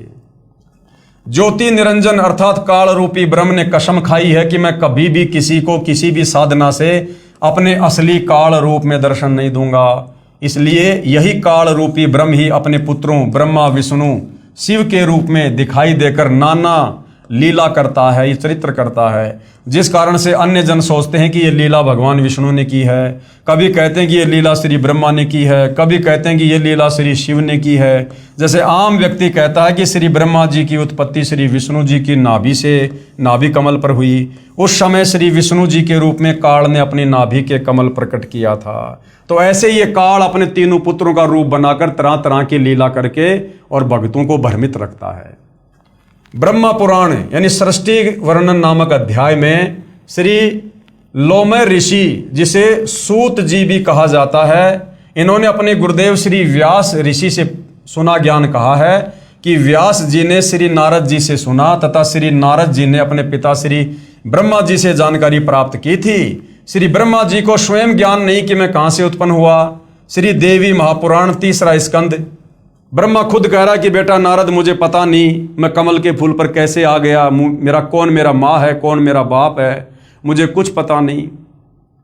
ज्योति निरंजन अर्थात काल रूपी ब्रह्म ने कसम खाई है कि मैं कभी भी किसी को किसी भी साधना से अपने असली काल रूप में दर्शन नहीं दूंगा। इसलिए यही काल रूपी ब्रह्म ही अपने पुत्रों ब्रह्मा विष्णु शिव के रूप में दिखाई देकर नाना लीला करता है, ये चरित्र करता है, जिस कारण से अन्य जन सोचते हैं कि ये लीला भगवान विष्णु ने की है। कभी कहते हैं कि ये लीला श्री ब्रह्मा ने की है, कभी कहते हैं कि ये लीला श्री शिव ने की है। जैसे आम व्यक्ति कहता है कि श्री ब्रह्मा जी की उत्पत्ति श्री विष्णु जी की नाभि से, नाभि कमल पर हुई। उस समय श्री विष्णु जी के रूप में काल ने अपनी नाभि के कमल प्रकट किया था। तो ऐसे ये काल अपने तीनों पुत्रों का रूप बनाकर तरह तरह की लीला करके और भक्तों को भ्रमित रखता है। ब्रह्मा पुराण यानी सृष्टि वर्णन नामक अध्याय में श्री लोमय ऋषि, जिसे सूत जी भी कहा जाता है, इन्होंने अपने गुरुदेव श्री व्यास ऋषि से सुना ज्ञान कहा है कि व्यास जी ने श्री नारद जी से सुना तथा श्री नारद जी ने अपने पिता श्री ब्रह्मा जी से जानकारी प्राप्त की थी। श्री ब्रह्मा जी को स्वयं ज्ञान नहीं कि मैं कहां से उत्पन्न हुआ। श्री देवी महापुराण 3रा स्कंद, ब्रह्मा खुद कह रहा कि बेटा नारद मुझे पता नहीं मैं कमल के फूल पर कैसे आ गया, कौन मेरा माँ है, कौन मेरा बाप है, मुझे कुछ पता नहीं।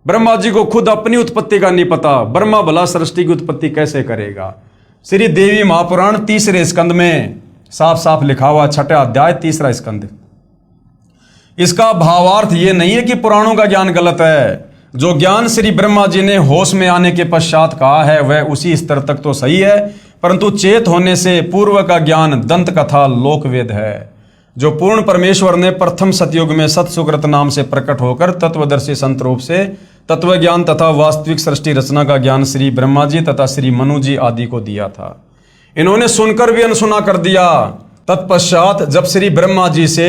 ब्रह्मा जी को खुद अपनी उत्पत्ति का नहीं पता, ब्रह्मा भला सृष्टि की उत्पत्ति कैसे करेगा। श्री देवी महापुराण 3रे स्कंद में साफ साफ लिखा हुआ, 6ठा अध्याय 3रा स्कंद। इसका भावार्थ ये नहीं है कि पुराणों का ज्ञान गलत है। जो ज्ञान श्री ब्रह्मा जी ने होश में आने के पश्चात कहा है वह उसी स्तर तक तो सही है, परंतु चेत होने से पूर्व का ज्ञान दंत कथा लोकवेद है। जो पूर्ण परमेश्वर ने प्रथम सतयुग में सत सुकृत नाम से प्रकट होकर तत्वदर्शी संत रूप से तत्व ज्ञान तथा वास्तविक सृष्टि रचना का ज्ञान श्री ब्रह्मा जी तथा श्री मनु जी आदि को दिया था। इन्होंने सुनकर भी अनसुना कर दिया। तत्पश्चात जब श्री ब्रह्मा जी से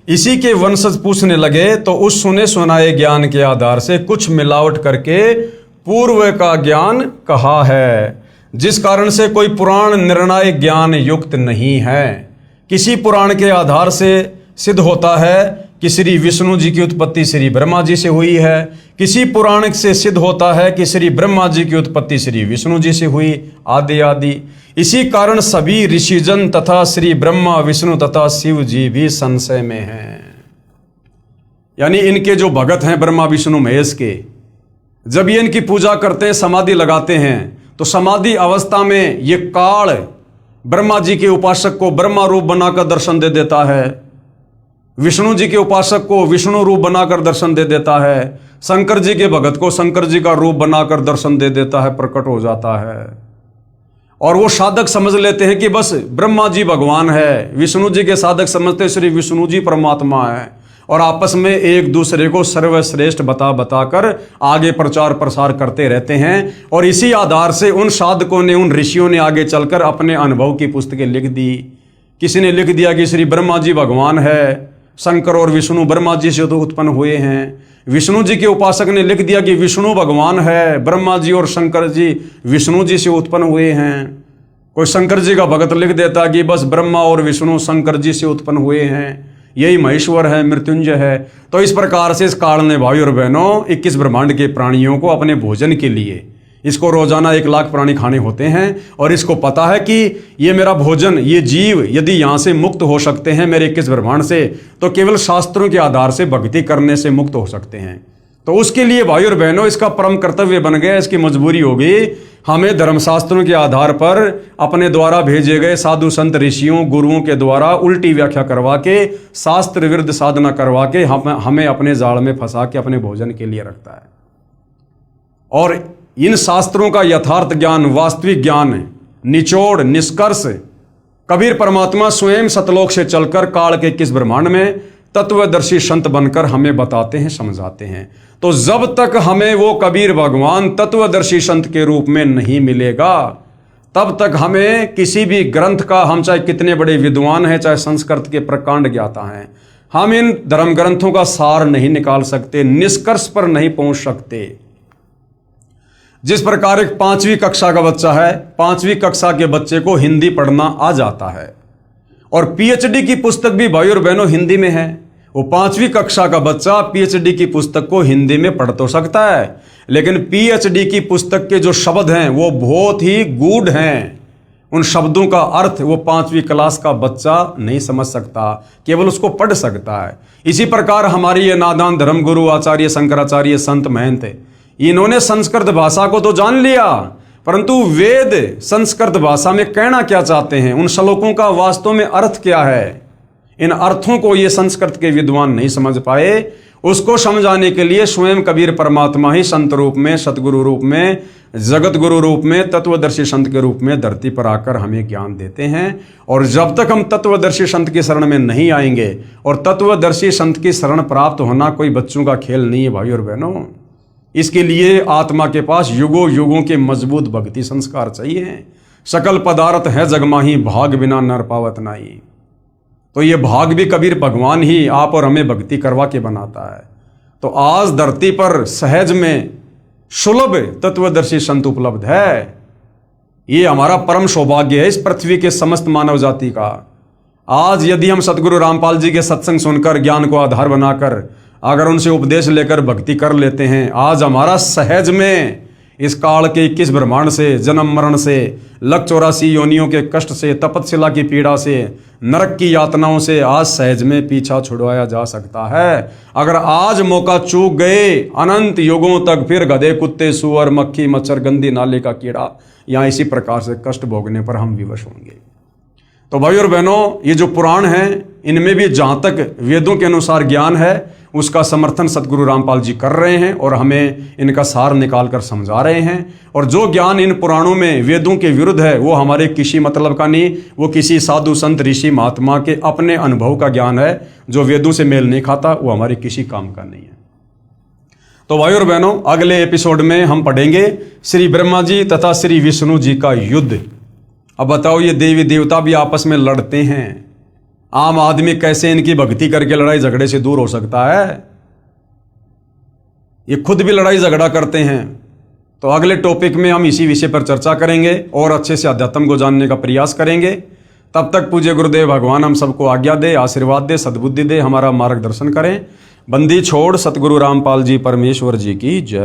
इसी के वंशज पूछने लगे तो उस सुने सुनाए ज्ञान के आधार से कुछ मिलावट करके पूर्व का ज्ञान कहा है, जिस कारण से कोई पुराण निर्णायक ज्ञान युक्त नहीं है। किसी पुराण के आधार से सिद्ध होता है कि श्री विष्णु जी की उत्पत्ति श्री ब्रह्मा जी से हुई है, किसी पुराण से सिद्ध होता है कि श्री ब्रह्मा जी की उत्पत्ति श्री विष्णु जी से हुई, आदि आदि। इसी कारण सभी ऋषिजन तथा श्री ब्रह्मा विष्णु तथा शिव जी भी संशय में हैं। यानी इनके जो भगत हैं ब्रह्मा विष्णु महेश के, जब ये इनकी पूजा करते हैं, समाधि लगाते हैं, तो समाधि अवस्था में ये काल ब्रह्मा जी के उपासक को ब्रह्मा रूप बनाकर दर्शन दे देता है, विष्णु जी के उपासक को विष्णु रूप बनाकर दर्शन दे देता है, शंकर जी के भगत को शंकर जी का रूप बनाकर दर्शन दे देता है, प्रकट हो जाता है। और वो साधक समझ लेते हैं कि बस ब्रह्मा जी भगवान है, विष्णु जी के साधक समझते श्री विष्णु जी परमात्मा है, और आपस में एक दूसरे को सर्वश्रेष्ठ बताकर आगे प्रचार प्रसार करते रहते हैं। और इसी आधार से उन साधकों ने, उन ऋषियों ने आगे चलकर अपने अनुभव की पुस्तकें लिख दी। किसी ने लिख दिया कि श्री ब्रह्मा जी भगवान है, शंकर और विष्णु ब्रह्मा जी से तो उत्पन्न हुए हैं। विष्णु जी के उपासक ने लिख दिया कि विष्णु भगवान है, ब्रह्मा जी और शंकर जी विष्णु जी से उत्पन्न हुए हैं। कोई शंकर जी का भगत लिख देता कि बस ब्रह्मा और विष्णु शंकर जी से उत्पन्न हुए हैं, यही महेश्वर है, मृत्युंजय है। तो इस प्रकार से इस काल ने भाई और बहनों 21 ब्रह्मांड के प्राणियों को अपने भोजन के लिए, इसको रोजाना 1 लाख प्राणी खाने होते हैं, और इसको पता है कि ये मेरा भोजन, ये जीव यदि यहाँ से मुक्त हो सकते हैं मेरे 21 ब्रह्मांड से, तो केवल शास्त्रों के आधार से भक्ति करने से मुक्त हो सकते हैं। तो उसके लिए भाई और बहनों इसका परम कर्तव्य बन गया, इसकी मजबूरी होगी, हमें धर्मशास्त्रों के आधार पर अपने द्वारा भेजे गए साधु संत ऋषियों गुरुओं के द्वारा उल्टी व्याख्या करवा के, शास्त्र विरुद्ध साधना करवा के हमें अपने जाल में फंसा के अपने भोजन के लिए रखता है। और इन शास्त्रों का यथार्थ ज्ञान, वास्तविक ज्ञान, निचोड़, निष्कर्ष कबीर परमात्मा स्वयं सतलोक से चलकर काल के 21 ब्रह्मांड में तत्वदर्शी संत बनकर हमें बताते हैं, समझाते हैं। तो जब तक हमें वो कबीर भगवान तत्वदर्शी संत के रूप में नहीं मिलेगा, तब तक हमें किसी भी ग्रंथ का, हम चाहे कितने बड़े विद्वान हैं, चाहे संस्कृत के प्रकांड ज्ञाता हैं, हम इन धर्म ग्रंथों का सार नहीं निकाल सकते, निष्कर्ष पर नहीं पहुंच सकते। जिस प्रकार एक 5वीं कक्षा का बच्चा है, 5वीं कक्षा के बच्चे को हिंदी पढ़ना आ जाता है, और पीएचडी की पुस्तक भी भाई और बहनों हिंदी में है। वो 5वीं कक्षा का बच्चा पीएचडी की पुस्तक को हिंदी में पढ़ तो सकता है, लेकिन पीएचडी की पुस्तक के जो शब्द हैं वो बहुत ही गूढ़ हैं। उन शब्दों का अर्थ वो 5वीं क्लास का बच्चा नहीं समझ सकता, केवल उसको पढ़ सकता है। इसी प्रकार हमारी ये नादान धर्मगुरु आचार्य शंकराचार्य संत महंत, इन्होंने संस्कृत भाषा को तो जान लिया, परंतु वेद संस्कृत भाषा में कहना क्या चाहते हैं, उन श्लोकों का वास्तव में अर्थ क्या है, इन अर्थों को ये संस्कृत के विद्वान नहीं समझ पाए। उसको समझाने के लिए स्वयं कबीर परमात्मा ही संत रूप में, सतगुरु रूप में, जगत गुरु रूप में, तत्वदर्शी संत के रूप में धरती पर आकर हमें ज्ञान देते हैं। और जब तक हम तत्वदर्शी संत की शरण में नहीं आएंगे, और तत्वदर्शी संत की शरण प्राप्त होना कोई बच्चों का खेल नहीं है भाई और बहनों। इसके लिए आत्मा के पास युगों युगों के मजबूत भक्ति संस्कार चाहिए। सकल पदार्थ है जगमाही, भाग बिना नर पावत नाई। तो ये भाग भी कबीर भगवान ही आप और हमें भक्ति करवा के बनाता है। तो आज धरती पर सहज में सुलभ तत्वदर्शी संत उपलब्ध है। ये हमारा परम सौभाग्य है इस पृथ्वी के समस्त मानव जाति का। आज यदि हम सतगुरु रामपाल जी के सत्संग सुनकर, ज्ञान को आधार बनाकर, अगर उनसे उपदेश लेकर भक्ति कर लेते हैं, आज हमारा सहज में इस काल के 21 ब्रह्मांड से, जन्म मरण से, लख 84 योनियों के कष्ट से, तपस्या की पीड़ा से, नरक की यातनाओं से आज सहज में पीछा छुड़वाया जा सकता है। अगर आज मौका चूक गए, अनंत युगों तक फिर गधे, कुत्ते, सुअर, मक्खी, मच्छर, गंदी नाले का कीड़ा या इसी प्रकार से कष्ट भोगने पर हम विवश होंगे। तो भाई और बहनों, ये जो पुराण हैं, इनमें भी जहाँ तक वेदों के अनुसार ज्ञान है, उसका समर्थन सतगुरु रामपाल जी कर रहे हैं और हमें इनका सार निकाल कर समझा रहे हैं। और जो ज्ञान इन पुराणों में वेदों के विरुद्ध है, वो हमारे किसी मतलब का नहीं, वो किसी साधु संत ऋषि महात्मा के अपने अनुभव का ज्ञान है। जो वेदों से मेल नहीं खाता, वो हमारे किसी काम का नहीं है। तो भाई और बहनों, अगले एपिसोड में हम पढ़ेंगे श्री ब्रह्मा जी तथा श्री विष्णु जी का युद्ध। अब बताओ, ये देवी देवता भी आपस में लड़ते हैं, आम आदमी कैसे इनकी भक्ति करके लड़ाई झगड़े से दूर हो सकता है? ये खुद भी लड़ाई झगड़ा करते हैं। तो अगले टॉपिक में हम इसी विषय पर चर्चा करेंगे और अच्छे से अध्यात्म को जानने का प्रयास करेंगे। तब तक पूज्य गुरुदेव भगवान हम सबको आज्ञा दे, आशीर्वाद दे, सद्बुद्धि दे, हमारा मार्गदर्शन करें। बंदी छोड़ सतगुरु रामपाल जी परमेश्वर जी की जय।